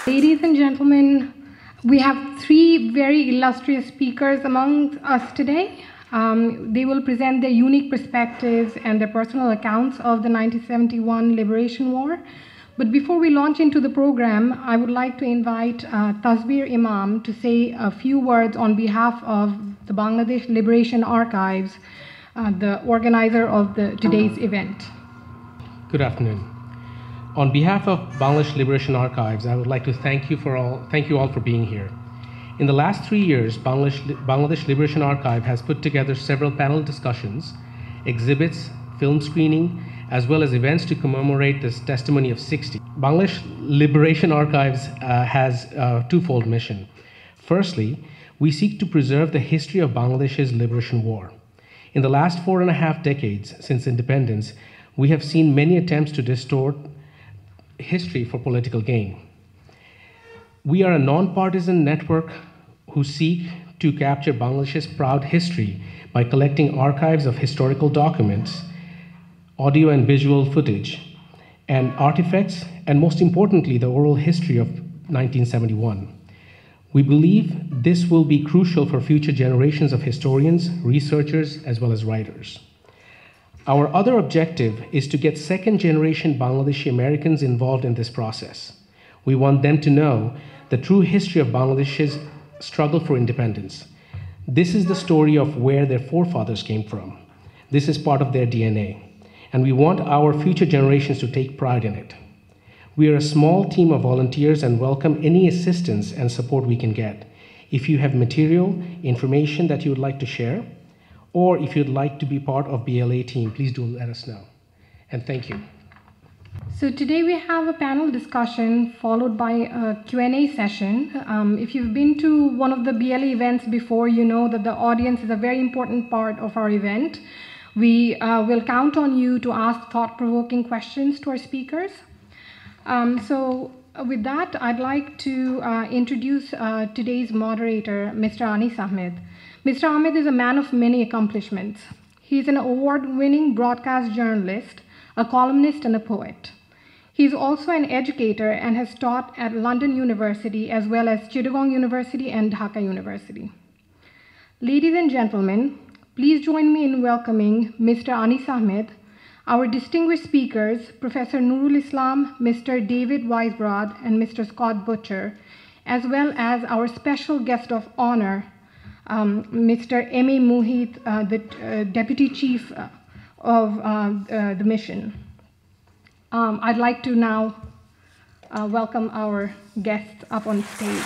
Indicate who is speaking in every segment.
Speaker 1: Ladies and gentlemen, we have three very illustrious speakers among us today. They will present their unique perspectives and their personal accounts of the 1971 Liberation War. But before we launch into the program, I would like to invite Tasveer Imam to say a few words on behalf of the Bangladesh Liberation Archives, the organizer of today's event.
Speaker 2: Good afternoon. On behalf of Bangladesh Liberation Archives, I would like to thank you all for being here. In the last 3 years, Bangladesh Liberation Archive has put together several panel discussions, exhibits, film screening, as well as events to commemorate this testimony of 60. Bangladesh Liberation Archives has a twofold mission. Firstly, we seek to preserve the history of Bangladesh's liberation war. In the last 4.5 decades since independence, we have seen many attempts to distort history for political gain. We are a non-partisan network who seek to capture Bangladesh's proud history by collecting archives of historical documents, audio and visual footage, and artifacts, and most importantly, the oral history of 1971. We believe this will be crucial for future generations of historians, researchers, as well as writers. Our other objective is to get second-generation Bangladeshi Americans involved in this process. We want them to know the true history of Bangladesh's struggle for independence. This is the story of where their forefathers came from. This is part of their DNA, and we want our future generations to take pride in it. We are a small team of volunteers and welcome any assistance and support we can get. If you have material, information that you would like to share, or if you'd like to be part of BLA team, please do let us know. And thank you.
Speaker 1: So today we have a panel discussion followed by a Q&A session. If you've been to one of the BLA events before, you know that the audience is a very important part of our event. We will count on you to ask thought-provoking questions to our speakers. With that, I'd like to introduce today's moderator, Mr. Anis Ahmed. Mr. Ahmed is a man of many accomplishments. He's an award-winning broadcast journalist, a columnist, and a poet. He's also an educator and has taught at London University as well as Chittagong University and Dhaka University. Ladies and gentlemen, please join me in welcoming Mr. Anis Ahmed, our distinguished speakers, Professor Nurul Islam, Mr. David Weisbrod, and Mr. Scott Butcher, as well as our special guest of honor, Mr. M.A. Mohit, the Deputy Chief of the mission. I'd like to now welcome our guests up on stage.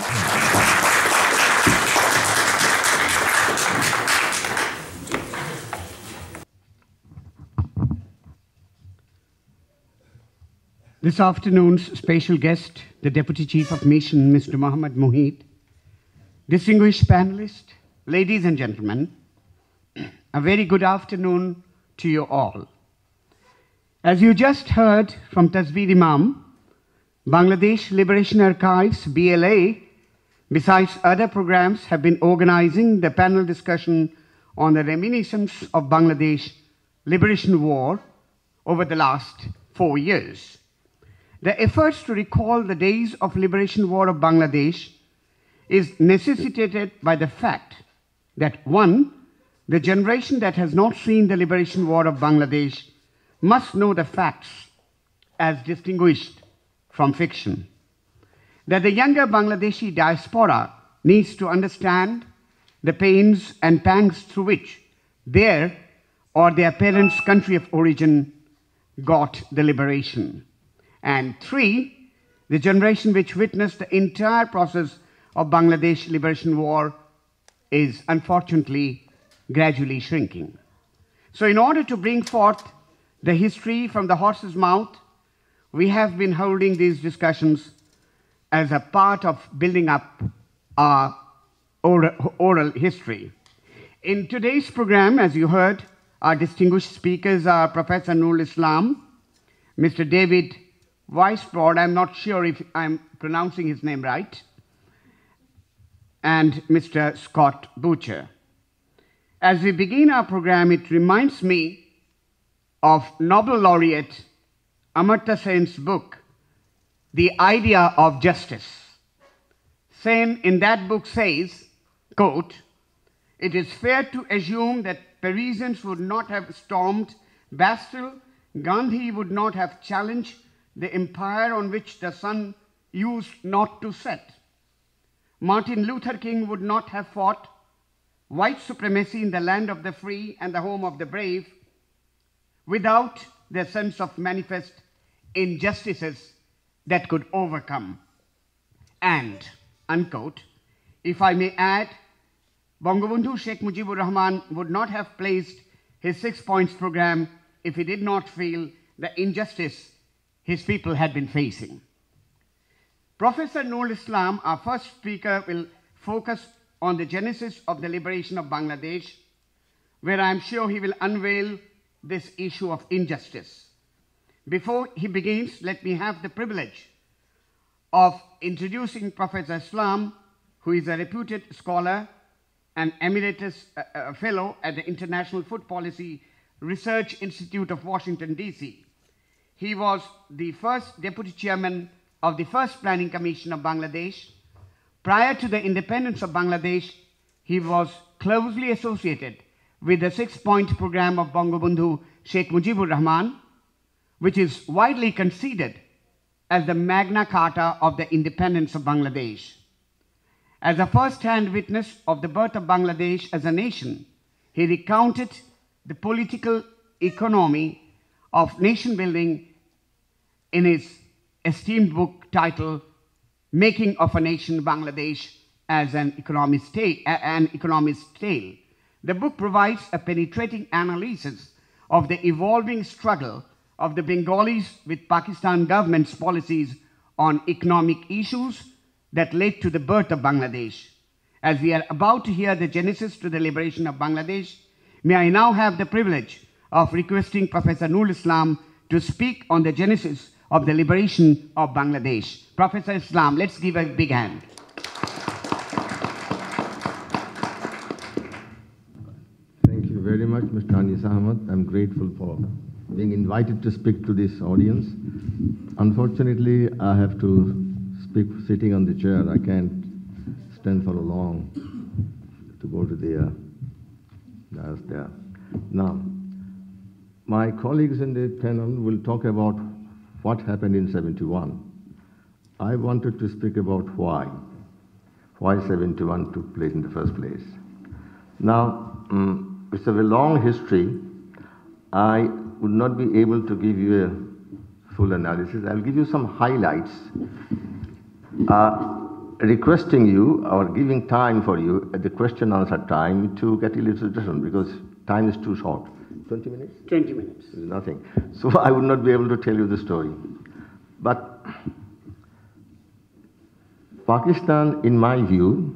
Speaker 3: This afternoon's special guest, the Deputy Chief of Mission, Mr. Mohammad Mohit, distinguished panelists, ladies and gentlemen, a very good afternoon to you all. As you just heard from Tasveer Imam, Bangladesh Liberation Archives, BLA, besides other programs, have been organizing the panel discussion on the reminiscence of Bangladesh Liberation War over the last 4 years. The efforts to recall the days of Liberation War of Bangladesh is necessitated by the fact that, one, the generation that has not seen the Liberation War of Bangladesh must know the facts as distinguished from fiction. That the younger Bangladeshi diaspora needs to understand the pains and pangs through which their or their parents' country of origin got the liberation. And three, the generation which witnessed the entire process of Bangladesh Liberation War is unfortunately gradually shrinking. So in order to bring forth the history from the horse's mouth, we have been holding these discussions as a part of building up our oral history. In today's program, as you heard, our distinguished speakers are Professor Nurul Islam, Mr. David Weisbrod, I'm not sure if I'm pronouncing his name right, and Mr. Scott Butcher. As we begin our program, it reminds me of Nobel laureate Amartya Sen's book, The Idea of Justice. Sen in that book says, quote, "It is fair to assume that Parisians would not have stormed Bastille, Gandhi would not have challenged the empire on which the sun used not to set. Martin Luther King would not have fought white supremacy in the land of the free and the home of the brave without their sense of manifest injustices that could overcome. And," unquote, "if I may add, Bangabandhu Sheikh Mujibur Rahman would not have placed his 6 points program if he did not feel the injustice his people had been facing." Professor Noor Islam, our first speaker, will focus on the genesis of the liberation of Bangladesh, where I am sure he will unveil this issue of injustice. Before he begins, let me have the privilege of introducing Professor Islam, who is a reputed scholar and emeritus fellow at the International Food Policy Research Institute of Washington, D.C. He was the first deputy chairman of the first Planning Commission of Bangladesh. Prior to the independence of Bangladesh, he was closely associated with the 6-point program of Bangabandhu Sheikh Mujibur Rahman, which is widely considered as the Magna Carta of the independence of Bangladesh. As a first-hand witness of the birth of Bangladesh as a nation, he recounted the political economy of nation building in his esteemed book titled "Making of a Nation Bangladesh as an Economist's Tale." The book provides a penetrating analysis of the evolving struggle of the Bengalis with Pakistan government's policies on economic issues that led to the birth of Bangladesh. As we are about to hear the genesis to the liberation of Bangladesh, may I now have the privilege of requesting Professor Noor Islam to speak on the genesis of the liberation of Bangladesh. Professor Islam, let's give a big hand.
Speaker 4: Thank you very much, Mr. Anis Ahmed. I'm grateful for being invited to speak to this audience. Unfortunately, I have to speak sitting on the chair. I can't stand for long to go to the dais there. Now, my colleagues in the panel will talk about what happened in 71. I wanted to speak about why 71 took place in the first place. Now, it's a very long history. I would not be able to give you a full analysis. I'll give you some highlights, requesting you or giving time for you at the question answer time to get a little different because time is too short. 20 minutes?
Speaker 3: 20 minutes.
Speaker 4: Is nothing. So I would not be able to tell you the story. But Pakistan, in my view,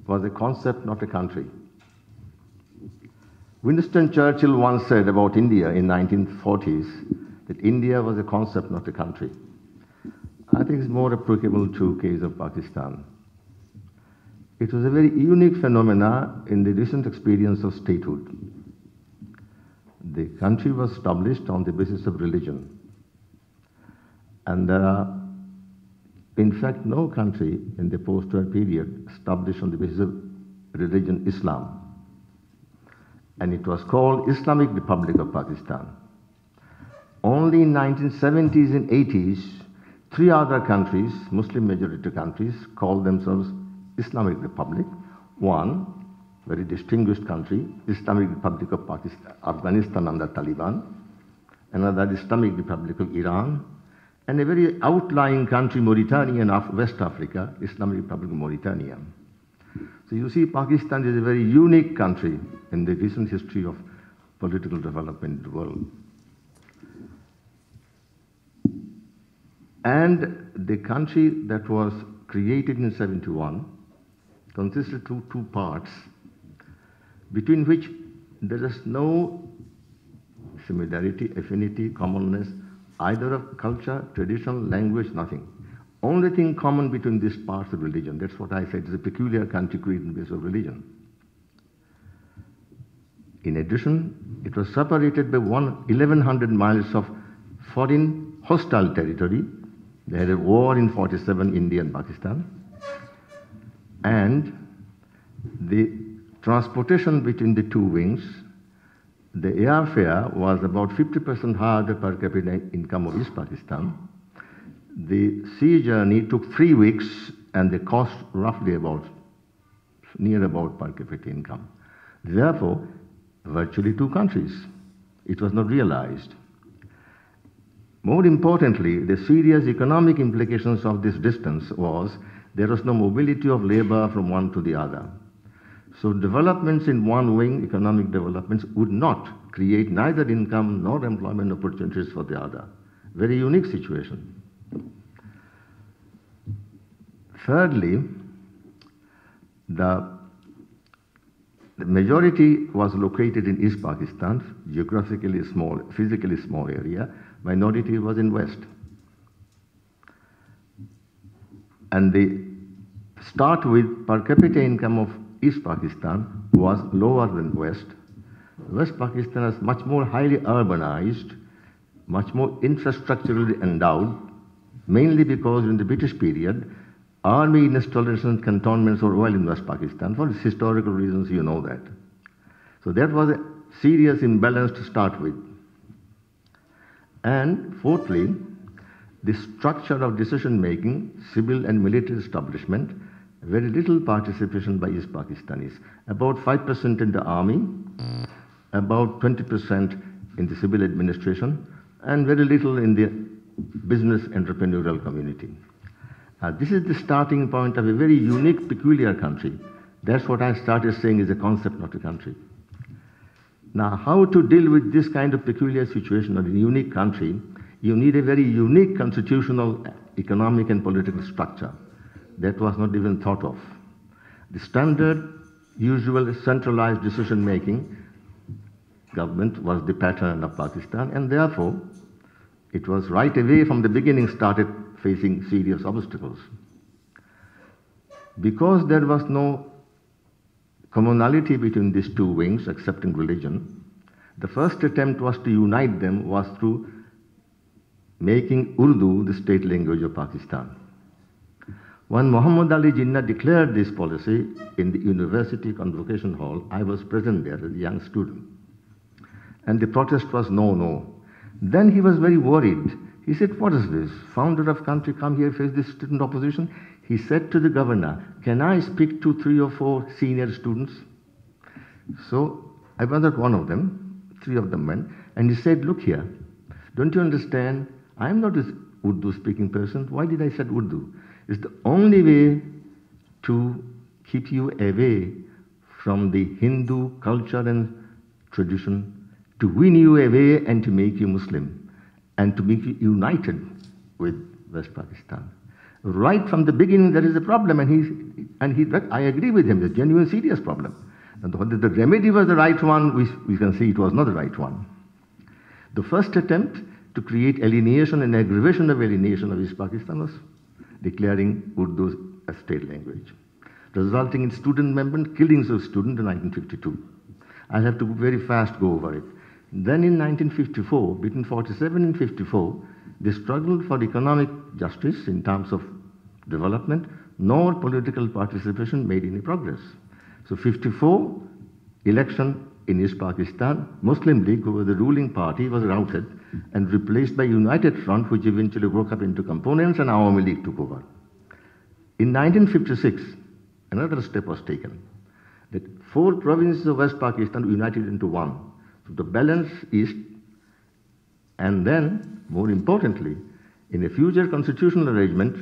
Speaker 4: was a concept, not a country. Winston Churchill once said about India in 1940s that India was a concept, not a country. I think it's more applicable to the case of Pakistan. It was a very unique phenomena in the recent experience of statehood. The country was established on the basis of religion. And there are, in fact, no country in the post-war period established on the basis of religion Islam. And it was called Islamic Republic of Pakistan. Only in 1970s and 80s, 3 other countries, Muslim majority countries, called themselves Islamic Republic. One, very distinguished country, Islamic Republic of Pakistan, Afghanistan under Taliban. Another, Islamic Republic of Iran. And a very outlying country, Mauritania in West Africa, Islamic Republic of Mauritania. So you see, Pakistan is a very unique country in the recent history of political development in the world. And the country that was created in 71 consisted of 2 parts, between which there is no similarity, affinity, commonness, either of culture, tradition, language, nothing. Only thing common between these parts of religion. That's what I said, it's a peculiar country created on the basis of religion. In addition, it was separated by 1,100 miles of foreign hostile territory. They had a war in 47, India and Pakistan. And the transportation between the two wings, the airfare was about 50% higher than per capita income of East Pakistan. The sea journey took 3 weeks, and the cost roughly near about per capita income. Therefore, virtually two countries. It was not realized. More importantly, the serious economic implications of this distance was there was no mobility of labor from one to the other. So developments in one wing, economic developments, would not create neither income nor employment opportunities for the other. Very unique situation. Thirdly, the majority was located in East Pakistan, geographically small, physically small area. Minority was in West. And the start with per capita income of East Pakistan was lower than West. West Pakistan is much more highly urbanized, much more infrastructurally endowed, mainly because in the British period, army installations, cantonments were well in West Pakistan. For historical reasons, you know that. So that was a serious imbalance to start with. And fourthly, the structure of decision-making, civil and military establishment, very little participation by East Pakistanis. About 5% in the army, about 20% in the civil administration, and very little in the business entrepreneurial community. This is the starting point of a very unique, peculiar country. That's what I started saying is a concept, not a country. Now, how to deal with this kind of peculiar situation of a unique country? You need a very unique constitutional, economic, and political structure. That was not even thought of. The standard, usual, centralized decision-making government was the pattern of Pakistan, and therefore, it was right away from the beginning started facing serious obstacles. Because there was no commonality between these two wings, excepting religion, the first attempt was to unite them was through making Urdu the state language of Pakistan. When Muhammad Ali Jinnah declared this policy in the University Convocation Hall, I was present there as a young student. And the protest was no, no. Then he was very worried. He said, what is this? Founder of country come here, face this student opposition? He said to the governor, can I speak to 3 or 4 senior students? So I was not one of them, 3 of them went, and he said, look here, don't you understand? I am not an Urdu speaking person. Why did I say Urdu? It's the only way to keep you away from the Hindu culture and tradition, to win you away and to make you Muslim, and to make you united with West Pakistan. Right from the beginning, there is a problem, I agree with him, a genuine, serious problem. And whether the remedy was the right one, we can see it was not the right one. The first attempt to create alienation and aggravation of alienation of East Pakistan was declaring Urdu as state language, resulting in student movement, killings of students in 1952. I have to very fast go over it. Then in 1954, between 47 and 54, they struggled for economic justice in terms of development, nor political participation made any progress. So 54, election in East Pakistan, Muslim League, who was the ruling party, was routed and replaced by United Front, which eventually broke up into components, and Awami League took over. In 1956, another step was taken, that 4 provinces of West Pakistan were united into one. So the balance east, and then, more importantly, in a future constitutional arrangement,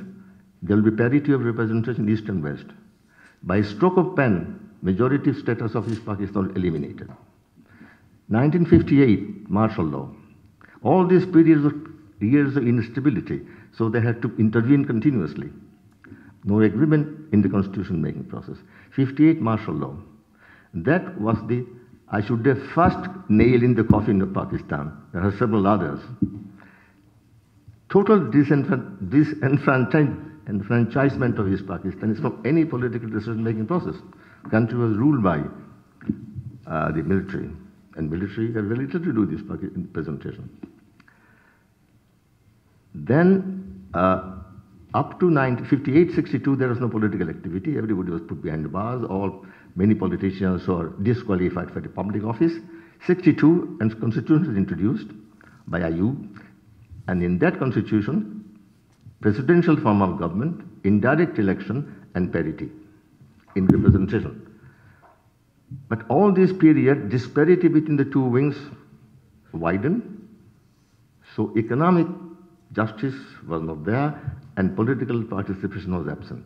Speaker 4: there will be parity of representation east and west. By stroke of pen, majority status of East Pakistan eliminated. 1958, martial law. All these periods of years of instability, so they had to intervene continuously. No agreement in the constitution making process. 58, martial law. That was the, I should say, first nail in the coffin of Pakistan. There are several others. Total disenfranchisement of East Pakistan is from any political decision-making process. The country was ruled by the military, and military had very little to do with this presentation. Then Up to 58-62, there was no political activity. Everybody was put behind the bars. Many politicians were disqualified for the public office. 62, and constitution was introduced by Ayub. And in that constitution, presidential form of government, indirect election, and parity in representation. But all this period, disparity between the two wings widened. So economic justice was not there, and political participation was absent.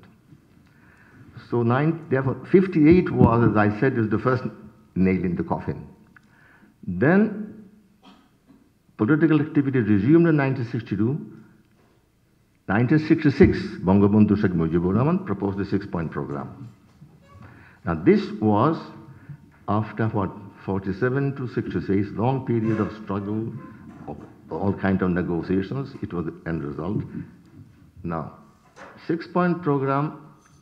Speaker 4: So therefore, 58 was, as I said, is the first nail in the coffin. Then political activity resumed in 1962. 1966, Bangabandhu Sheikh Mujibur Rahman proposed the 6-point program. Now this was after 47 to 66, long period of struggle, all kinds of negotiations. It was the end result. Now, 6-point program,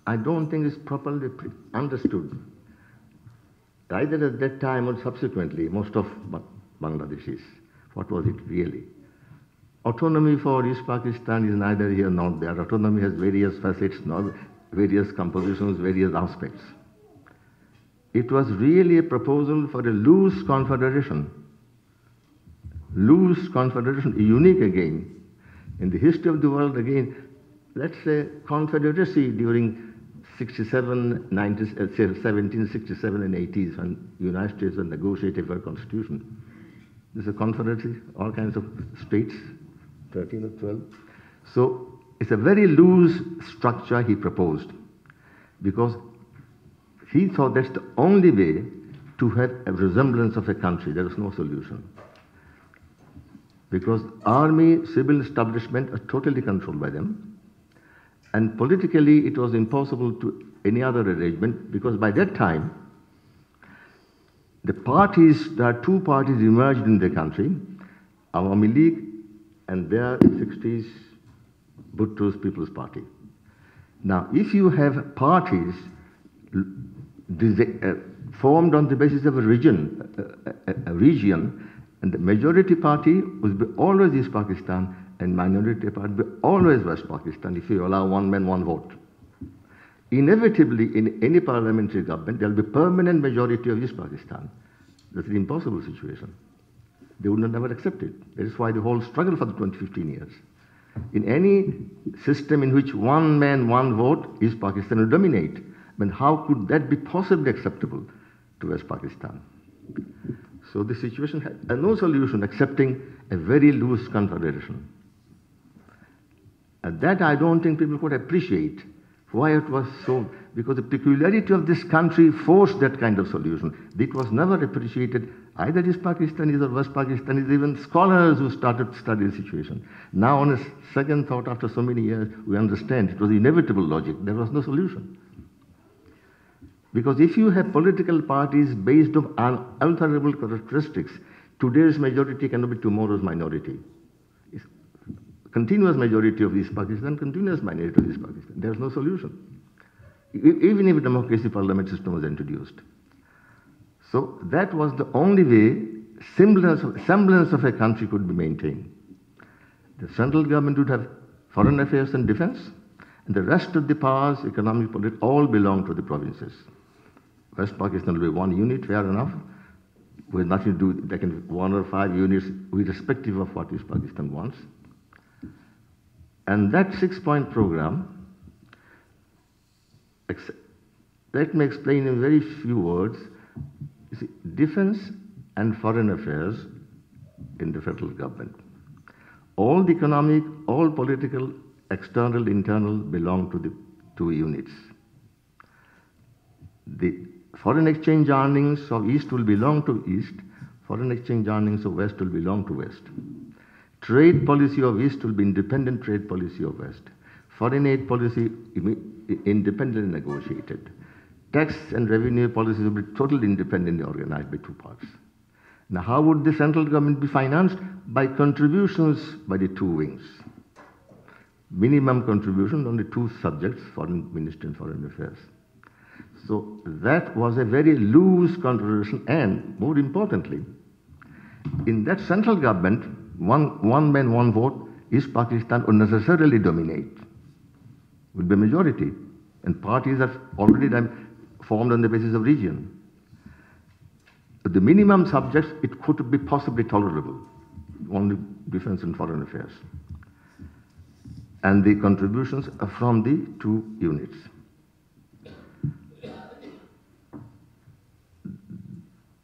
Speaker 4: I don't think is properly understood, either at that time or subsequently, most of Bangladeshis. What was it really? Autonomy for East Pakistan is neither here nor there. Autonomy has various facets, various compositions, various aspects. It was really a proposal for a loose confederation. Loose confederation, unique again. In the history of the world, again, let's say confederacy during 1767 and 80s when the United States had negotiated for a constitution. There's a confederacy, all kinds of states, 13 or 12. So it's a very loose structure he proposed because he thought that's the only way to have a resemblance of a country. There was no solution. Because army, civil establishment are totally controlled by them. And politically, it was impossible to any other arrangement because by that time, the parties, there are two parties emerged in the country, Awami League and there in the 60s, Bhutto's People's Party. Now, if you have parties formed on the basis of a region, and the majority party will be always East Pakistan, and minority party will be always West Pakistan if you allow one man, one vote. Inevitably, in any parliamentary government, there will be permanent majority of East Pakistan. That's an impossible situation. They would not never accept it. That is why the whole struggle for the 15 years. In any system in which one man, one vote, East Pakistan will dominate. But how could that be possibly acceptable to West Pakistan? So the situation had no solution excepting a very loose confederation. And that I don't think people could appreciate why it was so, because the peculiarity of this country forced that kind of solution. It was never appreciated, either East Pakistanis or West Pakistanis, even scholars who started to study the situation. Now on a second thought, after so many years, we understand it was inevitable logic. There was no solution. Because if you have political parties based on unalterable characteristics, today's majority cannot be tomorrow's minority. It's continuous majority of East Pakistan, continuous minority of East Pakistan. There's no solution. Even if a democracy parliament system was introduced. So that was the only way semblance of a country could be maintained. The central government would have foreign affairs and defense, and the rest of the powers, economic, political, all belong to the provinces. West Pakistan will be one unit, fair enough. With nothing to do, they can be 1 or 5 units, irrespective of what East Pakistan wants. And that 6-point program, let me explain in very few words. You see, defense and foreign affairs in the federal government. All the economic, all political, external, internal belong to the 2 units. The foreign exchange earnings of East will belong to East, foreign exchange earnings of West will belong to West. Trade policy of East will be independent trade policy of West. Foreign aid policy independently negotiated. Tax and revenue policies will be totally independently organized by 2 parts. Now, how would the central government be financed? By contributions by the 2 wings. Minimum contribution on the 2 subjects, Foreign Ministry and Foreign Affairs. So that was a very loose confederation, and more importantly, in that central government, one man, one vote, East Pakistan would necessarily dominate. will be a majority. And parties are already formed on the basis of region. But the minimum subjects, it could be possibly tolerable. Only defense and foreign affairs. And the contributions are from the two units.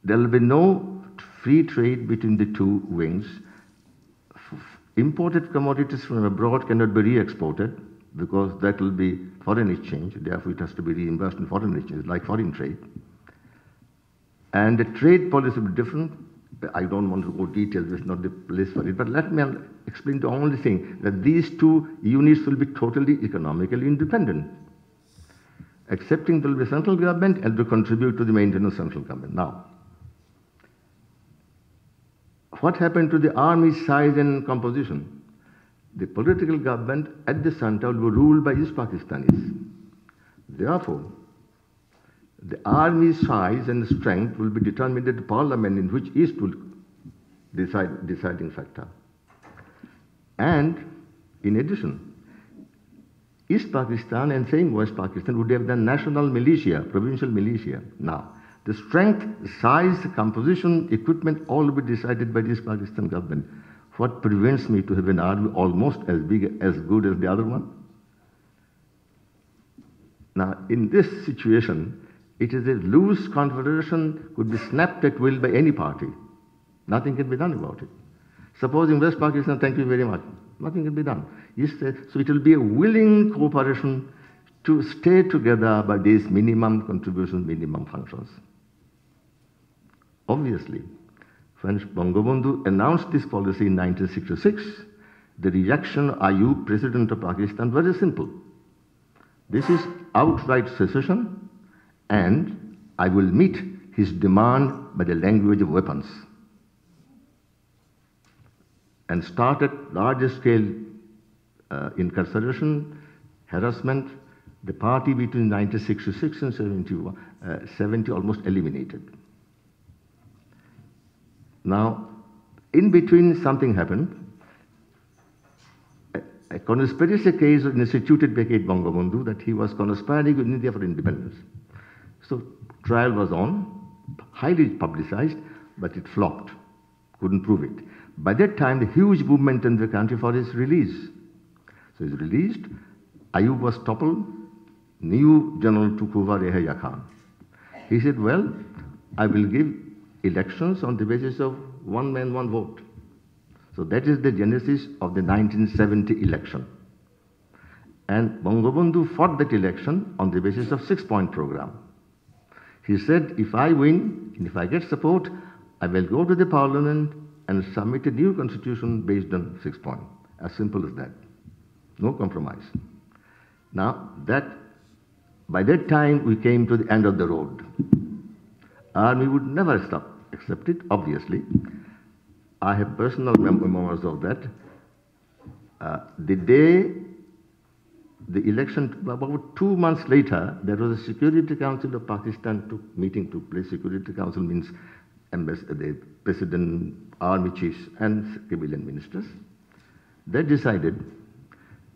Speaker 4: There will be no free trade between the two wings. Imported commodities from abroad cannot be re-exported because that will be foreign exchange. Therefore, it has to be reimbursed in foreign exchange, like foreign trade. And the trade policy will be different. I don't want to go details, it's not the place for it, but let me explain the only thing, that these two units will be totally economically independent, accepting there will be central government and to contribute to the maintenance of central government. Now, what happened to the army size and composition? The political government at the center will be ruled by East Pakistanis. Therefore, the army size and strength will be determined at the parliament, in which East will deciding factor. And in addition, East Pakistan and same West Pakistan would have the national militia, provincial militia. Now, the strength, size, composition, equipment, all will be decided by the East Pakistan government. What prevents me to have an army almost as big, as good as the other one? Now, in this situation, it is a loose confederation, could be snapped at will by any party. Nothing can be done about it. Supposing West Pakistan, thank you very much, nothing can be done. So it will be a willing cooperation to stay together by these minimum contributions, minimum functions. Obviously, when Bangabandhu announced this policy in 1966, the reaction of Ayub, President of Pakistan, was very simple. This is outright secession, and I will meet his demand by the language of weapons. And started large-scale incarceration, harassment. The party between 1966 and 70 almost eliminated. Now, in between something happened. A conspiracy case was instituted by Bangabandhu that he was conspiring with India for independence. So trial was on, highly publicized, but it flopped. Couldn't prove it. By that time, the huge movement in the country for his release. So he's released. Ayub was toppled. New general took over, Yahya Khan. He said, well, I will give elections on the basis of one man, one vote. So that is the genesis of the 1970 election. And Bangabandhu fought that election on the basis of 6-point program. He said, if I win, and if I get support, I will go to the parliament and submit a new constitution based on 6 points. As simple as that. No compromise. Now, by that time, we came to the end of the road. Army would never accept it, obviously. I have personal memories of that. The day the election, about 2 months later, there was a Security Council of Pakistan meeting took place. Security Council means the President, Army Chiefs, and civilian ministers. They decided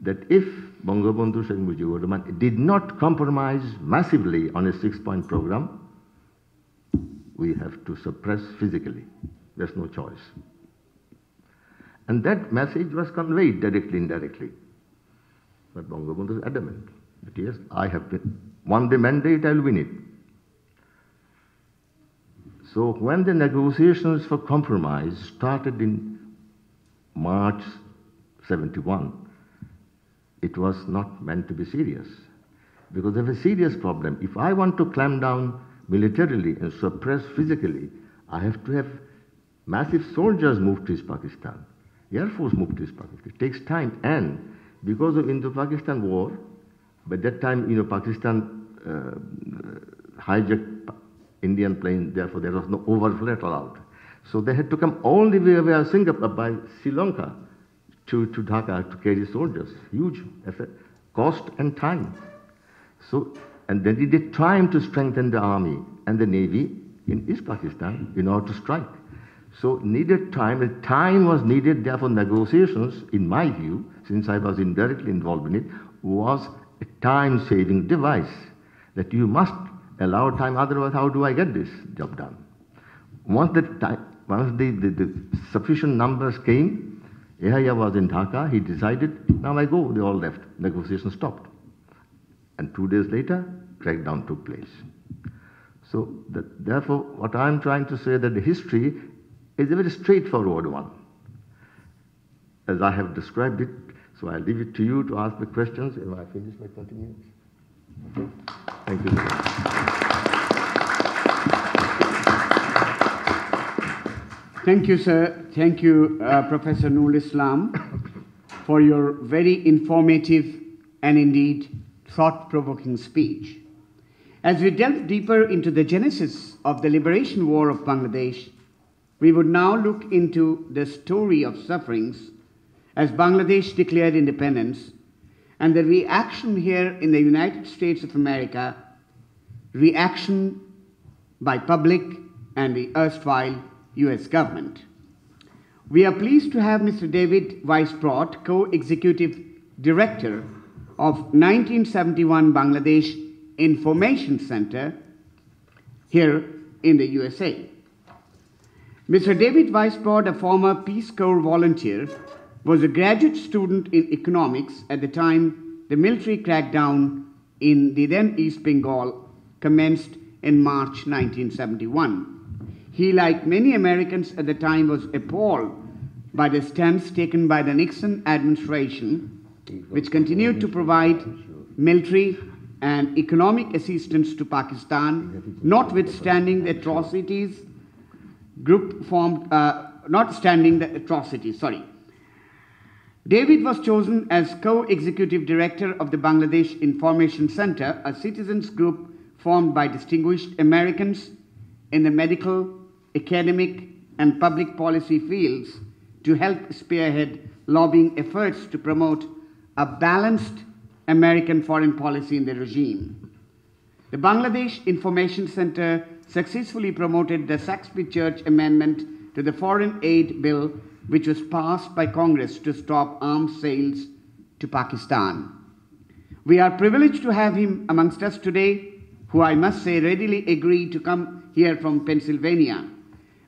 Speaker 4: that if Bangabandhu Sheikh Mujibur Rahman did not compromise massively on a 6-point program, we have to suppress physically. There's no choice. And that message was conveyed directly, indirectly. But Bangabandhu was adamant that yes, I have won the mandate, I'll win it. So when the negotiations for compromise started in March 71, it was not meant to be serious. Because there's a serious problem. If I want to clamp down militarily and suppress physically, I have to have massive soldiers moved to East Pakistan. Air Force moved to East Pakistan. It takes time. And because of Indo-Pakistan war, by that time, Pakistan hijacked Indian plane, therefore there was no overflight allowed. So they had to come all the way via Singapore, by Sri Lanka, to Dhaka to carry soldiers. Huge effort, cost and time. So, and they needed time to strengthen the army and the navy in East Pakistan in order to strike. So needed time, and time was needed, therefore negotiations, in my view, since I was indirectly involved in it, was a time-saving device that you must allow time, otherwise how do I get this job done? Once the sufficient numbers came, Yahya was in Dhaka, he decided, now I go, they all left, negotiations stopped. And 2 days later, crackdown took place. So therefore, what I'm trying to say that the history is a very straightforward one, as I have described it. So I leave it to you to ask the questions. Am I finished by 20 minutes? Okay. Thank you very much.
Speaker 3: Thank you, sir. Thank you, Professor Noor Islam, for your very informative and indeed thought-provoking speech. As we delve deeper into the genesis of the liberation war of Bangladesh, we would now look into the story of sufferings as Bangladesh declared independence and the reaction here in the United States of America, reaction by public and the erstwhile US government. We are pleased to have Mr. David Weisbrot, Co-Executive Director of 1971 Bangladesh Information Center here in the USA. Mr. David Weisbrot, a former Peace Corps volunteer, was a graduate student in economics at the time the military crackdown in the then East Bengal commenced in March 1971. He, like many Americans at the time, was appalled by the stance taken by the Nixon administration, which continued to provide military and economic assistance to Pakistan, notwithstanding the atrocities David was chosen as co-executive director of the Bangladesh Information Center, a citizens group formed by distinguished Americans in the medical, academic, and public policy fields to help spearhead lobbying efforts to promote a balanced American foreign policy in the regime. The Bangladesh Information Center successfully promoted the Saxby-Church Amendment to the Foreign Aid Bill, which was passed by Congress to stop arms sales to Pakistan. We are privileged to have him amongst us today, who I must say readily agreed to come here from Pennsylvania.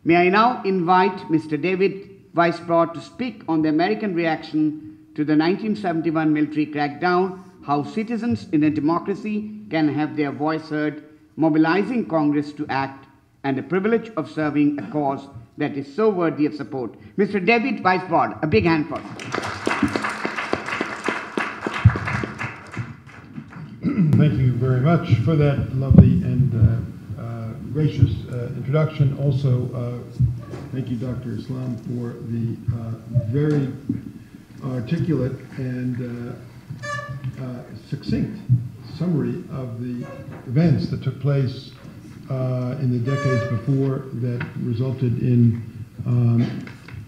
Speaker 3: May I now invite Mr. David Weisbrot to speak on the American reaction to the 1971 military crackdown, how citizens in a democracy can have their voice heard, mobilizing Congress to act, and the privilege of serving a cause that is so worthy of support. Mr. David Weisbrot, a big hand for him.
Speaker 5: Thank you very much for that lovely and gracious introduction. Also, thank you, Dr. Islam, for the very articulate and succinct summary of the events that took place in the decades before that resulted in,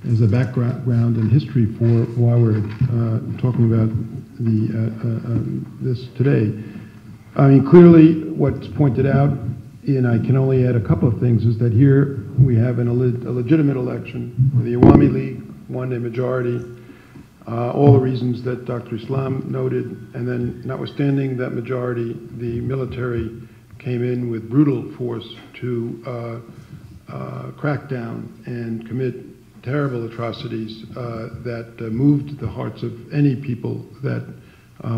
Speaker 5: as a background and history for why we're talking about this today. I mean, clearly what's pointed out, and I can only add a couple of things, is that here we have a legitimate election where the Awami League won a majority, all the reasons that Dr. Islam noted, and then notwithstanding that majority, the military came in with brutal force to crack down and commit terrible atrocities that moved the hearts of any people that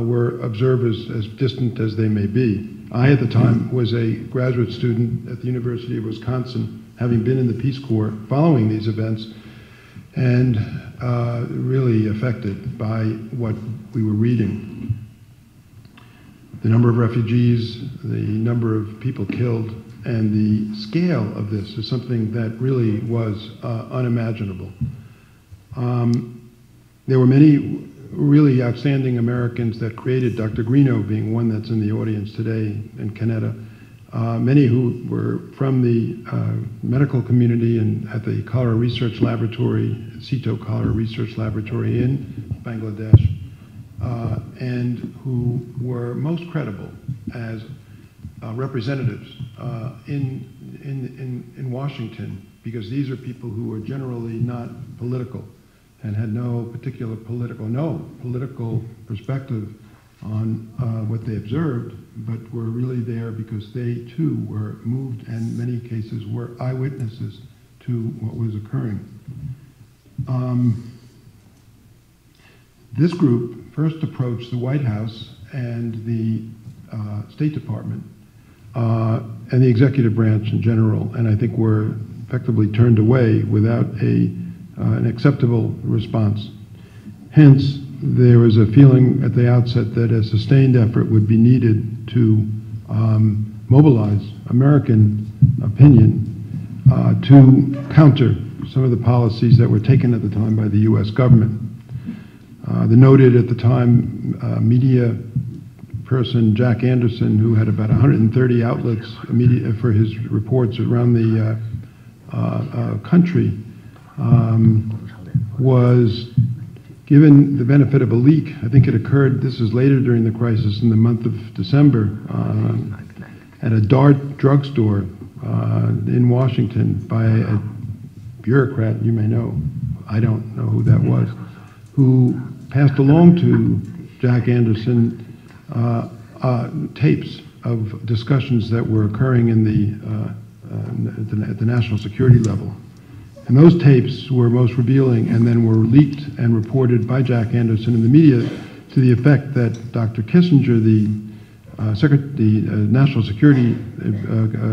Speaker 5: were observers, as distant as they may be. I, at the time, was a graduate student at the University of Wisconsin, having been in the Peace Corps following these events, and really affected by what we were reading. The number of refugees, the number of people killed, and the scale of this is something that really was unimaginable. There were many really outstanding Americans that created, Dr. Greeno being one that's in the audience today in Canada, many who were from the medical community and at the Cholera Research Laboratory, CITO Cholera Research Laboratory in Bangladesh, and who were most credible as representatives in Washington, because these are people who are generally not political and had no political perspective on what they observed, but were really there because they too were moved and in many cases were eyewitnesses to what was occurring. This group first approached the White House and the State Department and the executive branch in general, and I think were effectively turned away without an acceptable response. Hence, there was a feeling at the outset that a sustained effort would be needed to mobilize American opinion to counter some of the policies that were taken at the time by the U.S. government. The noted at the time media person Jack Anderson, who had about 130 outlets for his reports around the country, was given the benefit of a leak. I think it occurred, this is later during the crisis, in the month of December, at a Dart drugstore in Washington by a bureaucrat you may know, I don't know who that was, who passed along to Jack Anderson tapes of discussions that were occurring in at the national security level. And those tapes were most revealing and then were leaked and reported by Jack Anderson in the media to the effect that Dr. Kissinger, the national security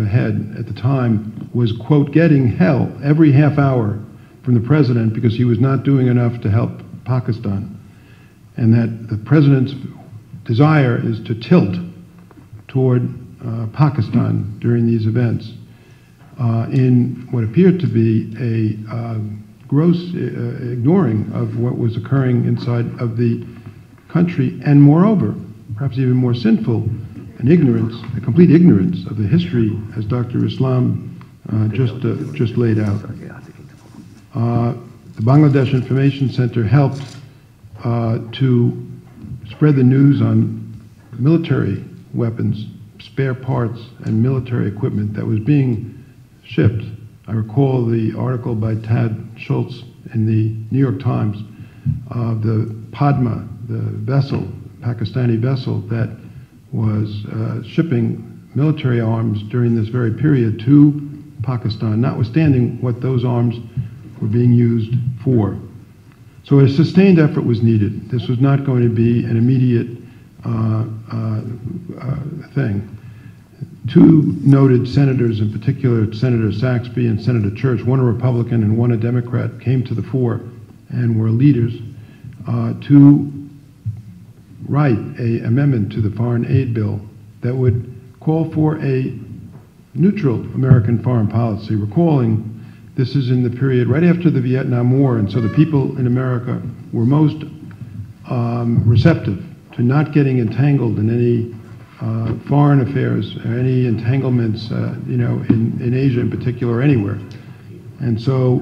Speaker 5: head at the time, was, quote, getting hell every half hour from the president because he was not doing enough to help Pakistan. And that the president's desire is to tilt toward Pakistan during these events. In what appeared to be a gross ignoring of what was occurring inside of the country, and moreover, perhaps even more sinful, an ignorance, a complete ignorance of the history, as Dr. Islam just laid out. The Bangladesh Information Center helped to spread the news on military weapons, spare parts, and military equipment that was being shipped. I recall the article by Tad Schultz in the New York Times of the Padma, the vessel, Pakistani vessel that was shipping military arms during this very period to Pakistan, notwithstanding what those arms were being used for. So a sustained effort was needed. This was not going to be an immediate thing. Two noted senators, in particular Senator Saxby and Senator Church, one a Republican and one a Democrat, came to the fore and were leaders to write an amendment to the foreign aid bill that would call for a neutral American foreign policy, recalling this is in the period right after the Vietnam War, and so the people in America were most receptive to not getting entangled in any foreign affairs or any entanglements, in Asia in particular or anywhere. And so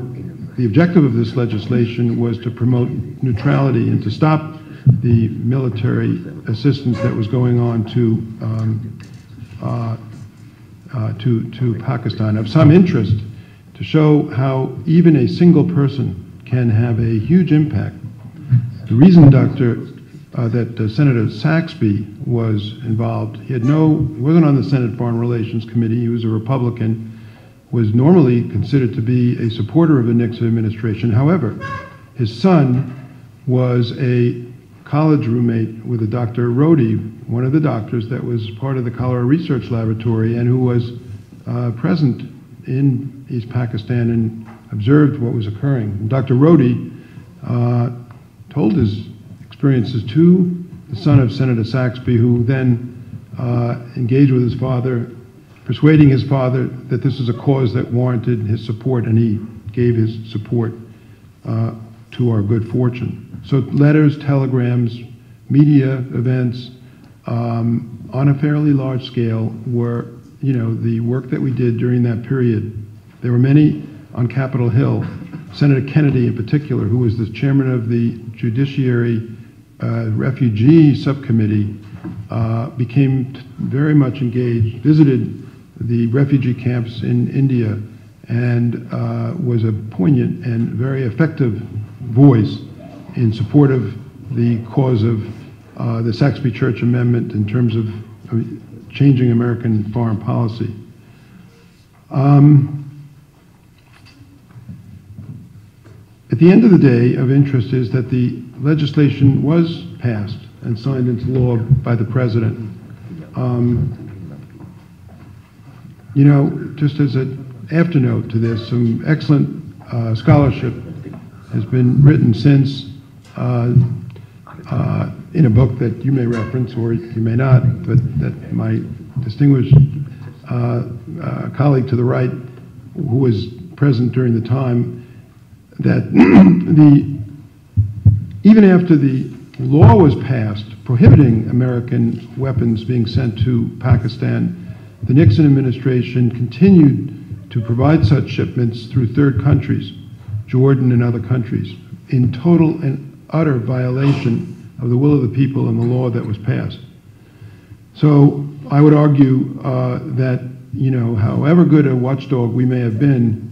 Speaker 5: the objective of this legislation was to promote neutrality and to stop the military assistance that was going on to Pakistan. Of some interest to show how even a single person can have a huge impact. The reason that Senator Saxby was involved, he wasn't on the Senate Foreign Relations Committee, he was a Republican, was normally considered to be a supporter of the Nixon administration. However, his son was a college roommate with a Dr. Rodi, one of the doctors that was part of the Cholera Research Laboratory and who was present in East Pakistan and observed what was occurring. And Dr. Rodi told his experiences to the son of Senator Saxby, who then engaged with his father, persuading his father that this was a cause that warranted his support, and he gave his support to our good fortune. So letters, telegrams, media events on a fairly large scale were, the work that we did during that period. There were many on Capitol Hill. Senator Kennedy in particular, who was the chairman of the Judiciary Refugee Subcommittee, became very much engaged, visited the refugee camps in India, and was a poignant and very effective voice in support of the cause of the Saxby Church Amendment in terms of changing American foreign policy. At the end of the day, of interest is that the legislation was passed and signed into law by the president. You know, just as an afternote to this, some excellent scholarship has been written since in a book that you may reference or you may not, but that my distinguished colleague to the right, who was present during the time, that even after the law was passed prohibiting American weapons being sent to Pakistan, the Nixon administration continued to provide such shipments through third countries, Jordan and other countries, in total and utter violation of the will of the people and the law that was passed. So I would argue that, you know, however good a watchdog we may have been,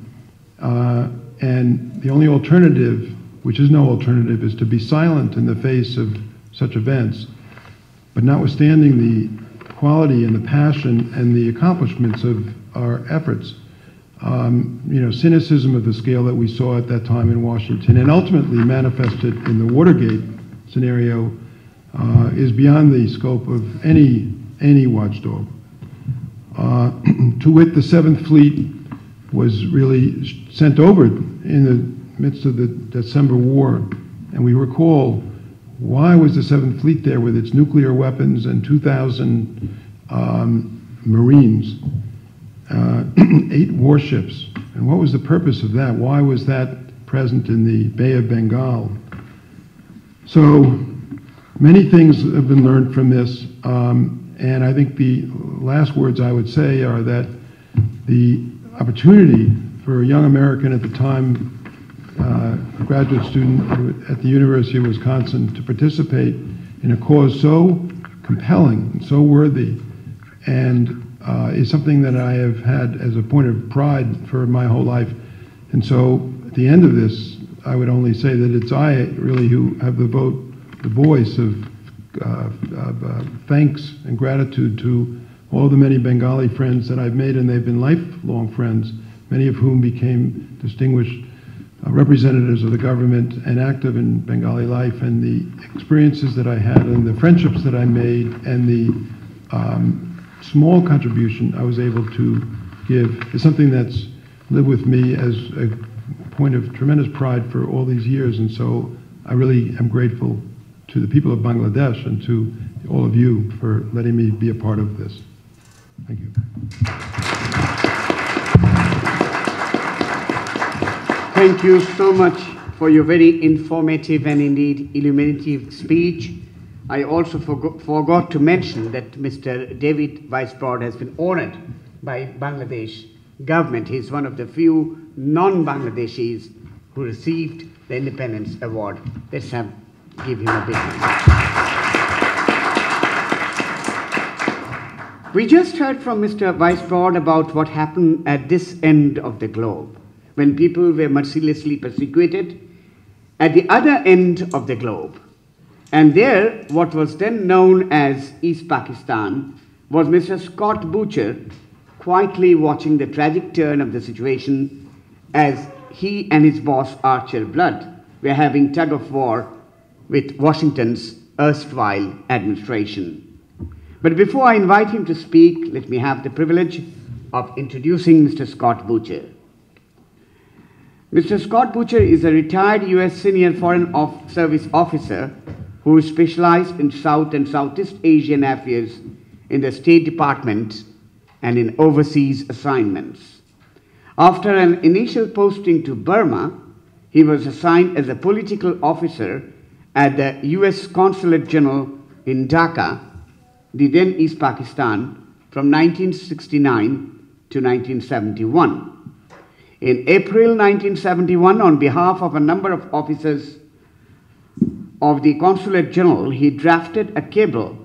Speaker 5: and the only alternative, which is no alternative, is to be silent in the face of such events. But notwithstanding the quality and the passion and the accomplishments of our efforts, you know, cynicism of the scale that we saw at that time in Washington and ultimately manifested in the Watergate scenario is beyond the scope of any watchdog. To wit, the 7th Fleet was really sent over in the midst of the December War, and we recall, why was the 7th Fleet there with its nuclear weapons and 2,000 Marines, 8 warships, and what was the purpose of that? Why was that present in the Bay of Bengal? So many things have been learned from this, and I think the last words I would say are that the opportunity for a young American at the time, graduate student at the University of Wisconsin, to participate in a cause so compelling and so worthy, and is something that I have had as a point of pride for my whole life. And so at the end of this, I would only say that it's I really who have the voice of thanks and gratitude to all the many Bengali friends that I've made, and they've been lifelong friends, many of whom became distinguished representatives of the government and active in Bengali life, and the experiences that I had and the friendships that I made and the small contribution I was able to give is something that's lived with me as a point of tremendous pride for all these years. And so I really am grateful to the people of Bangladesh and to all of you for letting me be a part of this. Thank you.
Speaker 3: Thank you so much for your very informative and indeed illuminative speech. I also forgot to mention that Mr. David Weisbrod has been honored by Bangladesh government. He's one of the few non-Bangladeshis who received the Independence Award. Let's give him a big hand. We just heard from Mr. Weisbrod about what happened at this end of the globe, when people were mercilessly persecuted at the other end of the globe. And there, what was then known as East Pakistan, was Mr. Scott Butcher quietly watching the tragic turn of the situation as he and his boss, Archer Blood, were having tug of war with Washington's erstwhile administration. But before I invite him to speak, let me have the privilege of introducing Mr. Scott Butcher. Mr. Scott Butcher is a retired U.S. Senior Foreign Service officer who specialized in South and Southeast Asian affairs in the State Department and in overseas assignments. After an initial posting to Burma, he was assigned as a political officer at the U.S. Consulate General in Dhaka, the then East Pakistan, from 1969 to 1971. In April 1971, on behalf of a number of officers of the Consulate General, he drafted a cable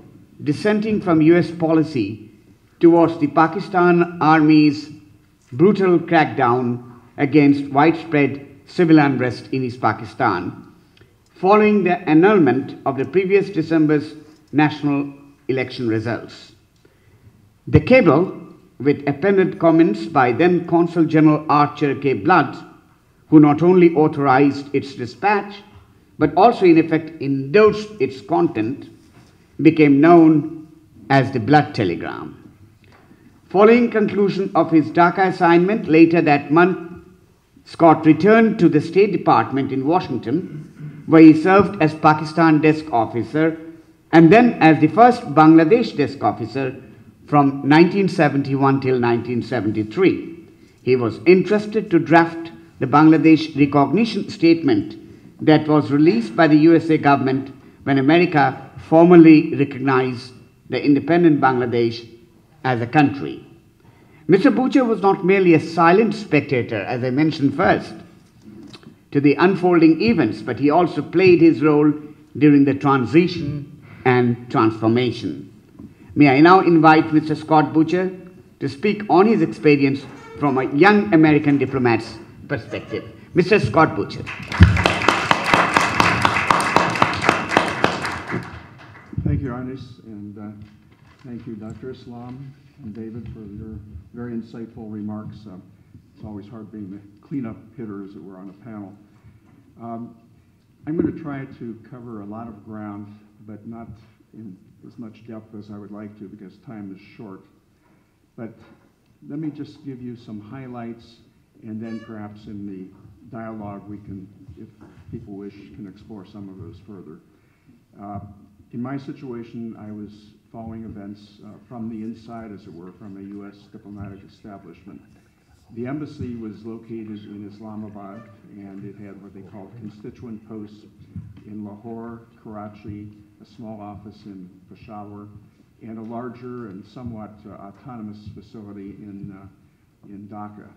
Speaker 3: dissenting from U.S. policy towards the Pakistan Army's brutal crackdown against widespread civil unrest in East Pakistan, following the annulment of the previous December's national election results. The cable, with appended comments by then Consul General Archer K. Blood, who not only authorized its dispatch, but also in effect endorsed its content, became known as the Blood Telegram. Following conclusion of his Dhaka assignment later that month, Scott returned to the State Department in Washington, where he served as Pakistan desk officer and then as the first Bangladesh desk officer from 1971 till 1973. He was entrusted to draft the Bangladesh recognition statement that was released by the USA government when America formally recognized the independent Bangladesh as a country. Mr. Butcher was not merely a silent spectator, as I mentioned first, to the unfolding events, but he also played his role during the transition and transformation. May I now invite Mr. Scott Butcher to speak on his experience from a young American diplomat's perspective. Mr. Scott Butcher.
Speaker 6: Thank you, Anis, and thank you, Dr. Islam and David, for your very insightful remarks. It's always hard being the cleanup hitter, as it were, on a panel. I'm going to try to cover a lot of ground, but not in as much depth as I would like to because time is short. But let me just give you some highlights, and then perhaps in the dialogue we can, if people wish, can explore some of those further. In my situation, I was following events from the inside, as it were, from a U.S. diplomatic establishment. The embassy was located in Islamabad, and it had what they called constituent posts in Lahore, Karachi, a small office in Peshawar, and a larger and somewhat autonomous facility in Dhaka.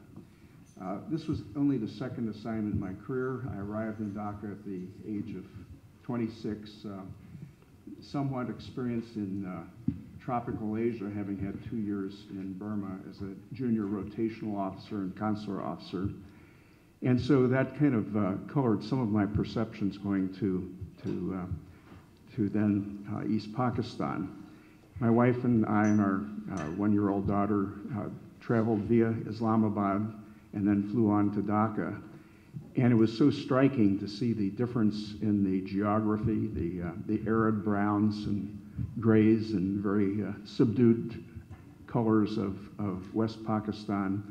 Speaker 6: This was only the second assignment in my career. I arrived in Dhaka at the age of 26, somewhat experienced in tropical Asia, having had 2 years in Burma as a junior rotational officer and consular officer. And so that kind of colored some of my perceptions going to then East Pakistan. My wife and I and our one-year-old daughter traveled via Islamabad and then flew on to Dhaka. And it was so striking to see the difference in the geography, the arid browns and grays and very subdued colors of West Pakistan,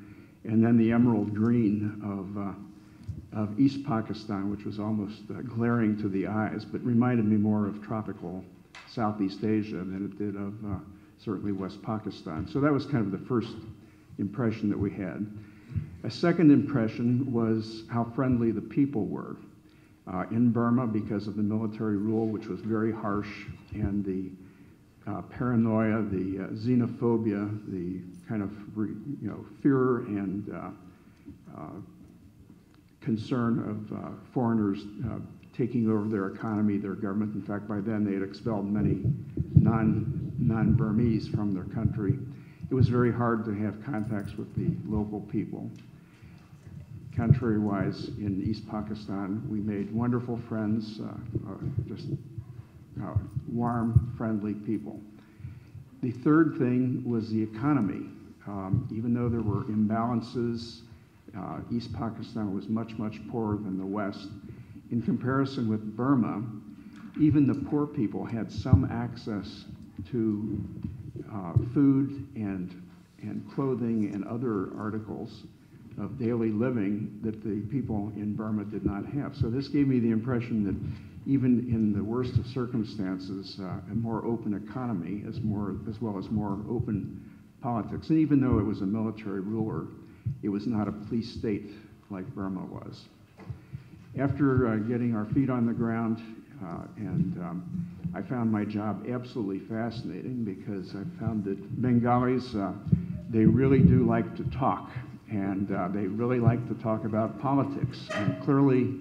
Speaker 6: and then the emerald green of East Pakistan, which was almost glaring to the eyes, but reminded me more of tropical Southeast Asia than it did of certainly West Pakistan. So that was kind of the first impression that we had. A second impression was how friendly the people were in Burma because of the military rule, which was very harsh, and the paranoia, the xenophobia, the kind of fear and concern of foreigners taking over their economy, their government. In fact, by then they had expelled many non-Burmese from their country. It was very hard to have contacts with the local people. Contrary-wise, in East Pakistan, we made wonderful friends, just warm, friendly people. The third thing was the economy. Even though there were imbalances, East Pakistan was much, much poorer than the West. In comparison with Burma, even the poor people had some access to food and clothing and other articles of daily living that the people in Burma did not have. So this gave me the impression that even in the worst of circumstances, a more open economy as well as more open politics. And even though it was a military ruler, it was not a police state like Burma was. After getting our feet on the ground, I found my job absolutely fascinating because I found that Bengalis, they really do like to talk, and they really like to talk about politics. And clearly,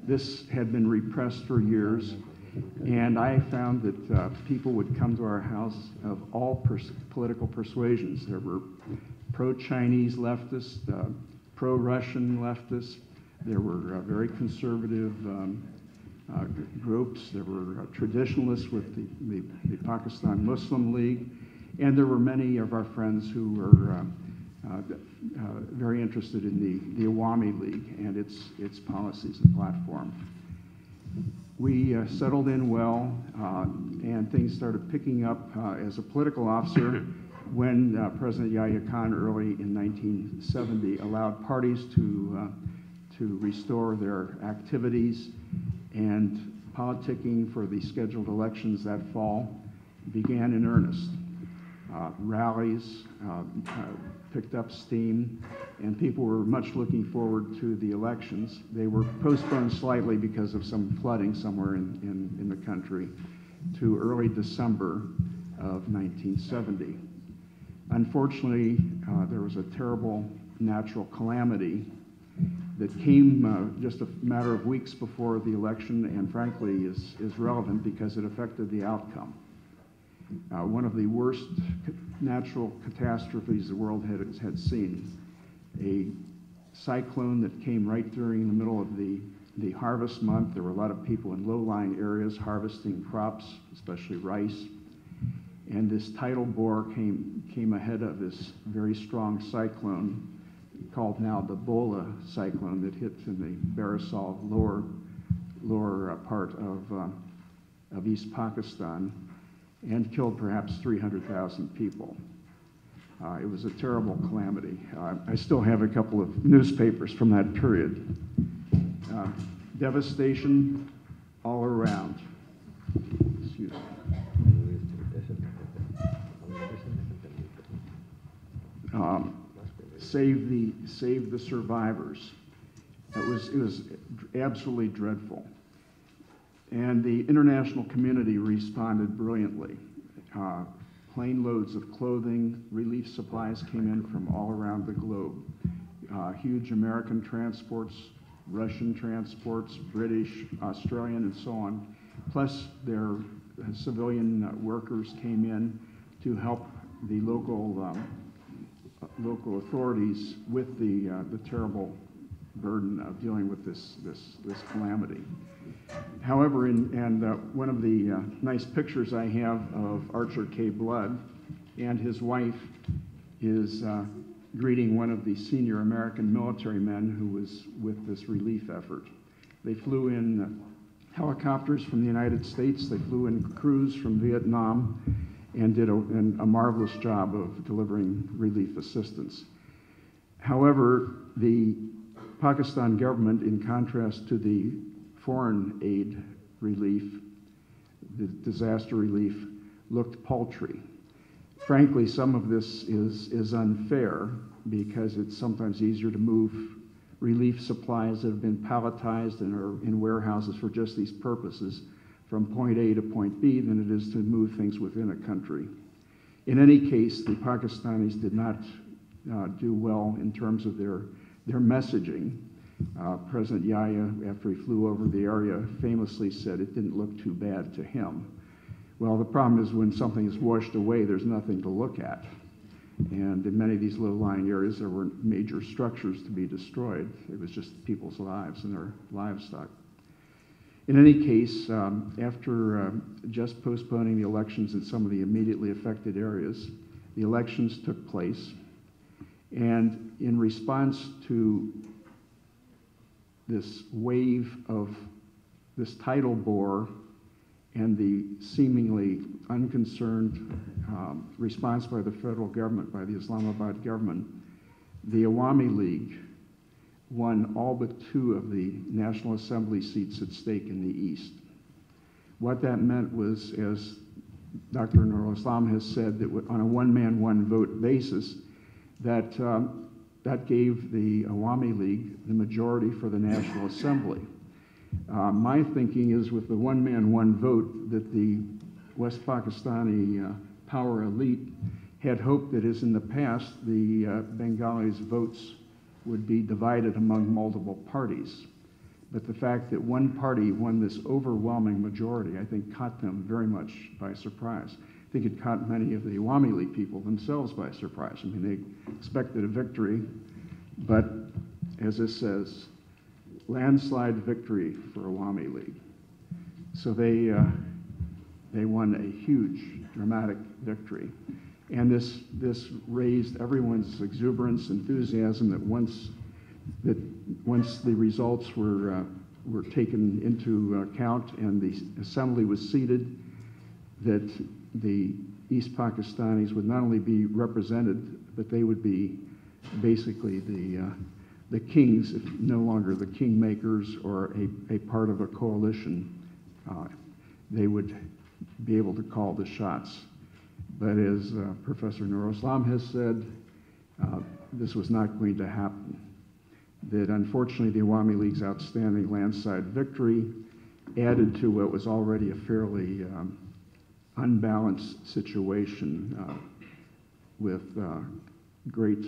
Speaker 6: this had been repressed for years, and I found that people would come to our house of all political persuasions. There were pro-Chinese leftists, pro-Russian leftists. There were very conservative groups. There were traditionalists with the Pakistan Muslim League, and there were many of our friends who were very interested in the Awami League and its policies and platform. We settled in well, and things started picking up as a political officer when President Yahya Khan early in 1970 allowed parties to restore their activities, and politicking for the scheduled elections that fall began in earnest. Rallies picked up steam, and people were much looking forward to the elections. They were postponed slightly because of some flooding somewhere in the country to early December of 1970. Unfortunately, there was a terrible natural calamity that came just a matter of weeks before the election, and frankly is relevant because it affected the outcome. One of the worst natural catastrophes the world had seen, a cyclone that came right during the middle of the harvest month. There were a lot of people in low-lying areas harvesting crops, especially rice, and this tidal bore came ahead of this very strong cyclone called now the Bola cyclone that hit in the Barisal lower part of East Pakistan and killed perhaps 300,000 people. It was a terrible calamity. I still have a couple of newspapers from that period. Devastation all around. Excuse me. Save the survivors. It was absolutely dreadful. And the international community responded brilliantly. Plane loads of clothing, relief supplies came in from all around the globe. Huge American transports, Russian transports, British, Australian, and so on. Plus, their civilian workers came in to help the local authorities with the terrible burden of dealing with this calamity. However, one of the nice pictures I have of Archer K. Blood and his wife is greeting one of the senior American military men who was with this relief effort. They flew in helicopters from the United States. They flew in crews from Vietnam and did a marvelous job of delivering relief assistance. However, the Pakistan government, in contrast to the foreign aid relief, the disaster relief, looked paltry. Frankly, some of this is unfair because it's sometimes easier to move relief supplies that have been palletized and are in warehouses for just these purposes from point A to point B than it is to move things within a country. In any case, the Pakistanis did not do well in terms of their messaging. President Yahya, after he flew over the area, famously said it didn't look too bad to him. Well, the problem is when something is washed away, there's nothing to look at. And in many of these low-lying areas, there were major structures to be destroyed. It was just people's lives and their livestock. In any case, after just postponing the elections in some of the immediately affected areas, the elections took place. And in response to this wave of this tidal bore and the seemingly unconcerned response by the federal government, by the Islamabad government, the Awami League won all but 2 of the National Assembly seats at stake in the East. What that meant was, as Dr. Nurul Islam has said, that on a one-man, one-vote basis, that gave the Awami League the majority for the National Assembly. My thinking is with the one-man, one-vote that the West Pakistani power elite had hoped that, as in the past, the Bengalis' votes would be divided among multiple parties. But the fact that one party won this overwhelming majority, I think, caught them very much by surprise. I think it caught many of the Awami League people themselves by surprise. I mean, they expected a victory, but as this says, landslide victory for Awami League. So they won a huge, dramatic victory. And this raised everyone's exuberance, enthusiasm that once the results were taken into account and the assembly was seated, that the East Pakistanis would not only be represented, but they would be basically the kings, if no longer the kingmakers or a part of a coalition. They would be able to call the shots. But as Professor Nur Islam has said, this was not going to happen. That unfortunately the Awami League's outstanding landslide victory added to what was already a fairly unbalanced situation with great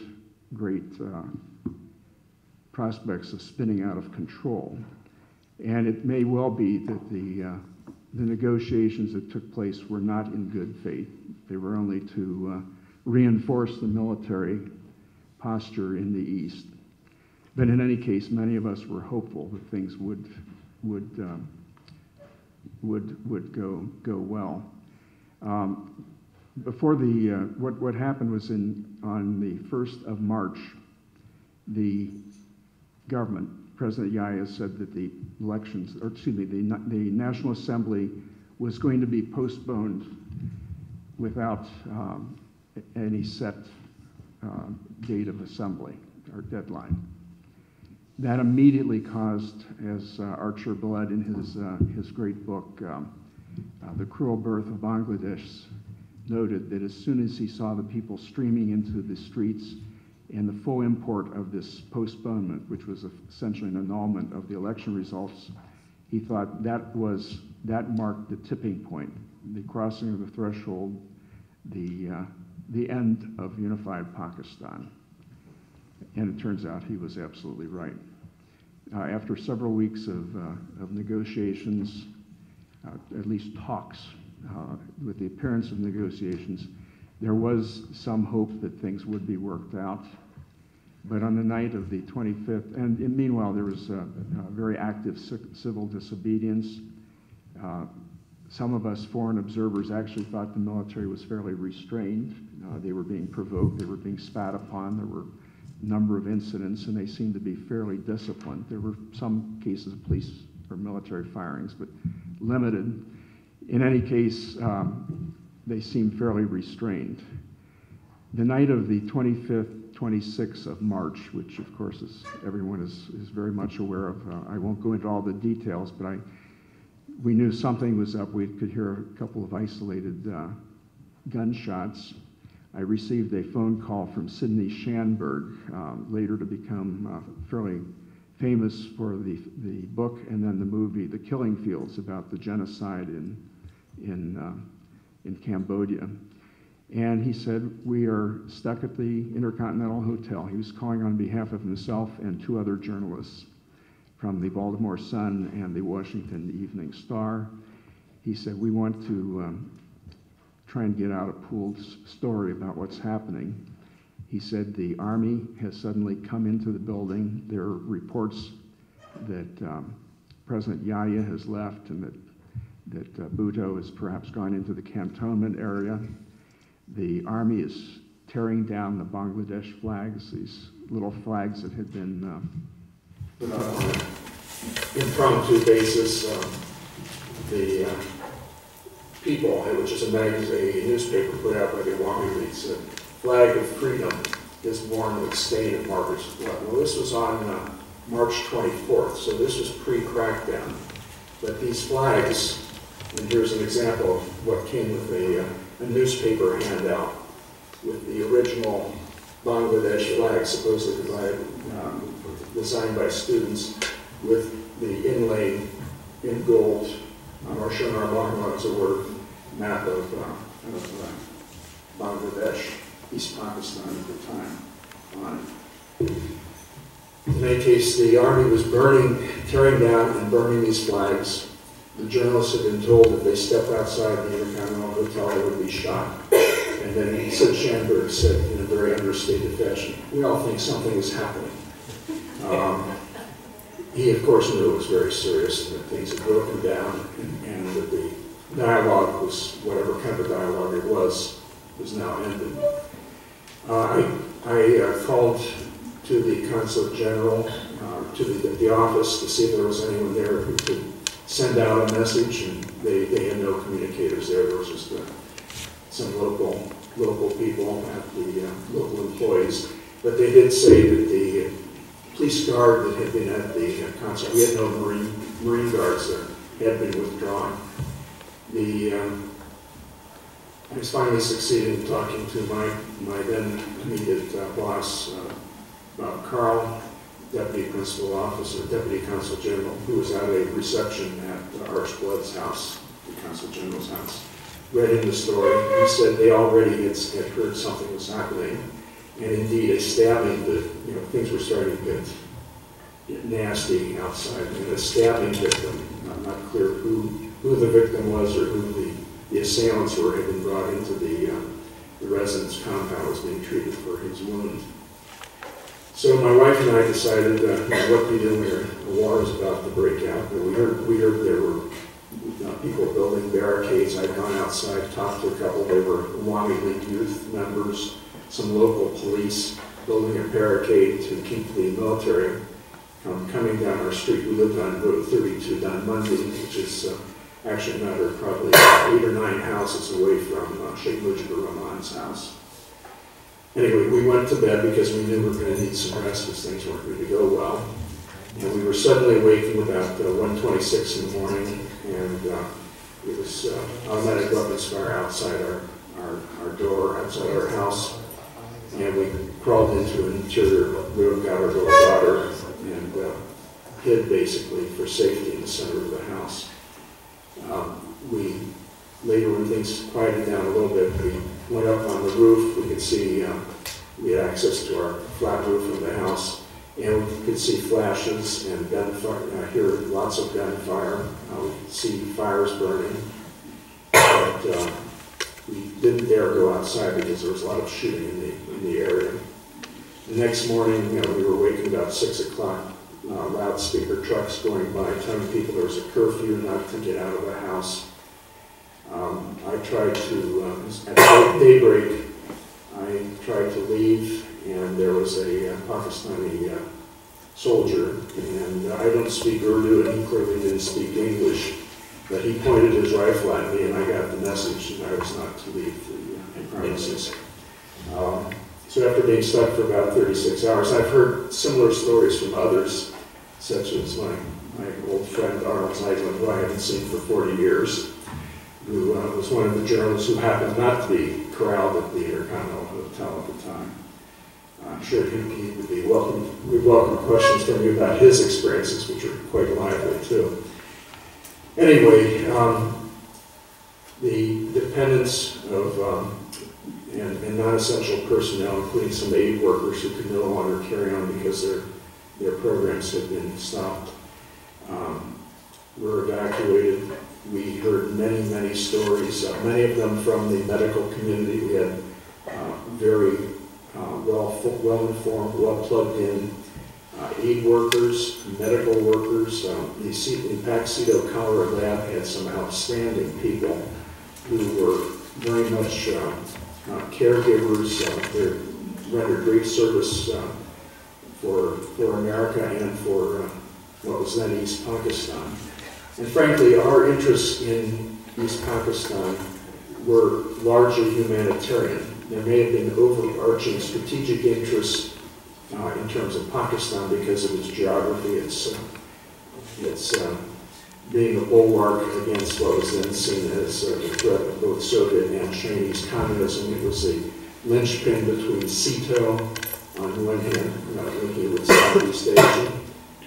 Speaker 6: prospects of spinning out of control. And it may well be that the negotiations that took place were not in good faith. They were only to reinforce the military posture in the East. But in any case, many of us were hopeful that things would go well. Before what happened was on the 1st of March, the government, President Yahya, said that the elections, or excuse me, the National Assembly was going to be postponed without any set date of assembly or deadline. That immediately caused, as Archer Blood in his great book, The Cruel Birth of Bangladesh, noted, that as soon as he saw the people streaming into the streets and the full import of this postponement, which was essentially an annulment of the election results, he thought that marked the tipping point, the crossing of the threshold, the end of unified Pakistan. And it turns out he was absolutely right. After several weeks of negotiations, at least talks, with the appearance of negotiations, there was some hope that things would be worked out. But on the night of the 25th, and meanwhile there was a very active civil disobedience. Some of us foreign observers actually thought the military was fairly restrained. They were being provoked, they were being spat upon, there were a number of incidents, and they seemed to be fairly disciplined. There were some cases of police or military firings, but limited. In any case, they seemed fairly restrained. The night of the 25th, 26th of March, which of course everyone is very much aware of, I won't go into all the details, but we knew something was up. We could hear a couple of isolated gunshots. I received a phone call from Sidney Schanberg, later to become fairly famous for the book and then the movie The Killing Fields, about the genocide in Cambodia. And he said, we are stuck at the Intercontinental Hotel. He was calling on behalf of himself and two other journalists from the Baltimore Sun and the Washington Evening Star. He said, we want to try and get out a pooled story about what's happening. He said the Army has suddenly come into the building. There are reports that President Yahya has left and that Bhutto has perhaps gone into the cantonment area. The Army is tearing down the Bangladesh flags, these little flags that had been
Speaker 7: put up on an impromptu basis. The People, which is a newspaper put out by the Awami League, said, "Flag of freedom is born with stain of martyrs' blood." Well, this was on March 24th, so this was pre-crackdown. But these flags, and here's an example of what came with a newspaper handout with the original Bangladesh flag, supposedly designed by students, with the inlaid in gold, Marshana Bangla is a word, map of Bangladesh, East Pakistan at the time on it. In any case, the Army was tearing down and burning these flags. The journalists had been told if they stepped outside the Intercontinental Hotel, they would be shot. And then Sid Schanberg said in a very understated fashion, "We all think something is happening." he, of course, knew it was very serious and that things had broken down, and that the dialogue was, whatever kind of dialogue it was now ended. I called to the Consulate General, to the office, to see if there was anyone there who could send out a message, and they had no communicators there. There was just some local people at the local employees. But they did say that the police guard that had been at the consulate, we had no Marine guards there, had been withdrawn. I was finally succeeded in talking to my then immediate boss, Carl, Deputy Principal Officer, Deputy Consul General, who was at a reception at Archblood's house, the Consul General's house. Read him the story. He said they already had heard something was happening, and indeed a stabbing that, things were starting to get nasty outside. And a stabbing victim, not clear who the victim was or who the assailants were, had been brought into the residence compound, was being treated for his wound. So my wife and I decided what to do when a war was about to break out. We heard there were people building barricades. I'd gone outside, talked to a couple. They were Awami League youth members, some local police building a barricade to keep the military from coming down our street. We lived on Road 32 down Monday, which is actually a matter of probably 8 or 9 houses away from Sheikh Mujibur Rahman's house. Anyway, we went to bed because we knew we were going to need some rest because things weren't going to go well. And we were suddenly awakened about 1:26 in the morning, and it was automatic weapons fire outside our door, outside our house. And we crawled into an interior room, got our little daughter, and hid basically for safety in the center of the house. Later, when things quieted down a little bit, we went up on the roof. We could see, we had access to our flat roof of the house, and we could see flashes and gunfire, hear lots of gunfire. We could see fires burning, but we didn't dare go outside because there was a lot of shooting in the area. The next morning, we were waking about 6 o'clock, loudspeaker trucks going by telling people there was a curfew not to get out of the house. I tried to, at daybreak, I tried to leave, and there was a Pakistani soldier, and I don't speak Urdu, and he clearly didn't speak English, but he pointed his rifle at me, and I got the message that I was not to leave the premises. So after being stuck for about 36 hours, I've heard similar stories from others, such as my old friend Arnold Zeitlin, who I haven't seen for 40 years, who was one of the journalists who happened not to be corralled at the Intercontinental Hotel at the time. I'm sure he would be welcome. We'd welcome questions from you about his experiences, which are quite lively too. Anyway, the dependence of and non-essential personnel, including some aid workers who could no longer carry on because their programs had been stopped, were evacuated. We heard many, many stories, many of them from the medical community. We had very well-informed, well-plugged-in aid workers, medical workers. The Paxito Cholera Lab had some outstanding people who were very much caregivers. They rendered great service for America and for what was then East Pakistan. And frankly, our interests in East Pakistan were largely humanitarian. There may have been overarching strategic interests in terms of Pakistan because of its geography, its being a bulwark against what was then seen as the threat of both Soviet and Chinese communism. It was a linchpin between SEATO, on one hand, linking with Southeast Asia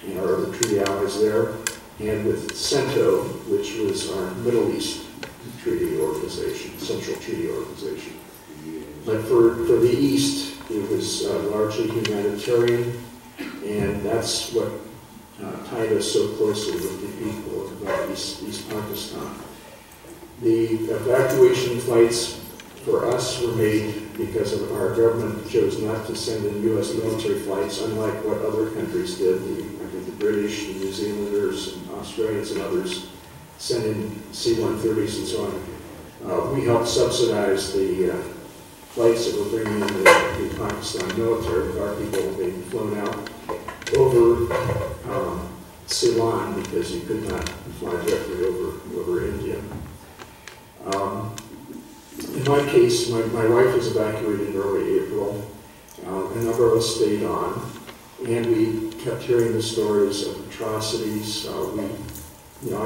Speaker 7: and our other treaty allies there, and with CENTO, which was our Middle East treaty organization, central treaty organization. But for the East, it was largely humanitarian, and that's what tied us so closely with the people of East Pakistan. The evacuation flights for us were made because of our government chose not to send in U.S. military flights, unlike what other countries did. I think the British, the New Zealanders, and Australians and others sent in C-130s and so on. We helped subsidize the flights that were bringing in the Pakistan military, with our people being flown out over Ceylon because you could not fly directly over India. In my case, my wife was evacuated in early April. A number of us stayed on, and we kept hearing the stories of atrocities. I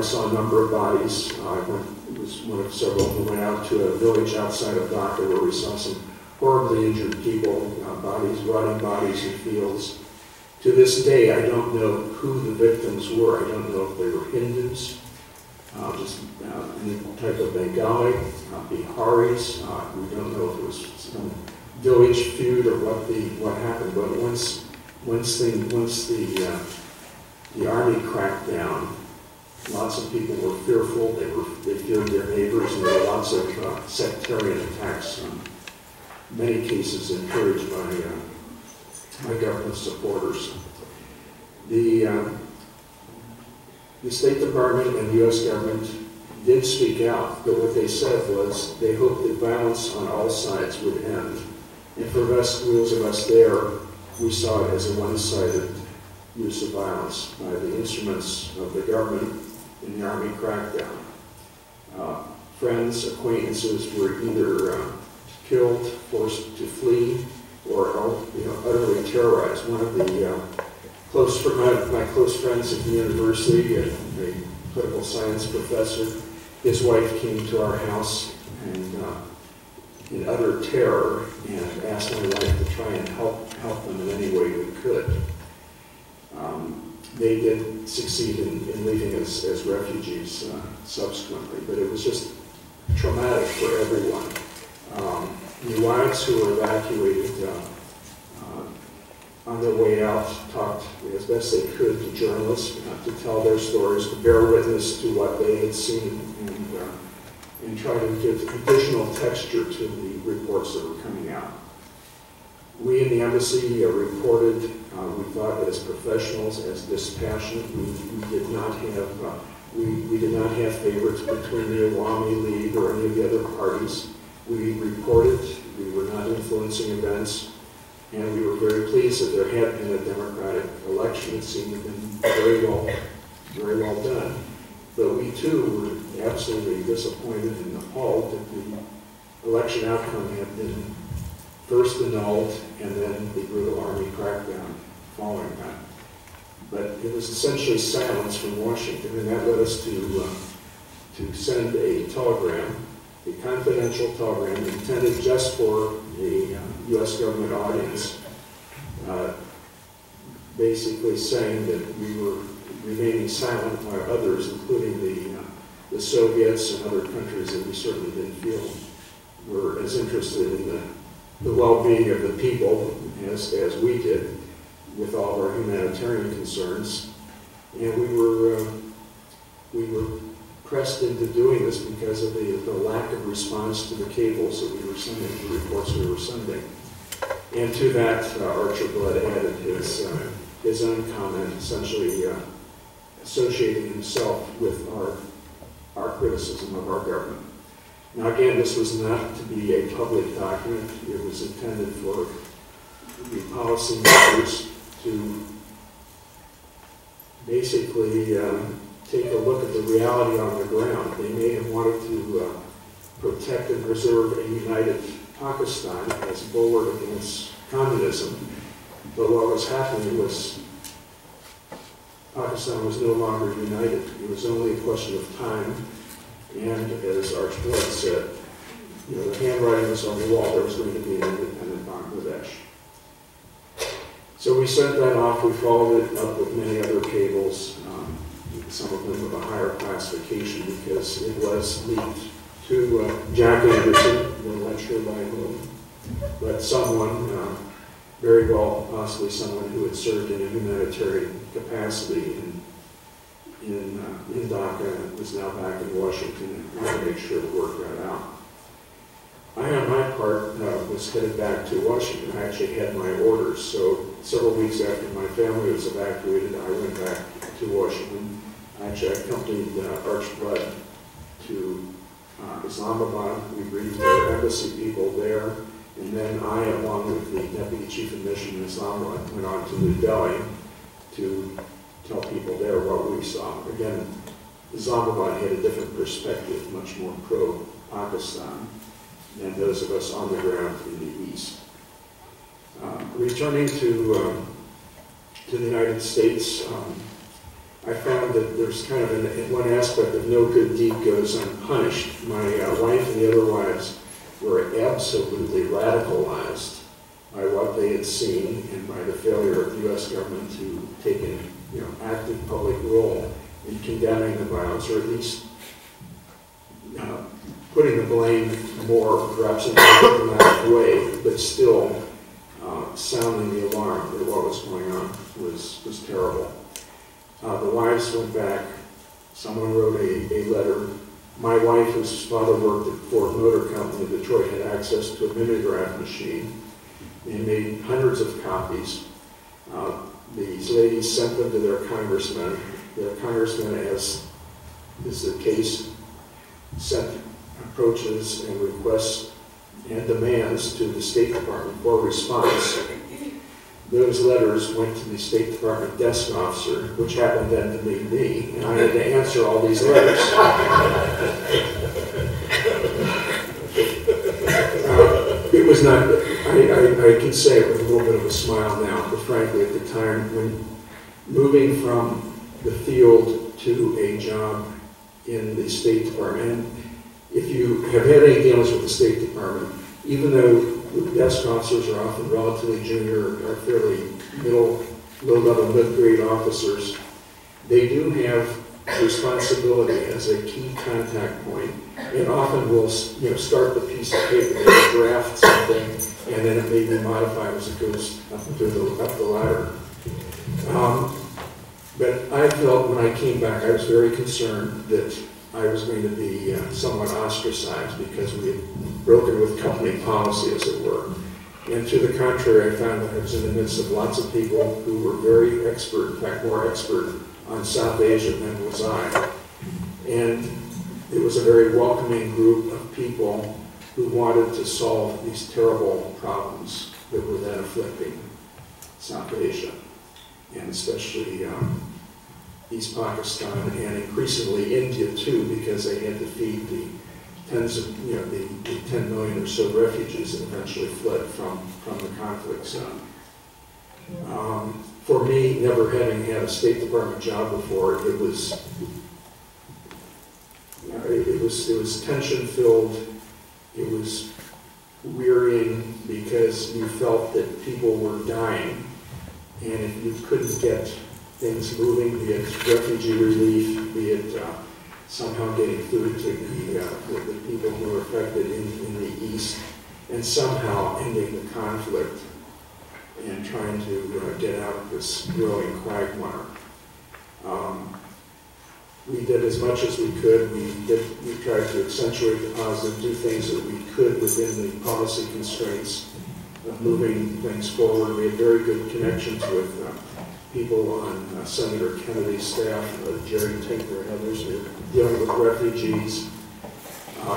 Speaker 7: saw a number of bodies. It was one of several who went out to a village outside of Dhaka where we saw some horribly injured people, rotting bodies in fields. To this day, I don't know who the victims were. I don't know if they were Hindus, any type of Bengali, Biharis. We don't know if it was some village feud or what happened. But once the army cracked down, lots of people were fearful. They feared their neighbors, and there were lots of sectarian attacks. Many cases encouraged by government supporters. The State Department and the U.S. government did speak out, but what they said was they hoped that violence on all sides would end. And for those of us there, we saw it as a one-sided use of violence by the instruments of the government in the Army crackdown. Friends, acquaintances were either killed, forced to flee, or utterly terrorized. One of the my close friends at the university, a political science professor, his wife came to our house and in utter terror and asked my wife to try and help them in any way we could. They did succeed in leaving us as refugees subsequently, but it was just traumatic for everyone. The wives who were evacuated on their way out talked as best they could to journalists to tell their stories, to bear witness to what they had seen, and try to give additional texture to the reports that were coming out. We in the embassy reported, we thought as professionals, as dispassionate. We did not have favorites between the Awami League or any of the other parties. We reported, we were not influencing events, and we were very pleased that there had been a democratic election. It seemed to have been very well done. But we too were absolutely disappointed and appalled that the election outcome had been first annulled and then the brutal army crackdown following that. But it was essentially silence from Washington, and that led us to send a telegram, a confidential telegram intended just for the U.S. government audience, basically saying that we were remaining silent while others, including the Soviets and other countries that we certainly didn't feel were as interested in the well-being of the people as we did, with all of our humanitarian concerns. And we were pressed into doing this because of the lack of response to the cables that we were sending, the reports we were sending. And to that, Archer Blood added his own comment, essentially associating himself with our criticism of our government. Now again, this was not to be a public document. It was intended for the policymakers to basically take a look at the reality on the ground. They may have wanted to protect and preserve a united Pakistan as a bulwark against communism, but what was happening was Pakistan was no longer united. It was only a question of time, and as Archibald said, the handwriting was on the wall. There was going to be an independent Bangladesh. So we sent that off. We followed it up with many other cables, some of them of a higher classification, because it was leaked to Jack Anderson, we're not sure by whom, but someone, very well, possibly someone who had served in a humanitarian capacity in Dhaka and was now back in Washington, and wanted to make sure to work that out. I, on my part, was headed back to Washington. I actually had my orders, so several weeks after my family was evacuated, I went back to Washington. Actually, I accompanied Archblood to Islamabad. We briefed their embassy people there, and then I, along with the Deputy Chief of Mission in Islamabad, went on to New Delhi to tell people there what we saw. Again, Islamabad had a different perspective, much more pro-Pakistan than those of us on the ground in the East. Returning to the United States, I found that there's kind of one aspect of no good deed goes unpunished. My wife and the other wives were absolutely radicalized by what they had seen and by the failure of the U.S. government to take an active public role in condemning the violence, or at least putting the blame more, perhaps in a diplomatic way, but still sounding the alarm that what was going on was terrible. The wives went back. Someone wrote a letter. My wife, whose father worked at Ford Motor Company in Detroit, had access to a mimeograph machine. They made hundreds of copies. These ladies sent them to their congressman. Their congressman, as is the case, sent approaches and requests and demands to the State Department for response. Those letters went to the State Department desk officer, which happened then to be me, and I had to answer all these letters. It was not, I can say it with a little bit of a smile now, but frankly at the time, when moving from the field to a job in the State Department, and if you have had any dealings with the State Department, even though desk officers are often relatively junior or fairly low-level, mid-grade officers, they do have responsibility as a key contact point, and often will start the piece of paper, they will draft something, and then it may be modified as it goes up the ladder. But I felt when I came back, I was very concerned that I was going to be somewhat ostracized because we had broken with company policy, as it were. And to the contrary, I found that I was in the midst of lots of people who were very expert, in fact more expert on South Asia than was I. And it was a very welcoming group of people who wanted to solve these terrible problems that were then afflicting South Asia, and especially East Pakistan, and increasingly India too, because they had to feed the tens of, the 10 million or so refugees that eventually fled from the conflict zone. For me, never having had a State Department job before, it was tension-filled. It was wearying because you felt that people were dying, and if you couldn't get things moving, be it refugee relief, be it somehow getting food to the people who were affected in the East, and somehow ending the conflict and trying to get out of this growing quagmire. We did as much as we could. We tried to accentuate the positive, do things that we could within the policy constraints of moving things forward. We had very good connections with people on Senator Kennedy's staff, Jerry Tinker and others, who were dealing with refugees.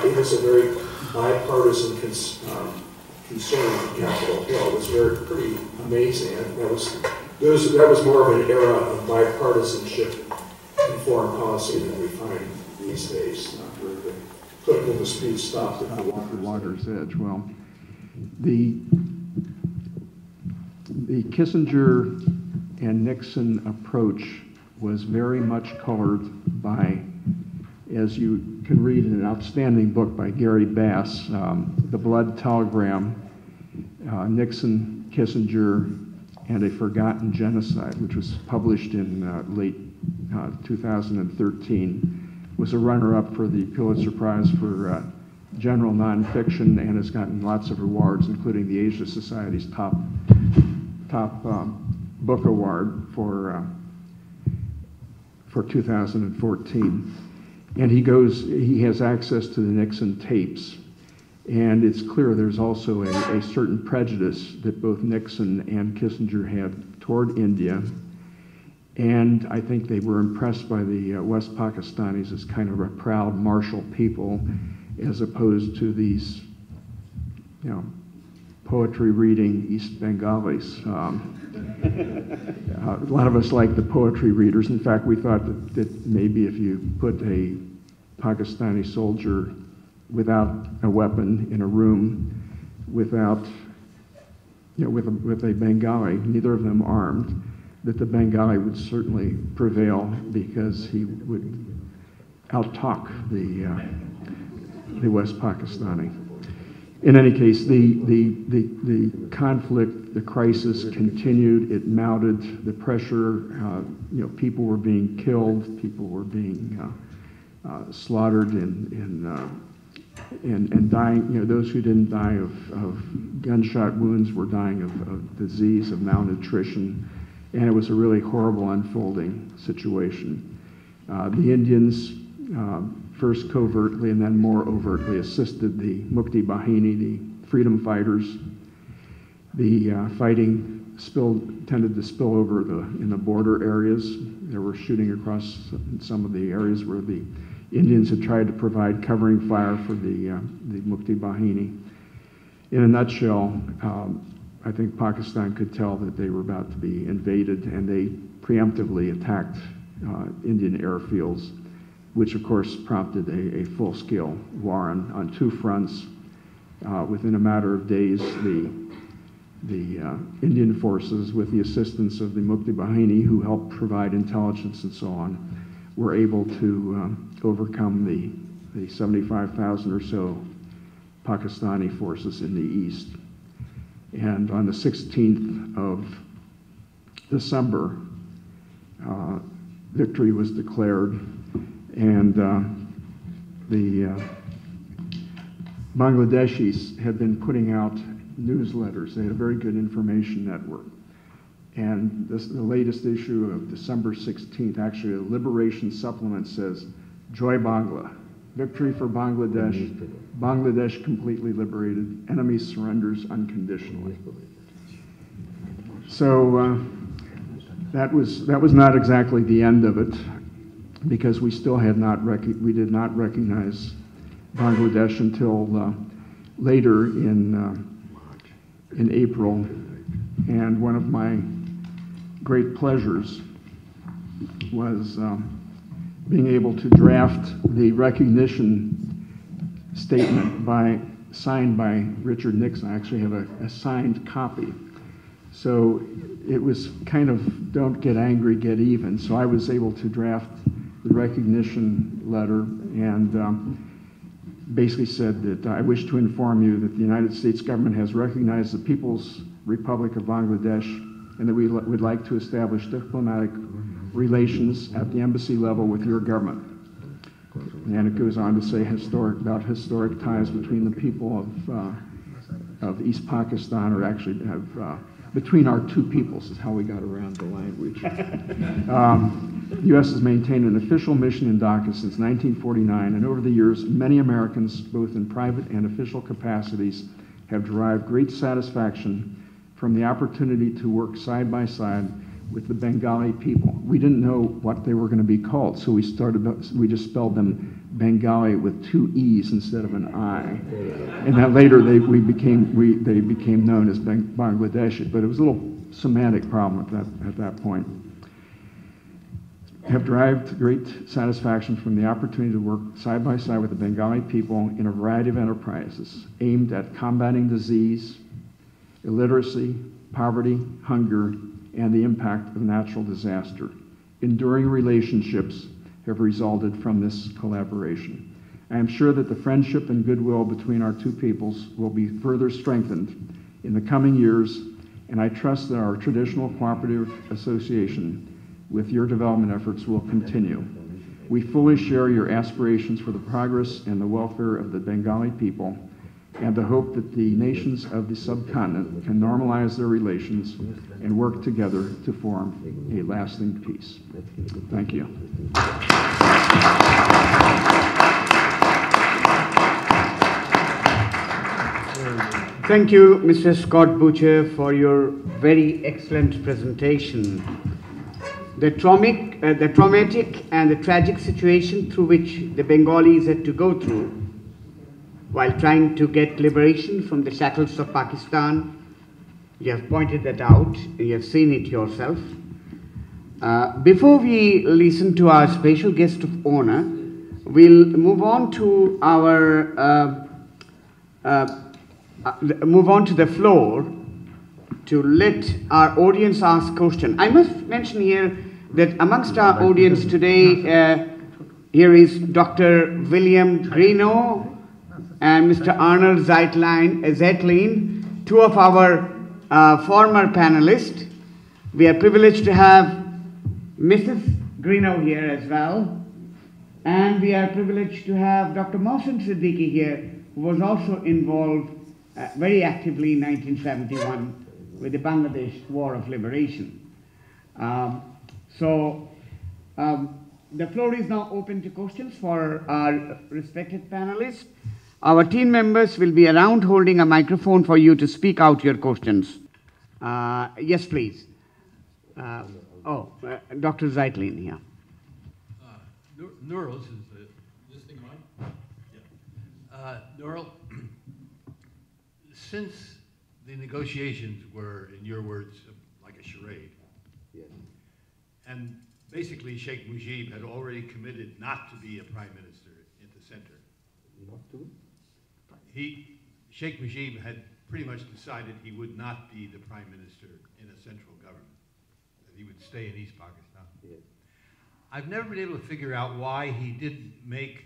Speaker 7: It was a very bipartisan concern on Capitol Hill. It was pretty amazing. That was more of an era of bipartisanship in foreign policy than we find these days, where the political disputes stopped at the
Speaker 6: water's edge. Well, the Kissinger and Nixon approach was very much colored by, as you can read in an outstanding book by Gary Bass, The Blood Telegram, Nixon, Kissinger, and a Forgotten Genocide, which was published in late 2013, was a runner-up for the Pulitzer Prize for general nonfiction, and has gotten lots of awards, including the Asia Society's top book award for 2014. And he has access to the Nixon tapes. And it's clear there's also a certain prejudice that both Nixon and Kissinger had toward India. And I think they were impressed by the West Pakistanis as kind of a proud martial people, as opposed to these, poetry reading East Bengalis. A lot of us like the poetry readers. In fact, we thought that maybe if you put a Pakistani soldier without a weapon in a room, without, with a Bengali, neither of them armed, that the Bengali would certainly prevail because he would out-talk the West Pakistani. In any case, the conflict, the crisis continued. It mounted. The pressure. People were being killed. People were being slaughtered and dying. Those who didn't die of gunshot wounds were dying of disease, of malnutrition, and it was a really horrible unfolding situation. The Indians. First covertly and then more overtly assisted the Mukti Bahini, the freedom fighters. The fighting tended to spill over in the border areas. They were shooting across some of the areas where the Indians had tried to provide covering fire for the Mukti Bahini. In a nutshell, I think Pakistan could tell that they were about to be invaded, and they preemptively attacked Indian airfields, which of course prompted a full-scale war on two fronts. Within a matter of days, the Indian forces, with the assistance of the Mukti Bahini, who helped provide intelligence and so on, were able to overcome the 75,000 or so Pakistani forces in the east. And on the 16th of December, victory was declared. And the Bangladeshis had been putting out newsletters. They had a very good information network. And the latest issue of December 16th, actually a liberation supplement, says, "Joy Bangla, victory for Bangladesh, Bangladesh completely liberated, enemy surrenders unconditionally." So that was not exactly the end of it, because we still did not recognize Bangladesh until later in April. And one of my great pleasures was being able to draft the recognition statement signed by Richard Nixon. I actually have a signed copy. So it was kind of don't get angry, get even. So I was able to draft the recognition letter and basically said that I wish to inform you that the United States government has recognized the People's Republic of Bangladesh and that we would like to establish diplomatic relations at the embassy level with your government. And it goes on to say about historic ties between the people of East Pakistan, or actually between our two peoples is how we got around the language. The U.S. has maintained an official mission in Dhaka since 1949, and over the years, many Americans, both in private and official capacities, have derived great satisfaction from the opportunity to work side by side with the Bengali people. We didn't know what they were going to be called, so we just spelled them Bengali with two E's instead of an I. And then later they became known as Bangladeshi, but it was a little semantic problem at that point. Have derived great satisfaction from the opportunity to work side by side with the Bengali people in a variety of enterprises aimed at combating disease, illiteracy, poverty, hunger, and the impact of natural disaster. Enduring relationships have resulted from this collaboration. I am sure that the friendship and goodwill between our two peoples will be further strengthened in the coming years, and I trust that our traditional cooperative association with your development efforts will continue. We fully share your aspirations for the progress and the welfare of the Bengali people, and the hope that the nations of the subcontinent can normalize their relations and work together to form a lasting peace. Thank you.
Speaker 3: Thank you, Mr. Scott Butcher, for your very excellent presentation. The traumatic and the tragic situation through which the Bengalis had to go through while trying to get liberation from the shackles of Pakistan, you have pointed that out, you have seen it yourself. Before we listen to our special guest of honor, we'll move on to the floor to let our audience ask questions. I must mention here that amongst our audience today, here is Dr. William Greeno and Mr. Arnold Zeitlin, two of our former panelists. We are privileged to have Mrs. Greeno here as well, and we are privileged to have Dr. Mohsen Siddiqui here, who was also involved very actively in 1971 with the Bangladesh War of Liberation. The floor is now open to questions for our respected panelists. Our team members will be around holding a microphone for you to speak out your questions. Yes, please. Dr. Zeitlin here.
Speaker 8: Nurul, is this thing mine? Yeah. Nurul, since the negotiations were, in your words, like a charade,
Speaker 4: Yes.
Speaker 8: and basically Sheikh Mujib had already committed not to be a prime minister in the center.
Speaker 4: Not to?
Speaker 8: Sheikh Mujib had pretty much decided he would not be the prime minister in a central government, that he would stay in East Pakistan.
Speaker 4: Yes.
Speaker 8: I've never been able to figure out why he didn't make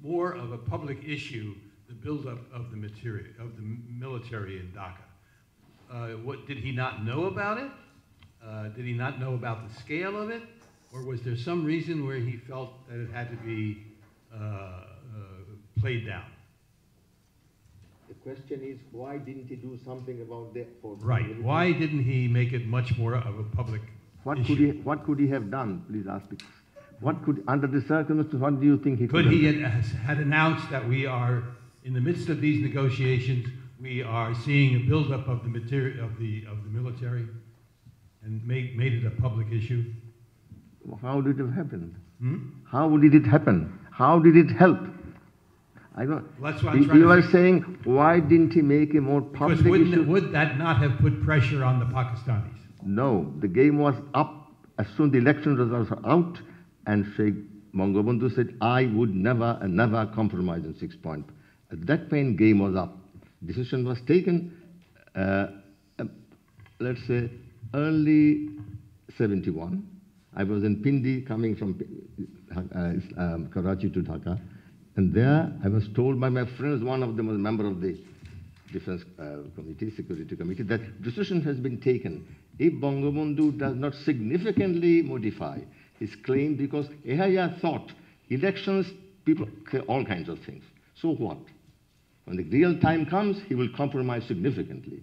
Speaker 8: more of a public issue the buildup of the military in Dhaka. What did he not know about it? Did he not know about the scale of it? Or was there some reason where he felt that it had to be played down?
Speaker 4: The question is, why didn't he do something about that?
Speaker 8: Right. Why didn't he make it much more of a public issue?
Speaker 4: What could he have done? Please ask me. Under the circumstances, what do you think he could
Speaker 8: have
Speaker 4: done?
Speaker 8: Could he had announced that we are, in the midst of these negotiations, we are seeing a buildup of the material of the military, and made it a public issue?
Speaker 4: How did it happen?
Speaker 8: Hmm?
Speaker 4: How did it happen? How did it help? I don't.
Speaker 8: Well, that's what I'm trying
Speaker 4: you
Speaker 8: to
Speaker 4: are
Speaker 8: say.
Speaker 4: saying, why didn't he make a more public issue?
Speaker 8: Would that not have put pressure on the Pakistanis?
Speaker 4: No, the game was up as soon as the election results were out, and Sheikh Bangabandhu said, I would never and never compromise on 6 point. At that point, game was up. Decision was taken, let's say, early 71. I was in Pindi coming from Karachi to Dhaka, and there I was told by my friends, one of them was a member of the Defense Committee, Security Committee, that decision has been taken. If Bangabandhu does not significantly modify his claim, because Ehaya thought elections, people say all kinds of things. So what? When the real time comes, he will compromise significantly.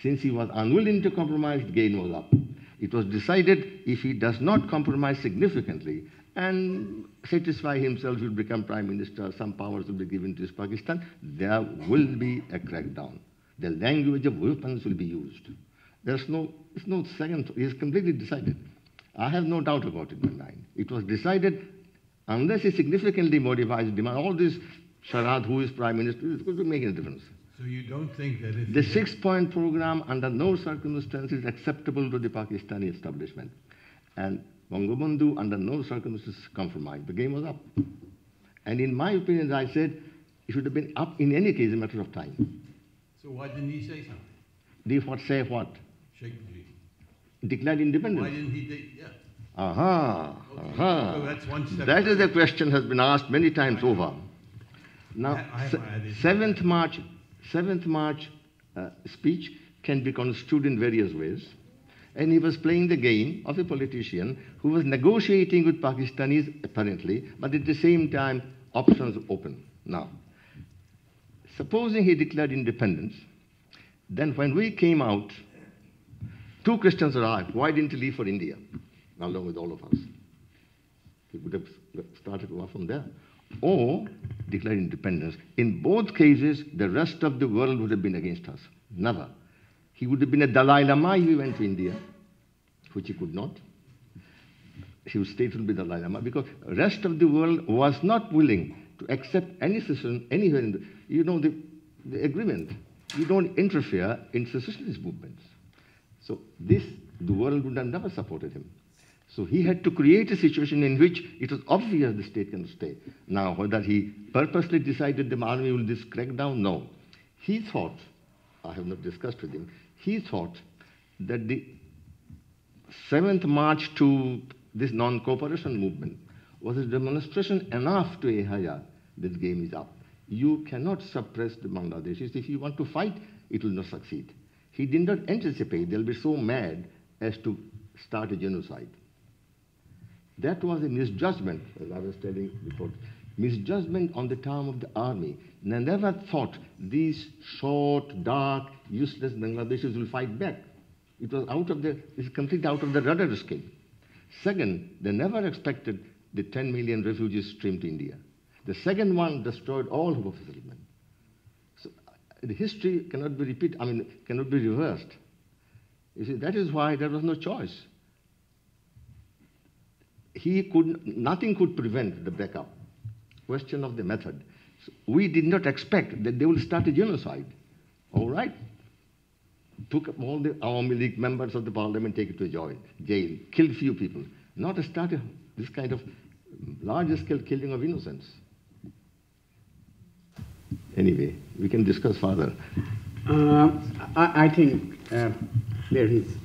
Speaker 4: Since he was unwilling to compromise, the gain was up. It was decided if he does not compromise significantly and satisfy himself, he will become prime minister, some powers will be given to Pakistan, there will be a crackdown. The language of weapons will be used. It's no second, it is completely decided. I have no doubt about it in my mind. It was decided, unless he significantly modifies demand, all this charade, who is prime minister, is going to make a difference.
Speaker 8: So you don't think that if...
Speaker 4: The 6 point program, under no circumstances, is acceptable to the Pakistani establishment. And Bangabandhu, under no circumstances, compromised. The game was up. And in my opinion, as I said, it should have been up in any case, a matter of time.
Speaker 8: So why didn't he say something?
Speaker 4: Did what say what?
Speaker 8: Sheikh Mujib.
Speaker 4: Declared independence.
Speaker 8: Why didn't he? Yeah.
Speaker 4: Okay.
Speaker 8: So that's one step.
Speaker 4: That is a question has been asked many times over. Now, 7th March speech can be construed in various ways. And he was playing the game of a politician who was negotiating with Pakistanis, apparently, but at the same time, options open. Now, supposing he declared independence, then when we came out, 2 questions arrived. Why didn't he leave for India, along with all of us? He would have started from there. or declare independence. In both cases, the rest of the world would have been against us. Never. He would have been a Dalai Lama if he went to India, which he could not. He would stay to be the Dalai Lama because the rest of the world was not willing to accept any secession anywhere in the agreement. You don't interfere in secessionist movements. So the world would have never supported him. So he had to create a situation in which it was obvious the state cannot stay. Now, whether he purposely decided the army will just crack down, no. He thought, I have not discussed with him, he thought that the 7th March to this non-cooperation movement was a demonstration enough to Ehaya, this game is up. You cannot suppress the Bangladeshis. If you want to fight, it will not succeed. He did not anticipate they'll be so mad as to start a genocide. That was a misjudgment, as I was telling before. Misjudgment on the term of the army. They never thought these short, dark, useless Bangladeshis will fight back. It was it's completely out of the radar scale. Second, they never expected the 10 million refugees streamed to India. The second one destroyed all hope of settlement. So the history cannot be repeated, cannot be reversed. You see, that is why there was no choice. Nothing could prevent the backup. Question of the method. So we did not expect that they will start a genocide. All right. Took up all the Awami League members of the parliament, take it to jail, killed few people. Not to start this kind of large-scale killing of innocents. Anyway, we can discuss further.
Speaker 3: I think there he is.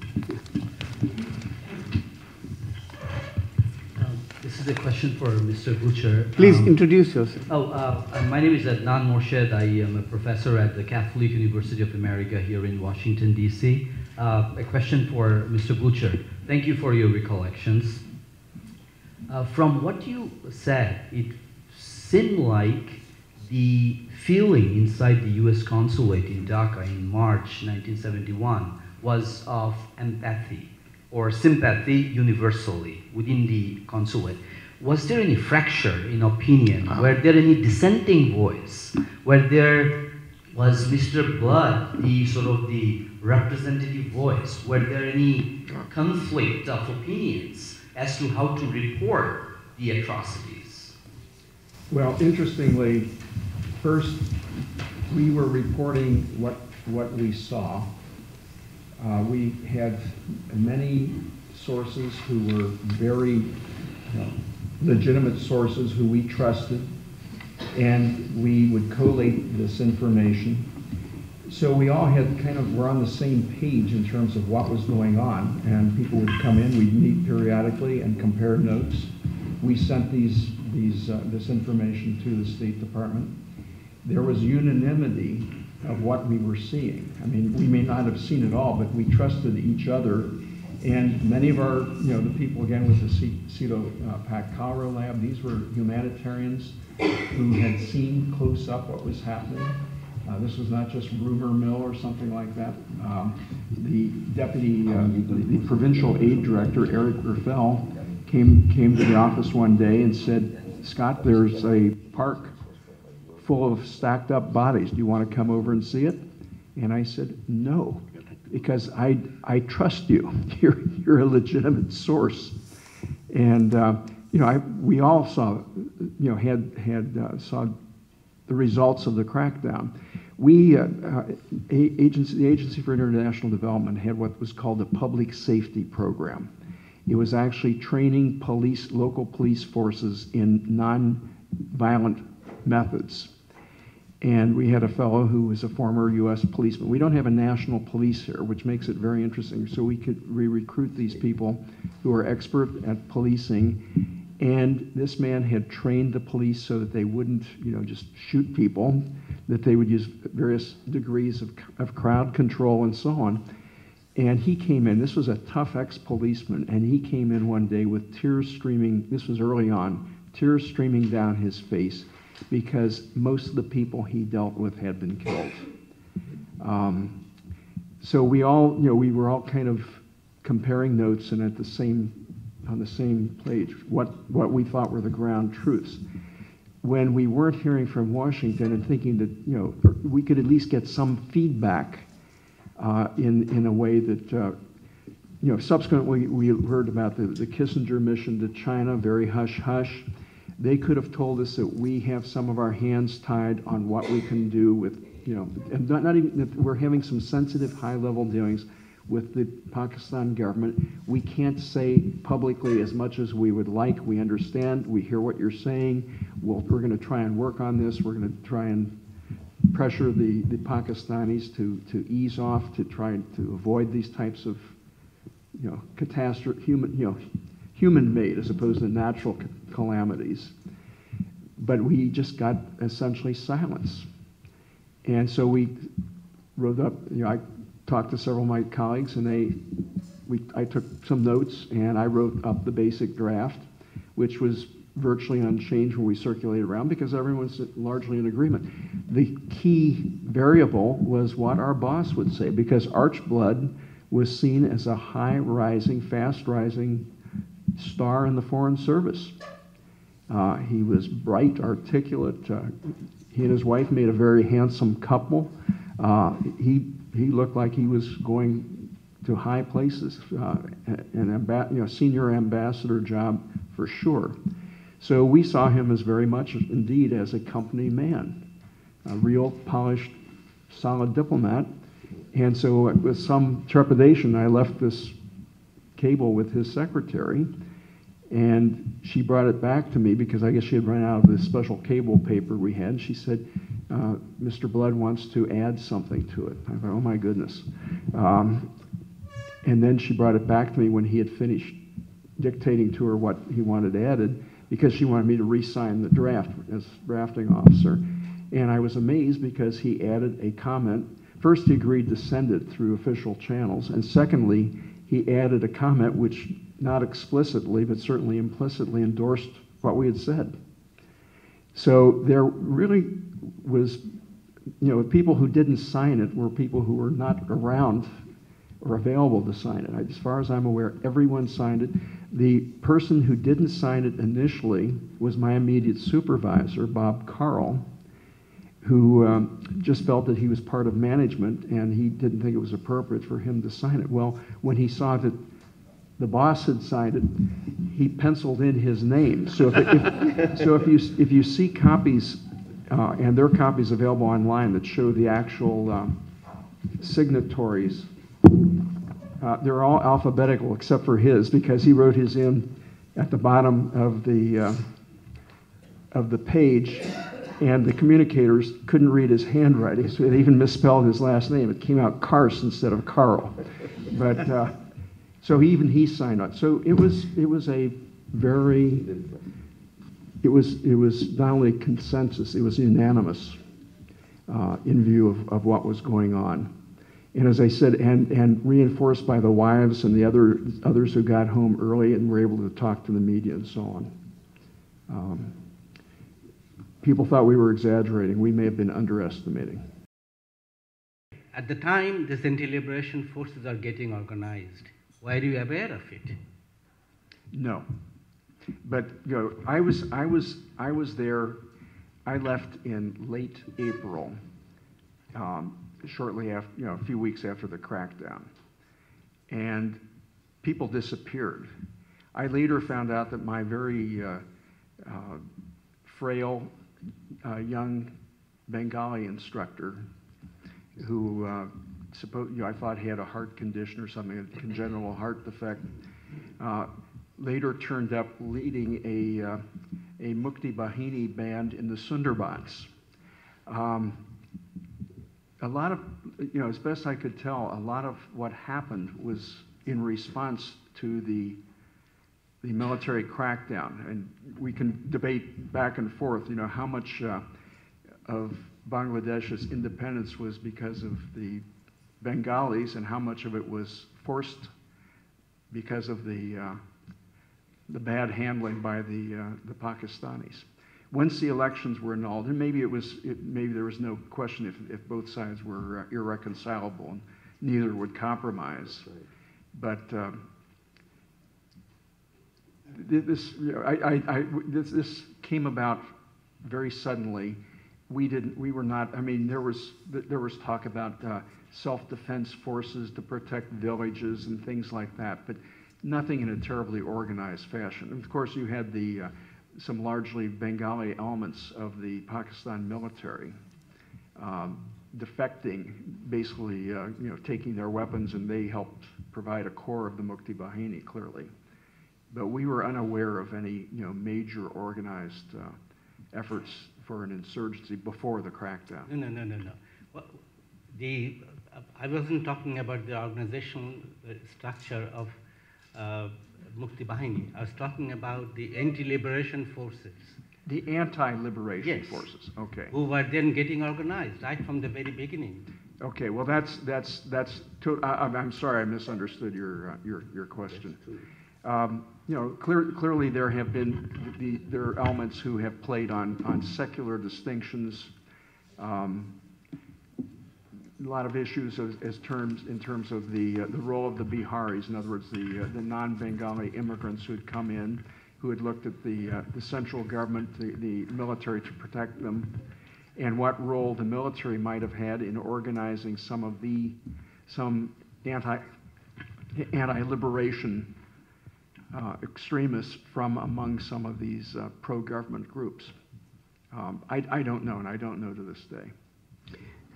Speaker 9: This is a question for Mr. Butcher.
Speaker 3: Please introduce yourself.
Speaker 9: My name is Adnan Morshed. I am a professor at the Catholic University of America here in Washington, D.C. A question for Mr. Butcher. Thank you for your recollections. From what you said, it seemed like the feeling inside the U.S. consulate in Dhaka in March 1971 was of empathy or sympathy universally within the consulate. Was there any fracture in opinion? Were there any dissenting voice? Where there was Mr. Blood, the representative voice? Were there any conflict of opinions as to how to report the atrocities?
Speaker 6: Well, interestingly, first we were reporting what we saw. We had many sources who were very legitimate sources who we trusted, and we would collate this information. So we all were on the same page in terms of what was going on, and people would come in, we'd meet periodically and compare notes. We sent this information to the State Department. There was unanimity of what we were seeing. We may not have seen it all, but we trusted each other. And many of our, the people, again, with the Ceto Cholera Lab, these were humanitarians who had seen close up what was happening. This was not just rumor mill or something like that. The deputy, the provincial aid director, Eric Raffel, came to the office one day and said, "Scott, there's a park full of stacked up bodies. Do you want to come over and see it?" And I said, "No, because I trust you. You're a legitimate source." And we all saw, saw the results of the crackdown. The Agency for International Development had what was called a public safety program. It was actually training local police forces in non-violent methods. And we had a fellow who was a former U.S. policeman. We don't have a national police here, which makes it very interesting. So we recruit these people who are expert at policing. And this man had trained the police so that they wouldn't, just shoot people, that they would use various degrees of crowd control and so on. And he came in, this was a tough ex-policeman, and he came in one day with tears streaming, this was early on, tears streaming down his face, because most of the people he dealt with had been killed. So we all, we were all kind of comparing notes and on the same page, what we thought were the ground truths. when we weren't hearing from Washington and thinking that, we could at least get some feedback in a way that, subsequently we heard about the Kissinger mission to China, very hush-hush. They could have told us that we have some of our hands tied on what we can do with, and not even that we're having some sensitive high-level dealings with the Pakistan government. We can't say publicly as much as we would like. We understand. We hear what you're saying. We're going to try and work on this. We're going to try and pressure the Pakistanis to ease off, to try to avoid these types of, catastrophe, human-made as opposed to natural calamities. But we just got essentially silence. And so we wrote up, I talked to several of my colleagues, and I took some notes, and I wrote up the basic draft, which was virtually unchanged when we circulated around because everyone's largely in agreement. The key variable was what our boss would say, because Archblood was seen as a high-rising, fast-rising star in the Foreign Service. He was bright, articulate. He and his wife made a very handsome couple. He looked like he was going to high places, senior ambassador job for sure. So we saw him as very much indeed as a company man, a real polished, solid diplomat. And so with some trepidation, I left this cable with his secretary, and she brought it back to me because I guess she had run out of the special cable paper we had. She said, Mr. Blood wants to add something to it. I thought, oh my goodness. And then she brought it back to me when he had finished dictating to her what he wanted added, because she wanted me to re-sign the draft as drafting officer. And I was amazed because he added a comment. First, he agreed to send it through official channels, and secondly, he added a comment which not explicitly, but certainly implicitly endorsed what we had said. So there really was, people who didn't sign it were people who were not around or available to sign it. As far as I'm aware, everyone signed it. The person who didn't sign it initially was my immediate supervisor, Bob Carl, who just felt that he was part of management and he didn't think it was appropriate for him to sign it. Well, when he saw that the boss had signed it, he penciled in his name. So if you see copies, and there are copies available online that show the actual signatories, they're all alphabetical except for his, because he wrote his in at the bottom of the page, and the communicators couldn't read his handwriting, so they even misspelled his last name. It came out Kars instead of Carl. But so even he signed on. So it was not only consensus, it was unanimous in view of what was going on. And as I said, and reinforced by the wives and the others who got home early and were able to talk to the media and so on. People thought we were exaggerating. We may have been underestimating.
Speaker 10: At the time these anti-liberation forces are getting organized, were you aware of it?
Speaker 6: No, but I was there. I left in late April, shortly after, a few weeks after the crackdown, and people disappeared. I later found out that my very frail young Bengali instructor, who I thought he had a heart condition or something, a congenital heart defect, later turned up leading a Mukti Bahini band in the Sundarbans. A lot of, as best I could tell, a lot of what happened was in response to the military crackdown. And we can debate back and forth, how much of Bangladesh's independence was because of the Bengalis and how much of it was forced because of the bad handling by the Pakistanis. Once the elections were annulled, and maybe there was no question if both sides were irreconcilable and neither would compromise. But this came about very suddenly. We were not, I mean, there was talk about self-defense forces to protect villages and things like that, but nothing in a terribly organized fashion. And of course, you had some largely Bengali elements of the Pakistan military defecting, basically, taking their weapons, and they helped provide a core of the Mukti Bahini, clearly. But we were unaware of any, major organized efforts for an insurgency before the crackdown.
Speaker 10: No. Well, I wasn't talking about the organizational structure of Mukti Bahini. I was talking about the anti-liberation forces.
Speaker 6: The anti-liberation
Speaker 10: Yes.
Speaker 6: forces. Okay.
Speaker 10: Who were then getting organized right from the very beginning.
Speaker 6: Okay. Well, I'm sorry, I misunderstood your question. Clearly there have been there are elements who have played on secular distinctions. A lot of issues in terms of the role of the Biharis, in other words, the non-Bengali immigrants who had come in, who had looked at the central government, the military to protect them, and what role the military might have had in organizing some anti-liberation extremists from among some of these pro-government groups. I don't know, and I don't know to this day.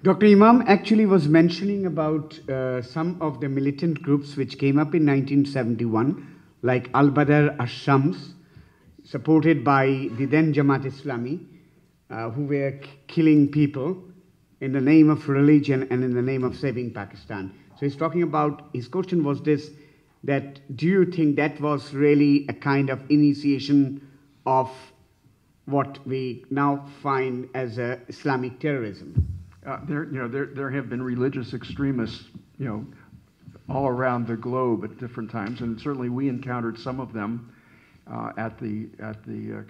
Speaker 3: Dr. Imam actually was mentioning about some of the militant groups which came up in 1971, like Al-Badr Ash-Shams, supported by the then Jamaat Islami, who were killing people in the name of religion and in the name of saving Pakistan. So he's talking about, his question was this, that do you think that was really a kind of initiation of what we now find as Islamic terrorism?
Speaker 6: There have been religious extremists, all around the globe at different times, and certainly we encountered some of them at the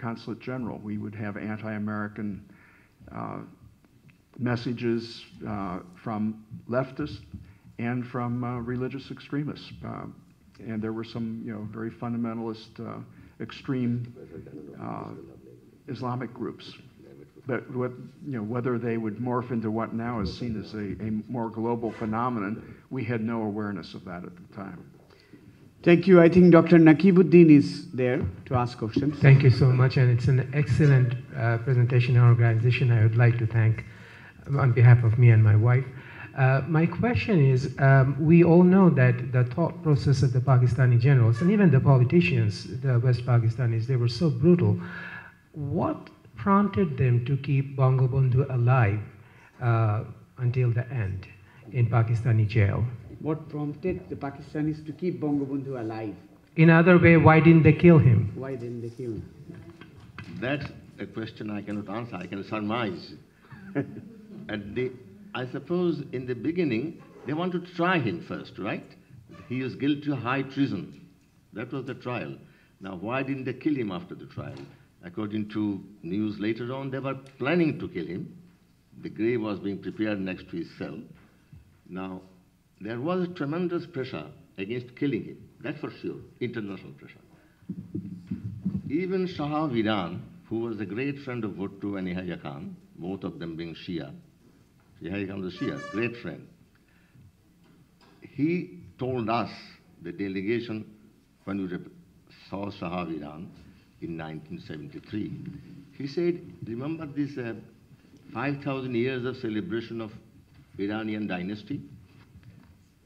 Speaker 6: Consulate General. We would have anti-American messages from leftists and from religious extremists, and there were some, very fundamentalist, extreme Islamic groups. But whether they would morph into what now is seen as a more global phenomenon, we had no awareness of that at the time.
Speaker 3: Thank you. I think Dr. Nakibuddin is there to ask questions.
Speaker 11: Thank you so much, and it's an excellent presentation and organization. I would like to thank on behalf of me and my wife. My question is, we all know that the thought process of the Pakistani generals, and even the politicians, the West Pakistanis, they were so brutal. What prompted them to keep Bangabandhu alive until the end in Pakistani jail?
Speaker 3: What prompted the Pakistanis to keep Bangabandhu alive?
Speaker 11: In other way, why didn't they kill him?
Speaker 3: Why didn't they kill him?
Speaker 4: That's a question I cannot answer. I can surmise. I suppose in the beginning, they wanted to try him first, right? He was guilty of high treason. That was the trial. Now, why didn't they kill him after the trial? According to news later on, they were planning to kill him. The grave was being prepared next to his cell. Now, there was a tremendous pressure against killing him. That's for sure, international pressure. Even Shah of Iran, who was a great friend of Bhutto and Yahya Khan, both of them being Shia. Yahya Khan was a Shia, great friend. He told us, the delegation, when we saw Shah of Iran, in 1973. He said, remember this 5,000 years of celebration of Iranian dynasty?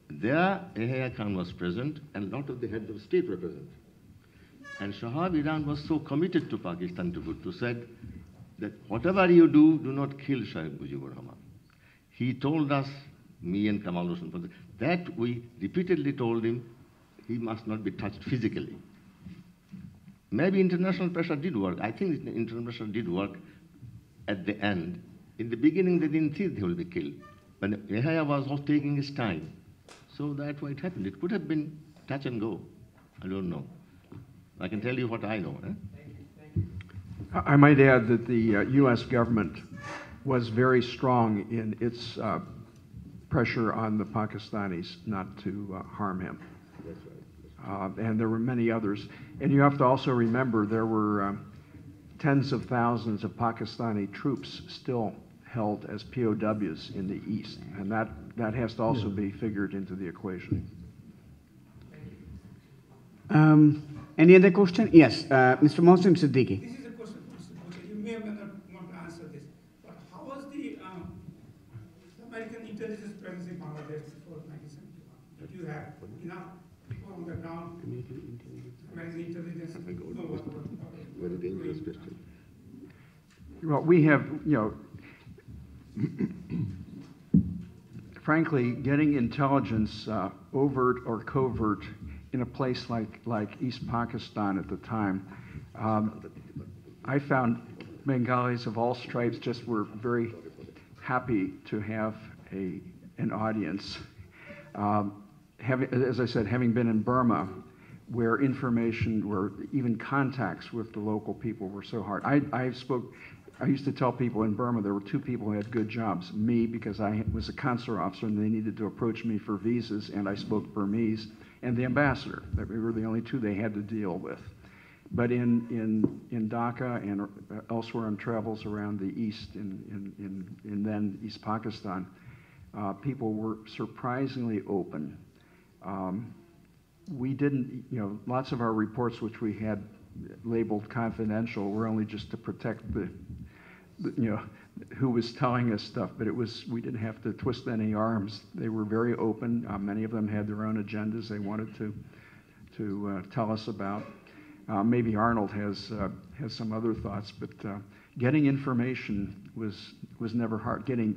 Speaker 4: There, Yahya Khan was present, and a lot of the heads of state were present. And Shah of Iran was so committed to Pakistan, to Bhutto, said that whatever you do, do not kill Shah Mujibur Rahman. He told us, me and Kamal Hossain, that we repeatedly told him he must not be touched physically. Maybe international pressure did work. I think international pressure did work at the end. In the beginning, they didn't think he will be killed. But Yahya was taking his time. So that's why it happened. It could have been touch and go. I don't know. I can tell you what I know.
Speaker 6: I might add that the U.S. government was very strong in its pressure on the Pakistanis not to harm him. And there were many others. And you have to also remember there were tens of thousands of Pakistani troops still held as POWs in the East, and that has to also be figured into the equation.
Speaker 3: Any other question? Yes, Mr. Mohsin Siddiqui.
Speaker 12: This is a question, Mr. Butcher. You may or may not want to answer this, but how was the American intelligence presence in Bangladesh before 1971? Did you have enough people on the ground? American intelligence.
Speaker 4: Very dangerous question.
Speaker 6: Well, we have, frankly, getting intelligence, overt or covert, in a place like East Pakistan at the time, I found Bengalis of all stripes just were very happy to have an audience. As I said, having been in Burma, where information, where even contacts with the local people were so hard. I used to tell people in Burma there were two people who had good jobs. Me, because I was a consular officer and they needed to approach me for visas, and I spoke Burmese, and the ambassador. That we were the only two they had to deal with. But in Dhaka and elsewhere on travels around the East, in then East Pakistan, people were surprisingly open. We didn't, lots of our reports, which we had labeled confidential, were only just to protect the who was telling us stuff, but we didn't have to twist any arms. They were very open. Many of them had their own agendas they wanted to tell us about. Maybe Arnold has some other thoughts, but getting information was never hard. Getting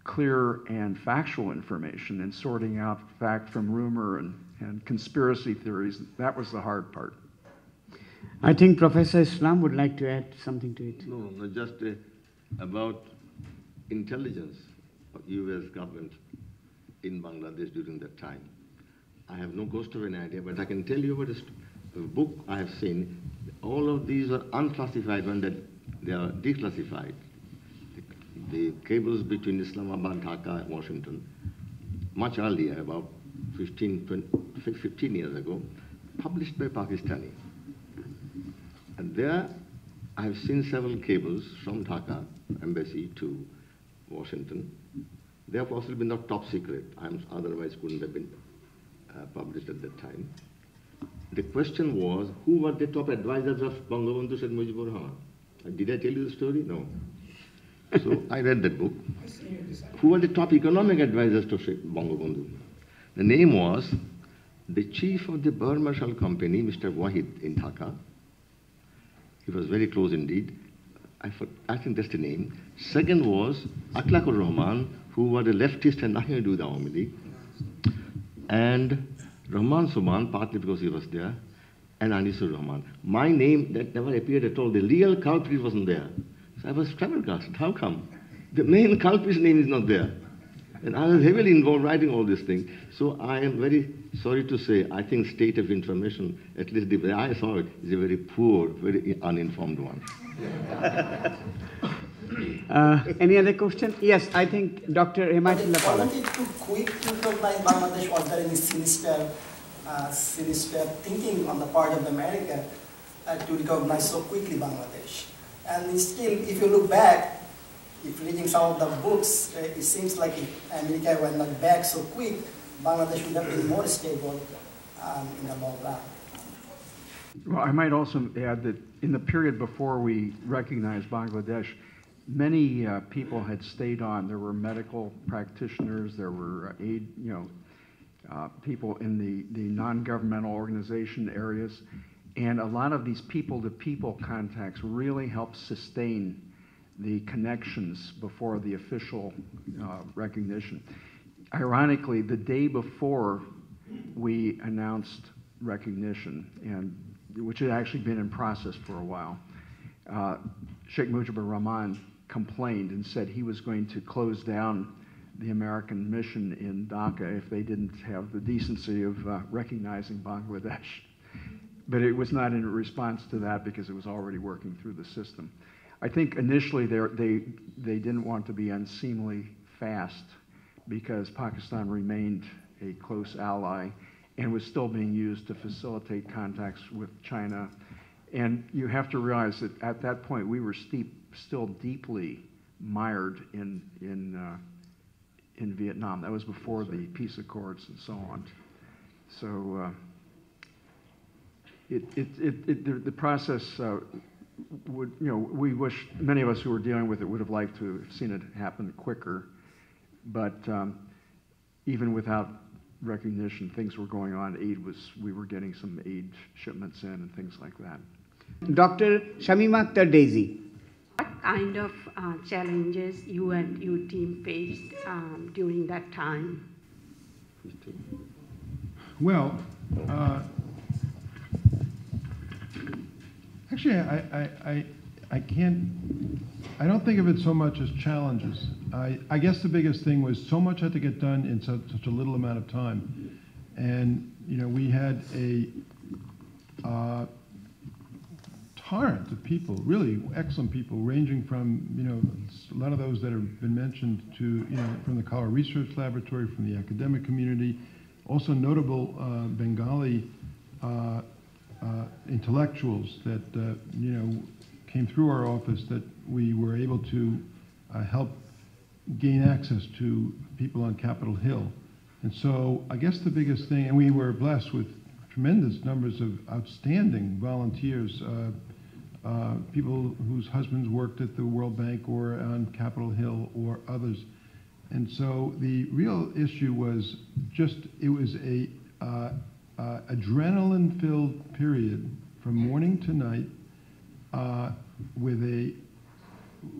Speaker 6: clear and factual information and sorting out fact from rumor and conspiracy theories, that was the hard part.
Speaker 3: I think Professor Islam would like to add something to it.
Speaker 4: No, just about intelligence of U.S. government in Bangladesh during that time. I have no ghost of an idea, but I can tell you about a book I have seen. All of these are unclassified when they are declassified. The cables between Islamabad, Dhaka, and Washington, much earlier, about 15 years ago, published by Pakistani. And there I have seen several cables from Dhaka embassy to Washington. They are possibly not top secret, otherwise couldn't have been published at that time. The question was, who were the top advisors of Bangabandhu Sheikh Mujibur Rahman? Did I tell you the story? No. So I read that book. Who were the top economic advisors to Sheikh Bangabandhu? The name was the chief of the Burma Shell Company, Mr. Wahid in Dhaka. He was very close indeed. I think that's the name. Second was Akhlaqur Rahman, who was a leftist and nothing to do with the Awami League. And Rahman Suman, partly because he was there, and Anisur Rahman. My name, that never appeared at all. The real culprit wasn't there. So I was flabbergasted. How come? The main culprit's name is not there. And I was heavily involved writing all these things. So I am very sorry to say, I think state of information, at least the way I saw it, is a very poor, very uninformed one.
Speaker 3: Any other question? Yes, I think Dr. Himatullah Pala.
Speaker 13: Wasn't it too quick to recognize Bangladesh? Was there any sinister thinking on the part of America to recognize so quickly Bangladesh? And still, if you look back, if reading some of the books, it seems like if America went not back so quick, Bangladesh would have been more stable in the long run.
Speaker 6: Well, I might also add that in the period before we recognized Bangladesh, many people had stayed on. There were medical practitioners, there were people in the non-governmental organization areas, and a lot of these people-to-people contacts really helped sustain the connections before the official recognition. Ironically, the day before we announced recognition, which had actually been in process for a while, Sheikh Mujibur Rahman complained and said he was going to close down the American mission in Dhaka if they didn't have the decency of recognizing Bangladesh. But it was not in response to that because it was already working through the system. I think initially they didn't want to be unseemly fast because Pakistan remained a close ally and was still being used to facilitate contacts with China And you have to realize that at that point we were still deeply mired in Vietnam. That was before the peace accords and so on. So the process would, we wish, many of us who were dealing with it would have liked to have seen it happen quicker. But even without recognition, things were going on. We were getting some aid shipments in and things like that.
Speaker 3: Dr. Shamima Akhtar Daisy.
Speaker 14: What kind of challenges you and your team faced during that time?
Speaker 5: Well, actually, I don't think of it so much as challenges. I guess the biggest thing was so much had to get done in such a little amount of time. And, we had a torrent of people, really excellent people, ranging from, a lot of those that have been mentioned to, from the Cholera Research Laboratory, from the academic community, also notable Bengali intellectuals that, came through our office that we were able to help gain access to people on Capitol Hill. And so I guess the biggest thing, and we were blessed with tremendous numbers of outstanding volunteers, people whose husbands worked at the World Bank or on Capitol Hill or others. And so the real issue was just, it was a adrenaline-filled period from morning to night with a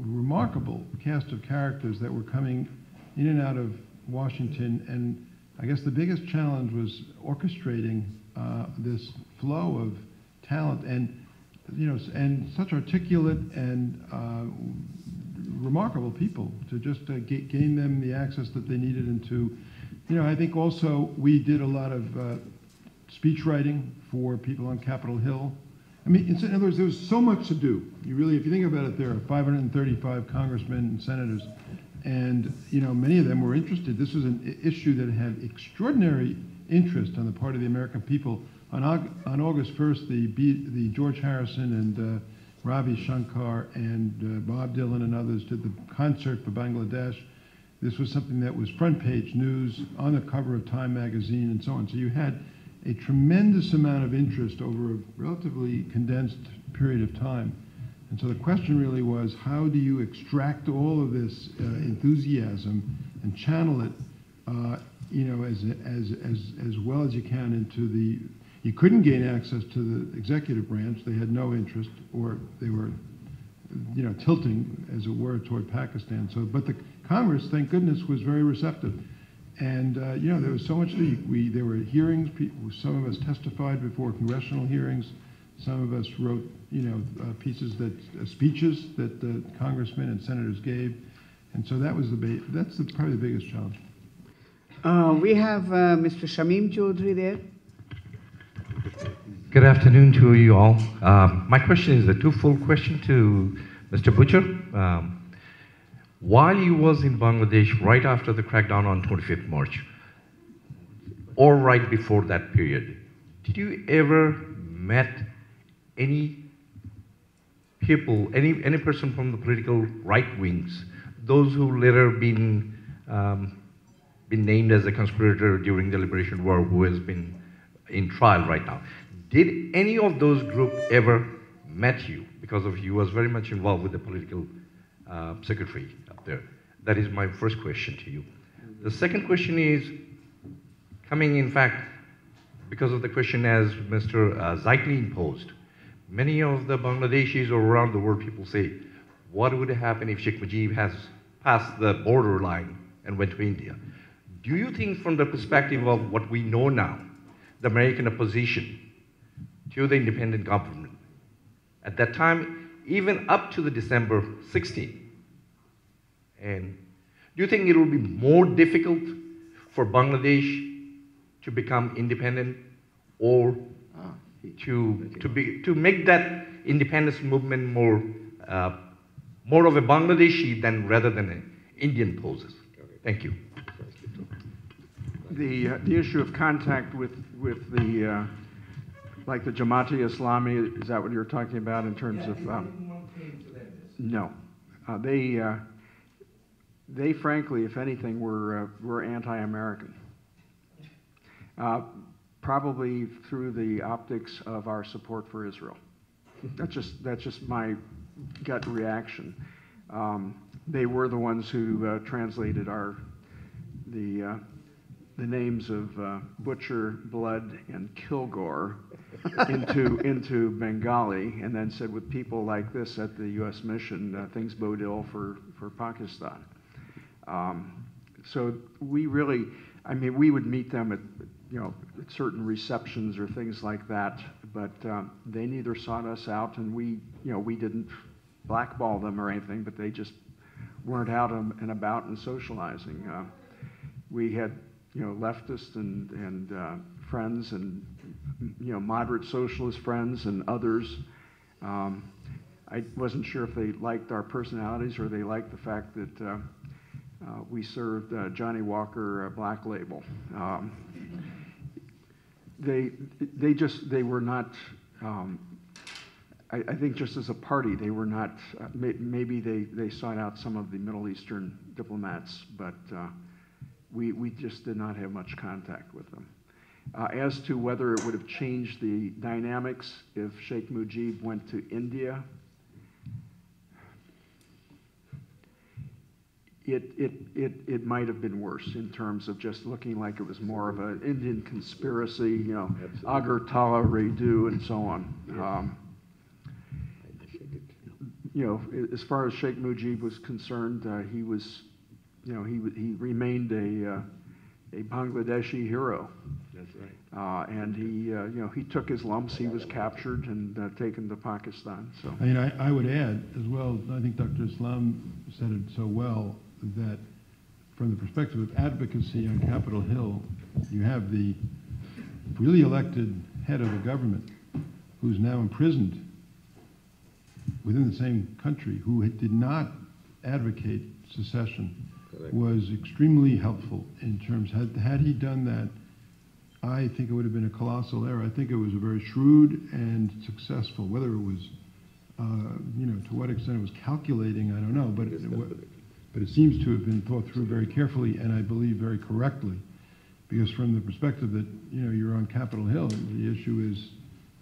Speaker 5: remarkable cast of characters that were coming in and out of Washington. And I guess the biggest challenge was orchestrating this flow of talent and, and such articulate and remarkable people to just gain them the access that they needed. And to, I think also we did a lot of speech writing for people on Capitol Hill. I mean, in other words, there was so much to do. If you think about it, there are 535 congressmen and senators, and many of them were interested. This was an issue that had extraordinary interest on the part of the American people. On August 1st, the George Harrison and Ravi Shankar and Bob Dylan and others did the concert for Bangladesh. This was something that was front page news, on the cover of Time magazine, and so on. So you had a tremendous amount of interest over a relatively condensed period of time. And so the question really was, how do you extract all of this enthusiasm and channel it, as well as you can into the. You couldn't gain access to the executive branch; they had no interest, or they were, tilting, as it were, toward Pakistan. So, but the Congress, thank goodness, was very receptive. And, there was so much to do. There were hearings. Some of us testified before congressional hearings. Some of us wrote, speeches that the congressmen and senators gave. And so that was that's probably the biggest challenge.
Speaker 3: We have Mr. Shamim Chaudhry there.
Speaker 15: Good afternoon to you all. My question is a twofold question to Mr. Butcher. While you was in Bangladesh right after the crackdown on 25th March, or right before that period, did you ever met any people, any person from the political right wings, those who later been named as a conspirator during the Liberation War, who has been in trial right now? Did any of those groups ever met you? Because you was very much involved with the political secretary up there. That is my first question to you. The second question is coming, in fact, because of the question as Mr. Zeitlin posed. Many of the Bangladeshis or around the world, people say, what would happen if Sheikh Mujib has passed the border line and went to India? Do you think, from the perspective of what we know now, the American opposition to the independent government, at that time, even up to the December 16, and do you think it will be more difficult for Bangladesh to become independent, or to make that independence movement more of a Bangladeshi rather than an Indian poses? Thank you.
Speaker 6: The issue of contact with the like the Jamaat-e-Islami, is that what you're talking about in terms of? No. They frankly, if anything, were anti-American. Probably through the optics of our support for Israel. That's just my gut reaction. They were the ones who translated the names of Butcher, Blood, and Kilgore into Bengali, and then said, with people like this at the U.S. mission, things bode ill for Pakistan. So we really, I mean, we would meet them at, at certain receptions or things like that, but they neither sought us out, and we didn't blackball them or anything, but they just weren't out and about and socializing. We had, leftists and friends and, moderate socialist friends and others. I wasn't sure if they liked our personalities or they liked the fact that we served Johnny Walker Black Label. They were not, I think just as a party, they were not, maybe they sought out some of the Middle Eastern diplomats, but we just did not have much contact with them. As to whether it would have changed the dynamics if Sheikh Mujib went to India, it might have been worse in terms of just looking like it was more of an Indian conspiracy, Agartala Redu and so on. As far as Sheikh Mujib was concerned, he was, he remained a Bangladeshi hero.
Speaker 4: That's right.
Speaker 6: And he took his lumps. He was captured and taken to Pakistan. So
Speaker 5: I mean, I would add as well. I think Dr. Islam said it so well that from the perspective of advocacy on Capitol Hill, you have the really elected head of a government who's now imprisoned within the same country, who did not advocate secession. Correct. Was extremely helpful in terms, had he done that, I think it would have been a colossal error. I think it was a very shrewd and successful. Whether it was, to what extent it was calculating, I don't know, but it seems to have been thought through very carefully and I believe very correctly. Because from the perspective that, you're on Capitol Hill, the issue is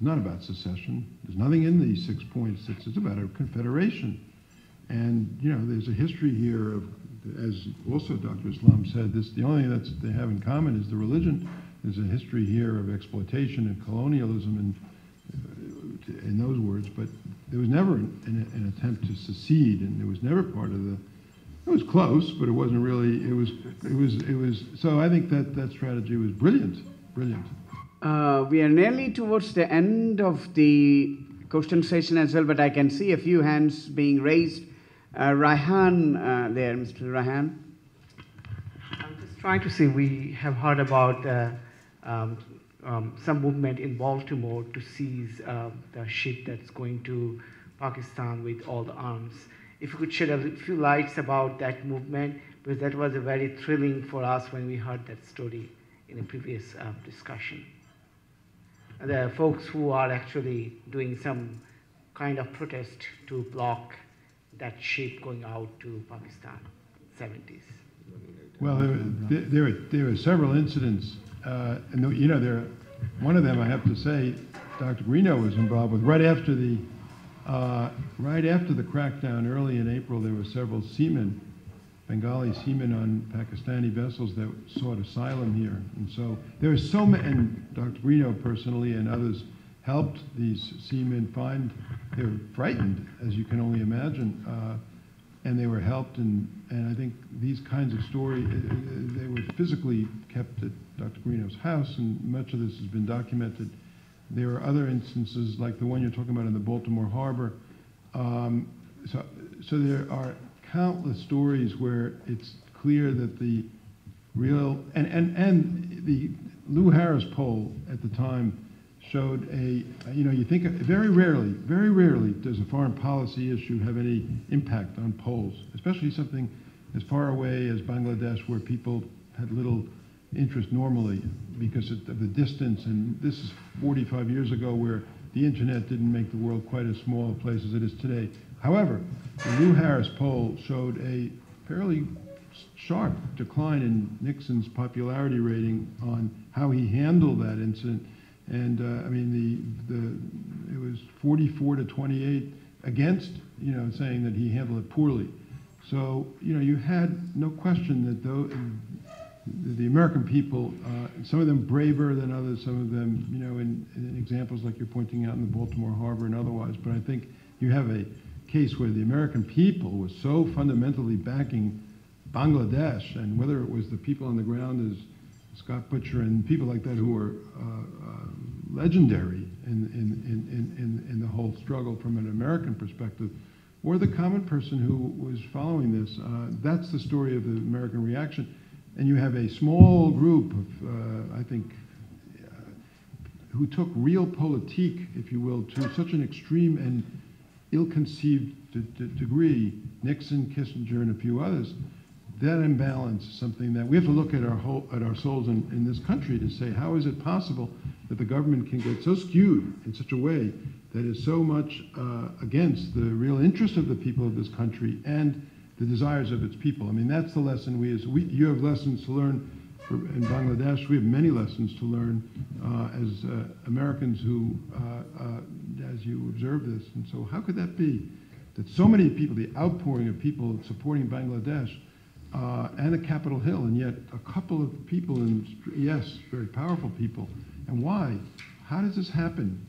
Speaker 5: not about secession. There's nothing in these 6 points. It's about a confederation. And, there's a history here of, as also Dr. Islam said, the only thing that they have in common is the religion. There's a history here of exploitation and colonialism in those words, but there was never an attempt to secede, and it was never part of the. It was close, but it wasn't really. It was. So I think that strategy was brilliant.
Speaker 3: We are nearly towards the end of the question session as well, but I can see a few hands being raised. Raihan there, Mr. Raihan.
Speaker 16: I'm just trying to see, we have heard about some movement in Baltimore to seize the ship that's going to Pakistan with all the arms. If you could shed a few lights about that movement, because that was a very thrilling for us when we heard that story in a previous discussion. And there are folks who are actually doing some kind of protest to block that ship going out to Pakistan, 70s.
Speaker 5: Well, there were several incidents, and one of them I have to say, Dr. Greeno was involved with. Right after the crackdown, early in April, there were several seamen, Bengali seamen on Pakistani vessels that sought asylum here, and so there were so many. And Dr. Greeno personally and others helped these seamen find. They were frightened, as you can only imagine, and they were helped. And I think these kinds of stories, they were physically kept at Dr. Greeno's house, and much of this has been documented. There are other instances like the one you're talking about in the Baltimore Harbor. So there are countless stories where it's clear that the real and the Lou Harris poll at the time showed you think very rarely does a foreign policy issue have any impact on polls, especially something as far away as Bangladesh, where people had little interest normally because of the distance, and this is 45 years ago where the internet didn't make the world quite as small a place as it is today. However, the Lou Harris poll showed a fairly sharp decline in Nixon's popularity rating on how he handled that incident. And I mean, it was 44 to 28 against, saying that he handled it poorly. So, you had no question that the American people, some of them braver than others, some of them, in examples like you're pointing out in the Baltimore Harbor and otherwise, but I think you have a case where the American people was so fundamentally backing Bangladesh, and whether it was the people on the ground as Scott Butcher and people like that who were legendary in the whole struggle from an American perspective, or the common person who was following this. That's the story of the American reaction. And you have a small group of, I think, who took real politique, if you will, to such an extreme and ill-conceived degree, Nixon, Kissinger, and a few others. That imbalance is something that we have to look at our souls in this country to say, how is it possible that the government can get so skewed in such a way that is so much against the real interest of the people of this country and the desires of its people? I mean, that's the lesson you have lessons to learn in Bangladesh. We have many lessons to learn as Americans who, as you observe this. And so how could that be that so many people, the outpouring of people supporting Bangladesh, and a Capitol Hill, and yet a couple of people, and yes, very powerful people. And why? How does this happen?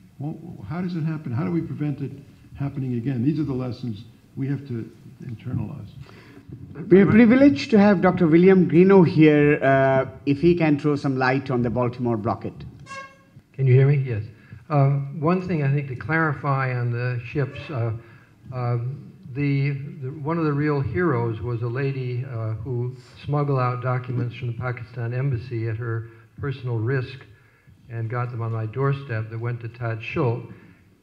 Speaker 5: How does it happen? How do we prevent it happening again? These are the lessons we have to internalize.
Speaker 3: We are privileged to have Dr. William Greenough here, if he can throw some light on the Baltimore blockade.
Speaker 11: Can you hear me? Yes. One thing I think to clarify on the ships, one of the real heroes was a lady who smuggled out documents from the Pakistan embassy at her personal risk and got them on my doorstep that went to Taj Shul.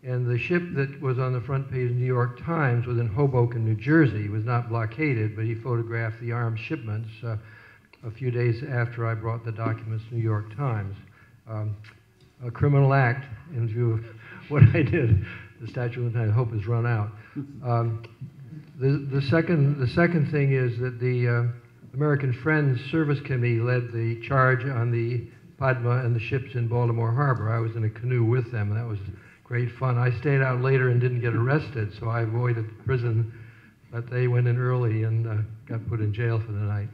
Speaker 11: And the ship that was on the front page of the New York Times was in Hoboken, New Jersey. It was not blockaded, but he photographed the armed shipments a few days after I brought the documents to the New York Times. A criminal act in view of what I did. The statute of limitations, I hope, has run out. The second thing is that the American Friends Service Committee led the charge on the Padma and the ships in Baltimore Harbor. I was in a canoe with them, and that was great fun. I stayed out later and didn't get arrested, so I avoided prison, but they went in early and got put in jail for the night.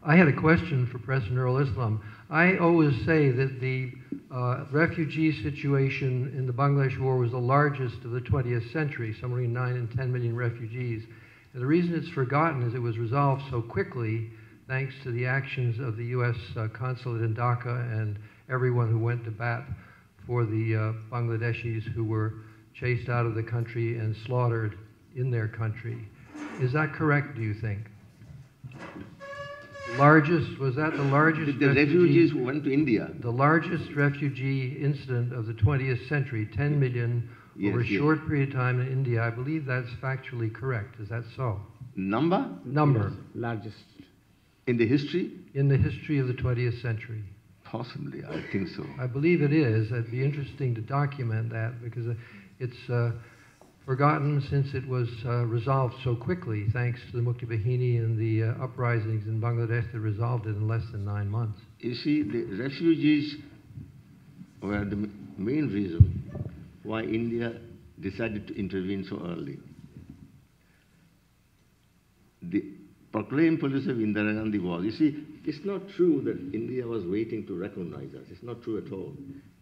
Speaker 11: I had a question for President Earl Islam. I always say that the refugee situation in the Bangladesh War was the largest of the 20th century, somewhere between 9 and 10 million refugees. And the reason it's forgotten is it was resolved so quickly thanks to the actions of the U.S. consulate in Dhaka and everyone who went to bat for the Bangladeshis who were chased out of the country and slaughtered in their country. Is that correct, do you think? Was that the largest
Speaker 4: the refugees who went to India?
Speaker 11: The largest refugee incident of the 20th century, 10 million over a short period of time in India. I believe that's factually correct. Is that so?
Speaker 4: Number?
Speaker 11: Number.
Speaker 3: Largest.
Speaker 4: In the history?
Speaker 11: In the history of the 20th century.
Speaker 4: Possibly, I think so.
Speaker 11: I believe it is. It'd be interesting to document that because it's forgotten since it was resolved so quickly, thanks to the Mukti Bahini and the uprisings in Bangladesh that resolved it in less than 9 months.
Speaker 4: You see, the refugees were the main reason why India decided to intervene so early. The proclaimed policy of Indira Gandhi was, you see, it's not true that India was waiting to recognize us. It's not true at all.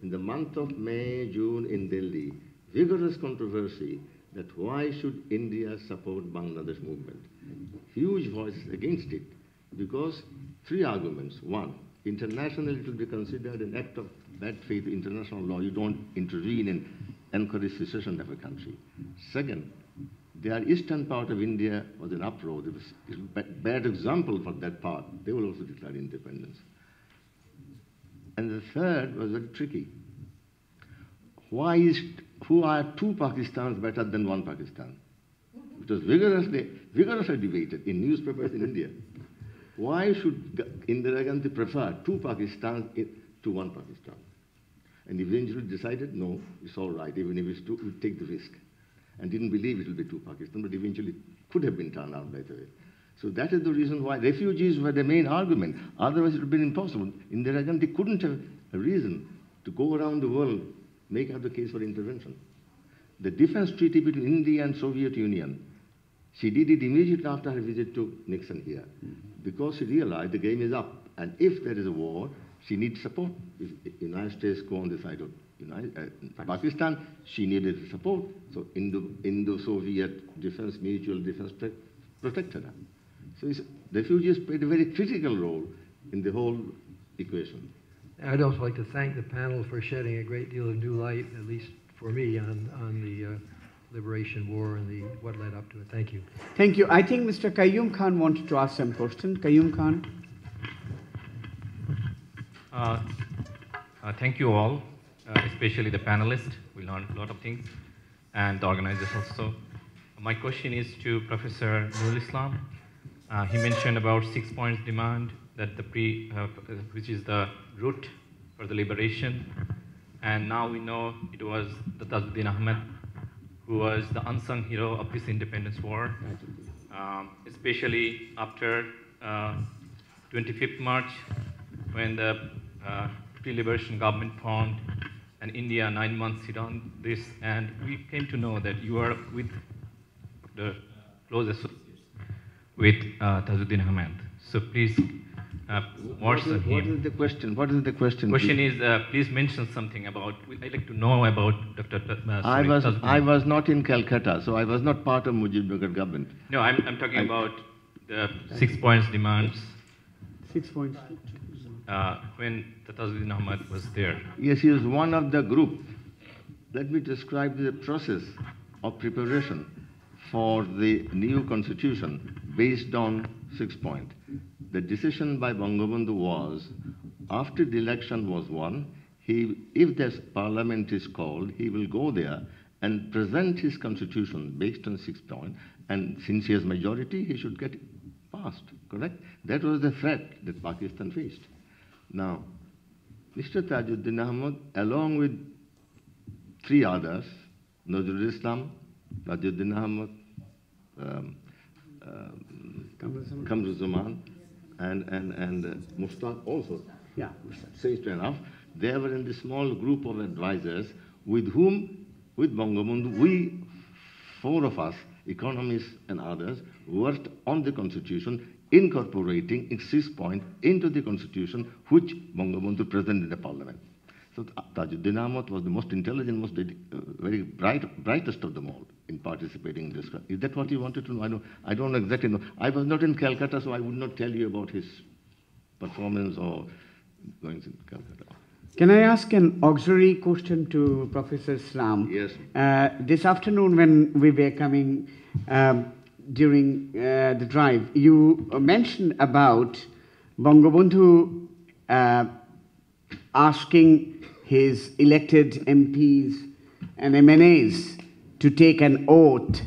Speaker 4: In the month of May, June in Delhi, vigorous controversy that why should India support Bangladesh movement? Huge voices against it because 3 arguments. 1, internationally it will be considered an act of bad faith international law. You don't intervene and encourage secession of a country. 2nd, the eastern part of India was an uproar. There was a bad example for that part. They will also declare independence. And the 3rd was very tricky. Who are 2 Pakistans better than 1 Pakistan? It was vigorously debated in newspapers in India. Why should Indira Gandhi prefer two Pakistans to one Pakistan? And eventually decided, no, it's all right, even if it's two, we'll take the risk. And didn't believe it will be two Pakistan, but eventually it could have been turned out that way. So that is the reason why refugees were the main argument. Otherwise it would have been impossible. Indira Gandhi couldn't have a reason to go around the world, make out the case for intervention. The defense treaty between India and Soviet Union, she did it immediately after her visit to Nixon here, because she realized the game is up. And if there is a war, she needs support. If the United States go on the side of Pakistan, she needed support. So Indo-Soviet defense, mutual defense protected her. So refugees played a very critical role in the whole equation.
Speaker 17: I'd also like to thank the panel for shedding a great deal of new light, at least for me, on the Liberation War and what led up to it. Thank you.
Speaker 3: Thank you. I think Mr. Qayyum Khan wanted to ask some question. Qayyum Khan.
Speaker 18: Thank you all, especially the panelists. We learned a lot of things, and the organizers also. My question is to Professor Nurul Islam. He mentioned about 6 points demand, that which is the route for the liberation. And now we know it was the Tajuddin Ahmed who was the unsung hero of this independence war, especially after 25th March, when the pre-liberation government formed, and India 9 months sit on this, and we came to know that you are with the close associates with Tajuddin Ahmed. So please, what's him?
Speaker 4: What is the question? What is the question?
Speaker 18: Question is, please mention something about. I'd like to know about Dr.
Speaker 4: I was not in Calcutta, so I was not part of Mujibnagar government.
Speaker 18: No, I'm talking about the 6 points demands.
Speaker 3: 6 points.
Speaker 18: When Tajuddin Ahmed was there.
Speaker 4: Yes, he was one of the group. Let me describe the process of preparation for the new constitution based on 6 points. The decision by Bangabandhu was, after the election was won, if the parliament is called, he will go there and present his constitution based on 6 points, and since he has majority, he should get it passed, correct? That was the threat that Pakistan faced. Now, Mr. Tajuddin Ahmed, along with 3 others, Nazrul Islam, Tajuddin Ahmed, Kamrul Zaman, and Mushtaq also,
Speaker 3: yeah,
Speaker 4: safe enough, they were in the small group of advisors with whom, with Bangabandhu, we, 4 of us, economists and others, worked on the constitution, incorporating its 6 points into the constitution, which Bangabandhu presented in the parliament. So Tajuddin Ahmed was the most intelligent, most very brightest of them all in participating in this. Is that what you wanted to know? I don't exactly know. I was not in Calcutta, so I would not tell you about his performance or going to Calcutta.
Speaker 3: Can I ask an auxiliary question to Professor Islam?
Speaker 4: Yes.
Speaker 3: This afternoon when we were coming during the drive, you mentioned about Bangabandhu asking his elected MPs and MNAs to take an oath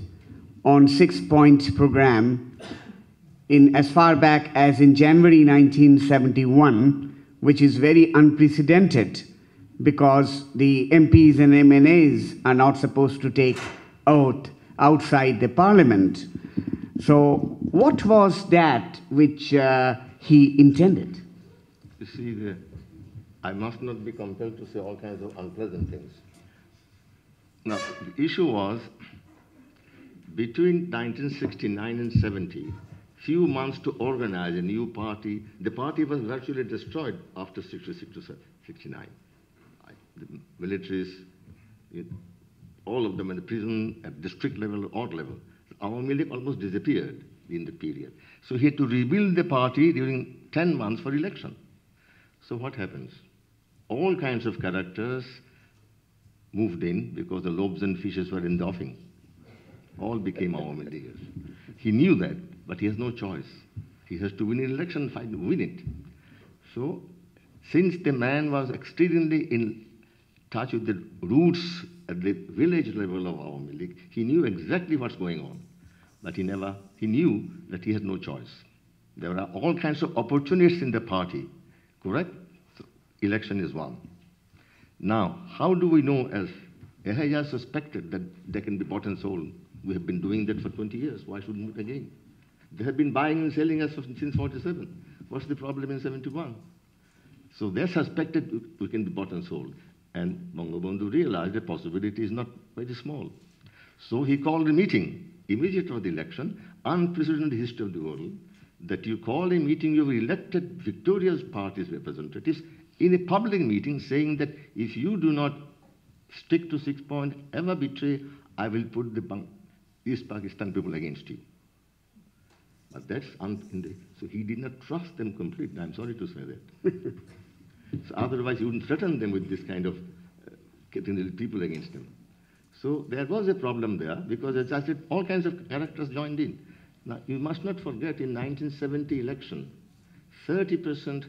Speaker 3: on 6-point program in as far back as in January 1971, which is very unprecedented because the MPs and MNAs are not supposed to take oath outside the parliament. So what was that which he intended?
Speaker 4: You see, I must not be compelled to say all kinds of unpleasant things. Now, the issue was, between 1969 and 70, few months to organize a new party. The party was virtually destroyed after 66 to 69. The militaries, all of them in the prison, at district level, odd level. Awami League almost disappeared in the period. So he had to rebuild the party during 10 months for election. So what happens? All kinds of characters moved in because the lobes and fishes were in the offing. All became Awami Leaguers. He knew that, but he has no choice. He has to win an election and win it. So, since the man was extremely in touch with the roots at the village level of Awami League, he knew exactly what's going on. But he knew that he had no choice. There are all kinds of opportunists in the party, correct? So election is won. Now, how do we know, as Yahya suspected, that they can be bought and sold? We have been doing that for 20 years. Why shouldn't we again? They have been buying and selling us since 47. What's the problem in 71? So they suspected we can be bought and sold. And Bangabandhu realized the possibility is not very small. So he called a meeting immediately after the election, unprecedented in the history of the world, that you call a meeting of elected victorious parties representatives in a public meeting saying that if you do not stick to 6 points, ever betray, I will put the East Pakistan people against you. But that's so he did not trust them completely. I'm sorry to say that. So otherwise, you wouldn't threaten them with this kind of getting the people against them. So there was a problem there because, as I said, all kinds of characters joined in. Now, you must not forget, in 1970 election, 30%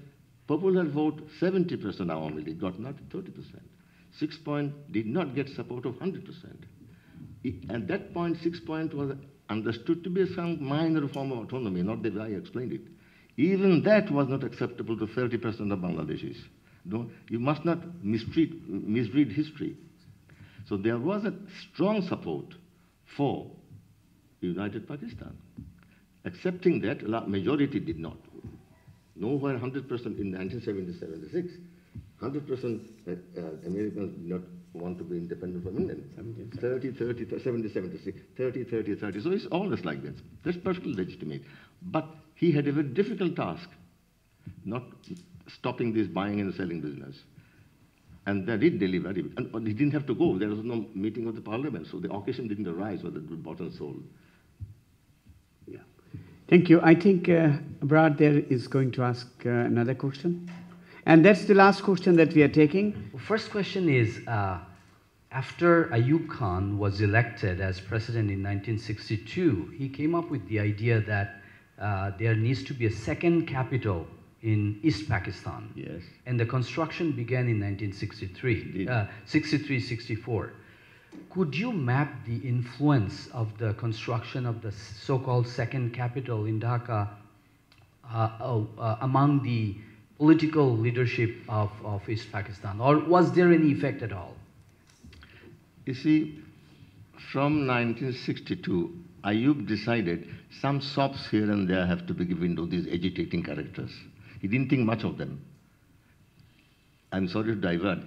Speaker 4: popular vote, 70% Awami League got not 30%. 6 point did not get support of 100%. At that point, 6 point was understood to be some minor form of autonomy, not the way I explained it. Even that was not acceptable to 30% of Bangladeshis. No, you must not misread history. So there was a strong support for United Pakistan. Accepting that, majority did not. Nowhere 100% in 1976, 100% Americans did not want to be independent from England. 30, 76, 30. So it's always like this. That's perfectly legitimate. But he had a very difficult task, not stopping this buying and selling business. And they did deliver. And he didn't have to go. There was no meeting of the parliament, so the occasion didn't arise whether it was bought and sold.
Speaker 3: Yeah. Thank you. I think Brad there is going to ask another question. And that's the last question that we are taking.
Speaker 9: First question is, after Ayub Khan was elected as president in 1962, he came up with the idea that there needs to be a second capital in East Pakistan.
Speaker 4: Yes.
Speaker 9: And the construction began in 1963, 63-64. Could you map the influence of the construction of the so-called second capital in Dhaka among the political leadership of East Pakistan? Or was there any effect at all?
Speaker 4: You see, from 1962, Ayub decided some shops here and there have to be given to these agitating characters. He didn't think much of them. I'm sorry to divert.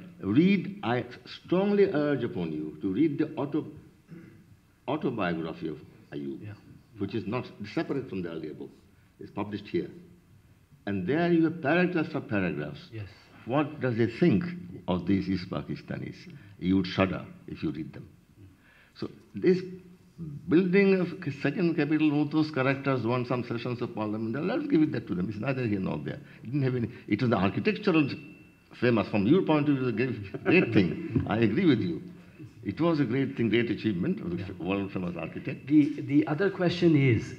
Speaker 4: I strongly urge upon you to read the autobiography of Ayub, which is not separate from the earlier book. It's published here. And there you have paragraphs of paragraphs.
Speaker 9: Yes.
Speaker 4: What does he think of these East Pakistanis? You would shudder if you read them. So this building of second capital, all those characters want some sessions of parliament. Let's give it that to them. It's neither here nor there. It didn't have any. It was the architectural famous. From your point of view, it was a great thing. I agree with you. It was a great thing, great achievement of the world famous architect.
Speaker 9: The other question is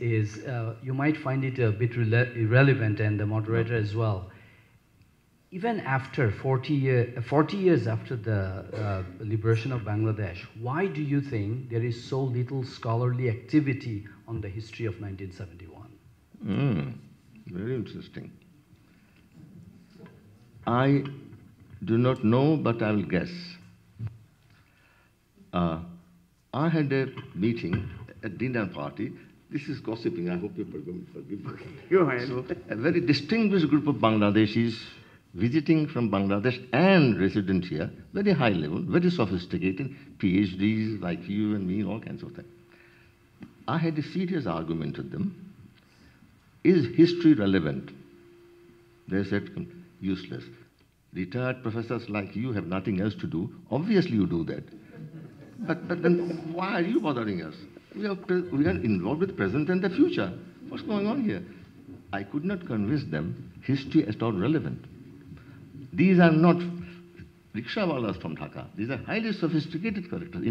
Speaker 9: you might find it a bit irrelevant, and the moderator as well. Even after 40 years after the liberation of Bangladesh, why do you think there is so little scholarly activity on the history of 1971?
Speaker 4: Very interesting. I do not know, but I will guess. I had a meeting, a dinner party. This is gossiping. I hope you forgive me.
Speaker 3: Go ahead.
Speaker 4: So, a very distinguished group of Bangladeshis visiting from Bangladesh and resident here, very high level, very sophisticated, PhDs like you and me, all kinds of things. I had a serious argument with them. Is history relevant? They said, useless. Retired professors like you have nothing else to do. Obviously you do that. But then why are you bothering us? We are involved with the present and the future. What's going on here? I could not convince them history is not relevant. These are not rickshawalas from Dhaka. These are highly sophisticated characters,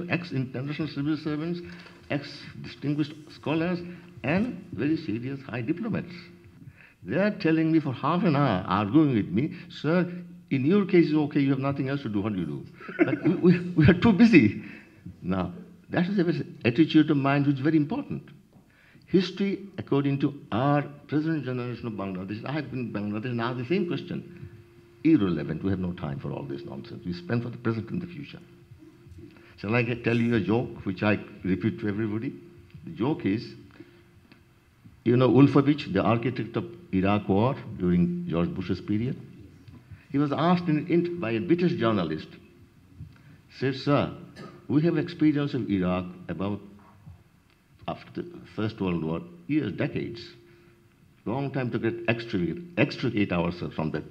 Speaker 4: ex-international civil servants, ex-distinguished scholars, and very serious high diplomats. They are telling me for half an hour, arguing with me, sir, in your case it's okay, you have nothing else to do, what do you do? But we are too busy. Now, that is an attitude of mind which is very important. history according to our present generation of Bangladesh. I have been in Bangladesh and asked the same question. Irrelevant. We have no time for all this nonsense. We spend for the present and the future. Shall I tell you a joke which I repeat to everybody? The joke is, you know Ulfovich, the architect of Iraq war during George Bush's period? He was asked by a British journalist, said, sir, we have experience of Iraq about after the First World War, years, decades. Long time to get extricate ourselves from that.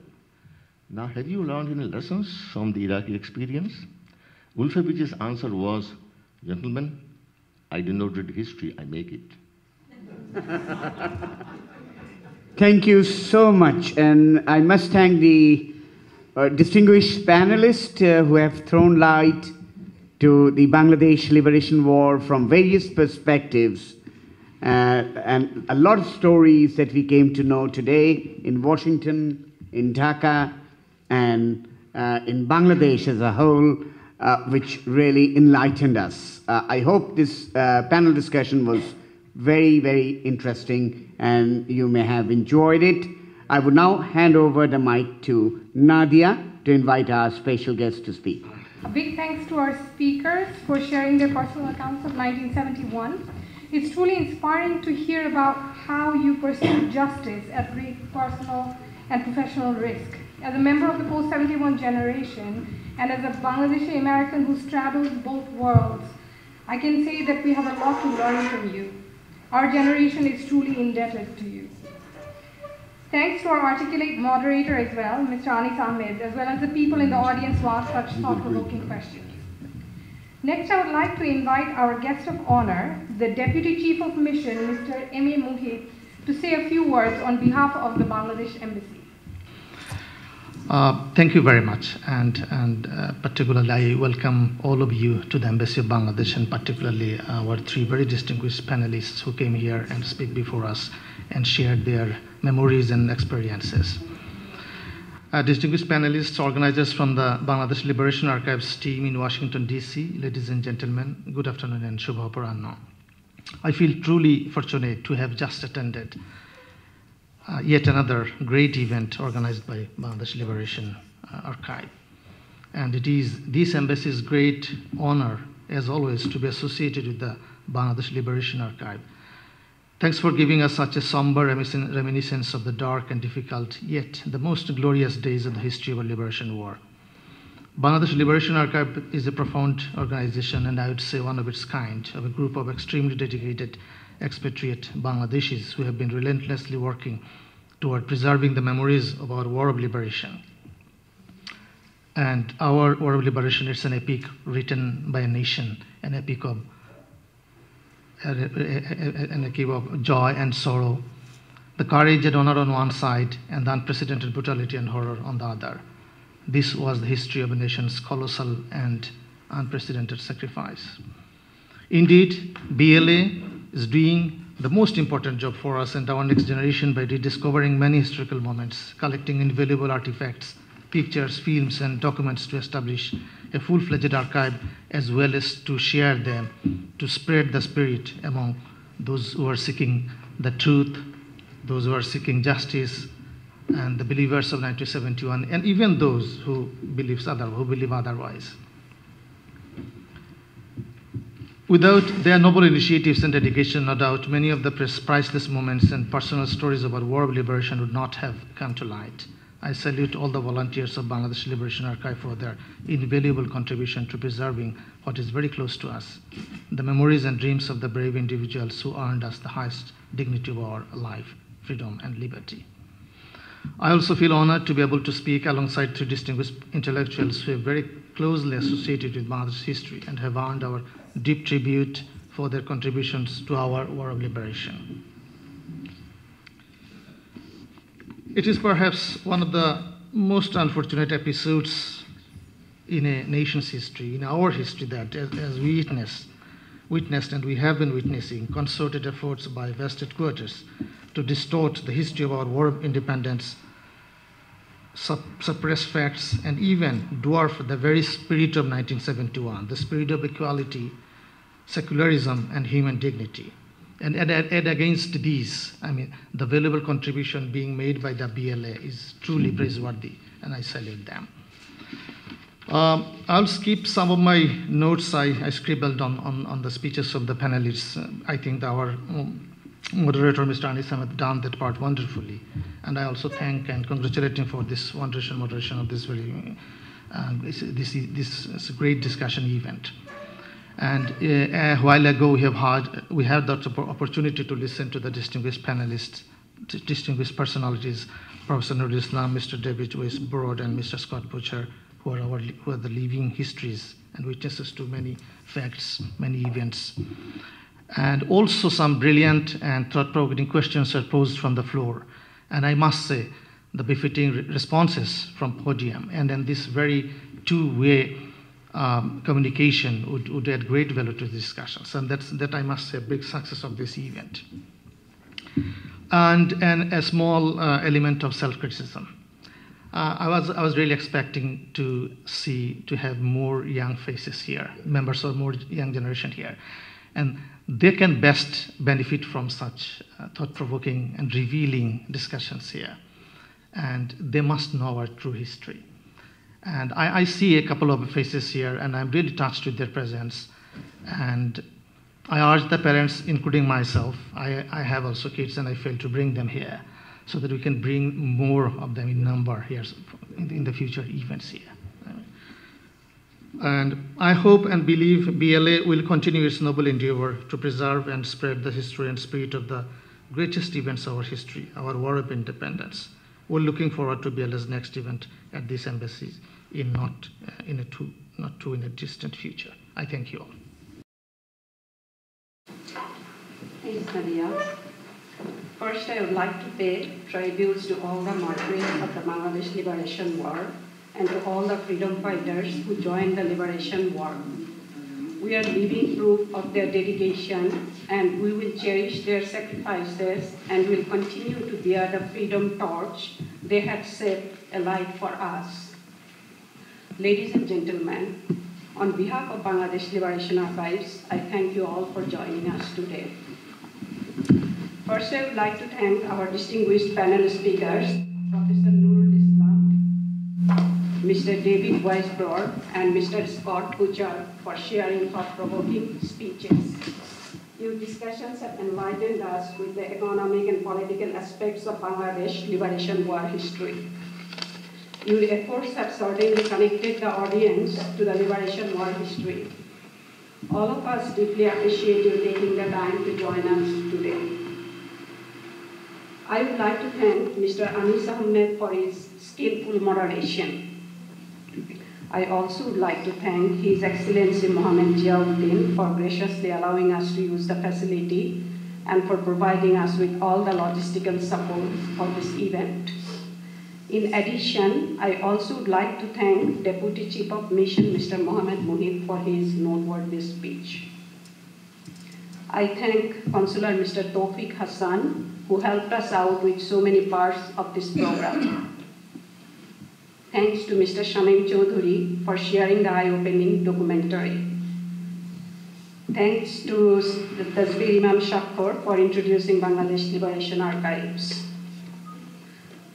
Speaker 4: Now, have you learned any lessons from the Iraqi experience? Ulfovich's answer was, gentlemen, I do not read history, I make it.
Speaker 3: Thank you so much. And I must thank the distinguished panelists who have thrown light to the Bangladesh Liberation War from various perspectives. And a lot of stories that we came to know today in Washington, in Dhaka, and in Bangladesh as a whole, which really enlightened us. I hope this panel discussion was very, very interesting and you may have enjoyed it. I would now hand over the mic to Nadia to invite our special guest to speak.
Speaker 1: A big thanks to our speakers for sharing their personal accounts of 1971. It's truly inspiring to hear about how you pursued justice at great personal and professional risk. As a member of the post-71 generation and as a Bangladeshi American who straddles both worlds, I can say that we have a lot to learn from you. Our generation is truly indebted to you. Thanks to our articulate moderator as well, Mr. Anis Ahmed, as well as the people in the audience who asked such thought-provoking questions. Next, I would like to invite our guest of honor, the Deputy Chief of Mission, Mr. M.A. Mohit, to say a few words on behalf of the Bangladesh Embassy.
Speaker 19: Thank you very much, and particularly I welcome all of you to the Embassy of Bangladesh, and particularly our three very distinguished panelists who came here and speak before us and shared their memories and experiences. Distinguished panelists, organizers from the Bangladesh Liberation Archives team in Washington, D.C., ladies and gentlemen, good afternoon and Shubha Aparanno. I feel truly fortunate to have just attended yet another great event organized by Bangladesh Liberation Archive. And it is this embassy's great honor, as always, to be associated with the Bangladesh Liberation Archive. Thanks for giving us such a somber reminiscence of the dark and difficult, yet the most glorious days of the history of our liberation war. Bangladesh Liberation Archive is a profound organization, and I would say one of its kind, of a group of extremely dedicated expatriate Bangladeshis who have been relentlessly working toward preserving the memories of our war of liberation. And our war of liberation is an epic written by a nation, an epic of joy and sorrow, the courage and honor on one side, and the unprecedented brutality and horror on the other. This was the history of a nation's colossal and unprecedented sacrifice. Indeed, BLA is doing the most important job for us and our next generation by rediscovering many historical moments, collecting invaluable artifacts, pictures, films, and documents to establish a full-fledged archive, as well as to share them, to spread the spirit among those who are seeking the truth, those who are seeking justice, and the believers of 1971, and even those who believe otherwise. Without their noble initiatives and dedication, no doubt many of the priceless moments and personal stories of our war of liberation would not have come to light. I salute all the volunteers of Bangladesh Liberation Archive for their invaluable contribution to preserving what is very close to us, the memories and dreams of the brave individuals who earned us the highest dignity of our life, freedom, and liberty. I also feel honored to be able to speak alongside three distinguished intellectuals who are very closely associated with Bangladesh history and have earned our deep tribute for their contributions to our war of liberation. It is perhaps one of the most unfortunate episodes in a nation's history, in our history, that as we witnessed and we have been witnessing concerted efforts by vested quarters to distort the history of our war of independence, suppress facts, and even dwarf the very spirit of 1971, the spirit of equality, secularism, and human dignity. And against these, I mean, the valuable contribution being made by the BLA is truly praiseworthy, and I salute them. I'll skip some of my notes I scribbled on the speeches of the panelists. I think our moderator, Mr. Anis Ahmed, done that part wonderfully. And I also thank and congratulate him for this wonderful moderation of this very, this is a great discussion event. And a while ago, we had the opportunity to listen to the distinguished panelists, distinguished personalities, Professor Nurul Islam, Mr. David Westbroad, and Mr. Scott Butcher, who are the living histories and witnesses to many facts, many events. And also some brilliant and thought-provoking questions are posed from the floor. And I must say, the befitting responses from podium and then this very two-way communication would add great value to the discussions. And that I must say, a big success of this event. And a small element of self-criticism. I was really expecting to have more young faces here, members of more young generation here. And they can best benefit from such thought-provoking and revealing discussions here. And they must know our true history. And I see a couple of faces here, and I'm really touched with their presence. And I urge the parents, including myself, I have also kids, and I failed to bring them here, so that we can bring more of them in number here in the future events here. And I hope and believe BLA will continue its noble endeavor to preserve and spread the history and spirit of the greatest events of our history, our War of Independence. We're looking forward to BLA's next event at this embassy in not too distant future. I thank you all.
Speaker 14: Thanks, Nadia. First, I would like to pay tributes to all the martyrs of the Bangladesh Liberation War and to all the freedom fighters who joined the Liberation War. We are living proof of their dedication, and we will cherish their sacrifices and will continue to bear the freedom torch they have set alight for us. Ladies and gentlemen, on behalf of Bangladesh Liberation Archives, I thank you all for joining us today. First, I would like to thank our distinguished panel speakers, Professor Nurul Islam, Mr. David Weisbrod, and Mr. Scott Butcher for sharing thought-provoking speeches. Your discussions have enlightened us with the economic and political aspects of Bangladesh Liberation War history. Your efforts have certainly connected the audience to the Liberation War history. All of us deeply appreciate you taking the time to join us today. I would like to thank Mr. Anis Ahmed for his skillful moderation. I also would like to thank His Excellency Mohammed Ziauddin for graciously allowing us to use the facility and for providing us with all the logistical support for this event. In addition, I also would like to thank Deputy Chief of Mission, Mr. Mohammed Mohit, for his noteworthy speech. I thank Consular Mr. Tawfiq Hassan, who helped us out with so many parts of this program. Thanks to Mr. Shamim Chaudhuri for sharing the eye-opening documentary. Thanks to Tasbir Imam Shakkar for introducing Bangladesh Liberation Archives.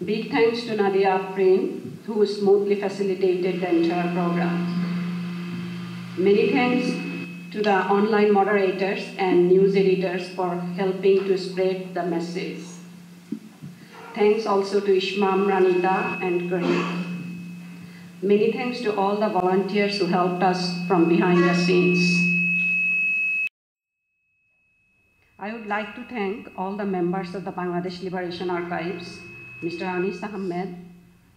Speaker 14: Big thanks to Nadia Afrin, who smoothly facilitated the entire program. Many thanks to the online moderators and news editors for helping to spread the message. Thanks also to Ishmam, Ranita, and Karim. Many thanks to all the volunteers who helped us from behind the scenes. I would like to thank all the members of the Bangladesh Liberation Archives, Mr. Anis Ahmed,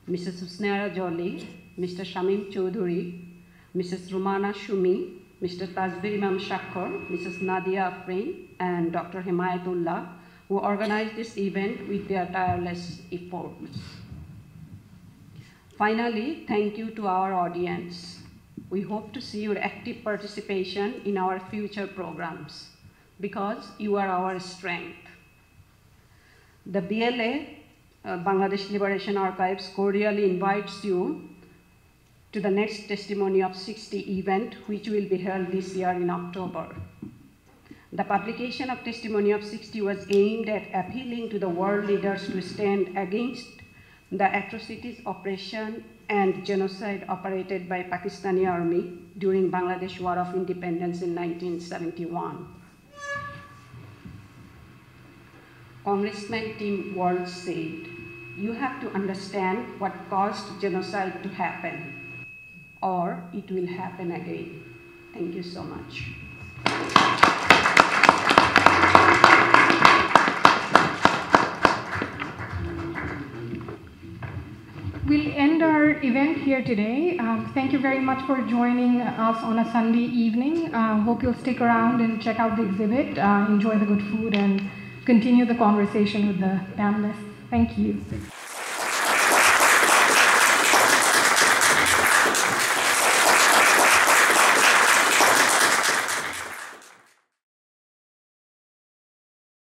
Speaker 14: Mrs. Husnaira Jolly, Mr. Shamim Chaudhuri, Mrs. Rumana Shumi, Mr. Tasbir Imam Shakkar, Mrs. Nadia Afrin, and Dr. Himayatullah, who organized this event with their tireless efforts. Finally, thank you to our audience. We hope to see your active participation in our future programs because you are our strength. The BLA, Bangladesh Liberation Archives, cordially invites you to the next Testimony of 60 event, which will be held this year in October. The publication of Testimony of 60 was aimed at appealing to the world leaders to stand against the atrocities, oppression, and genocide operated by Pakistani army during Bangladesh War of Independence in 1971. Congressman Tim Walz said, "You have to understand what caused genocide to happen, or it will happen again." Thank you so much.
Speaker 1: We'll end our event here today. Thank you very much for joining us on a Sunday evening. Hope you'll stick around and check out the exhibit, enjoy the good food, and continue the conversation with the panelists. Thank you.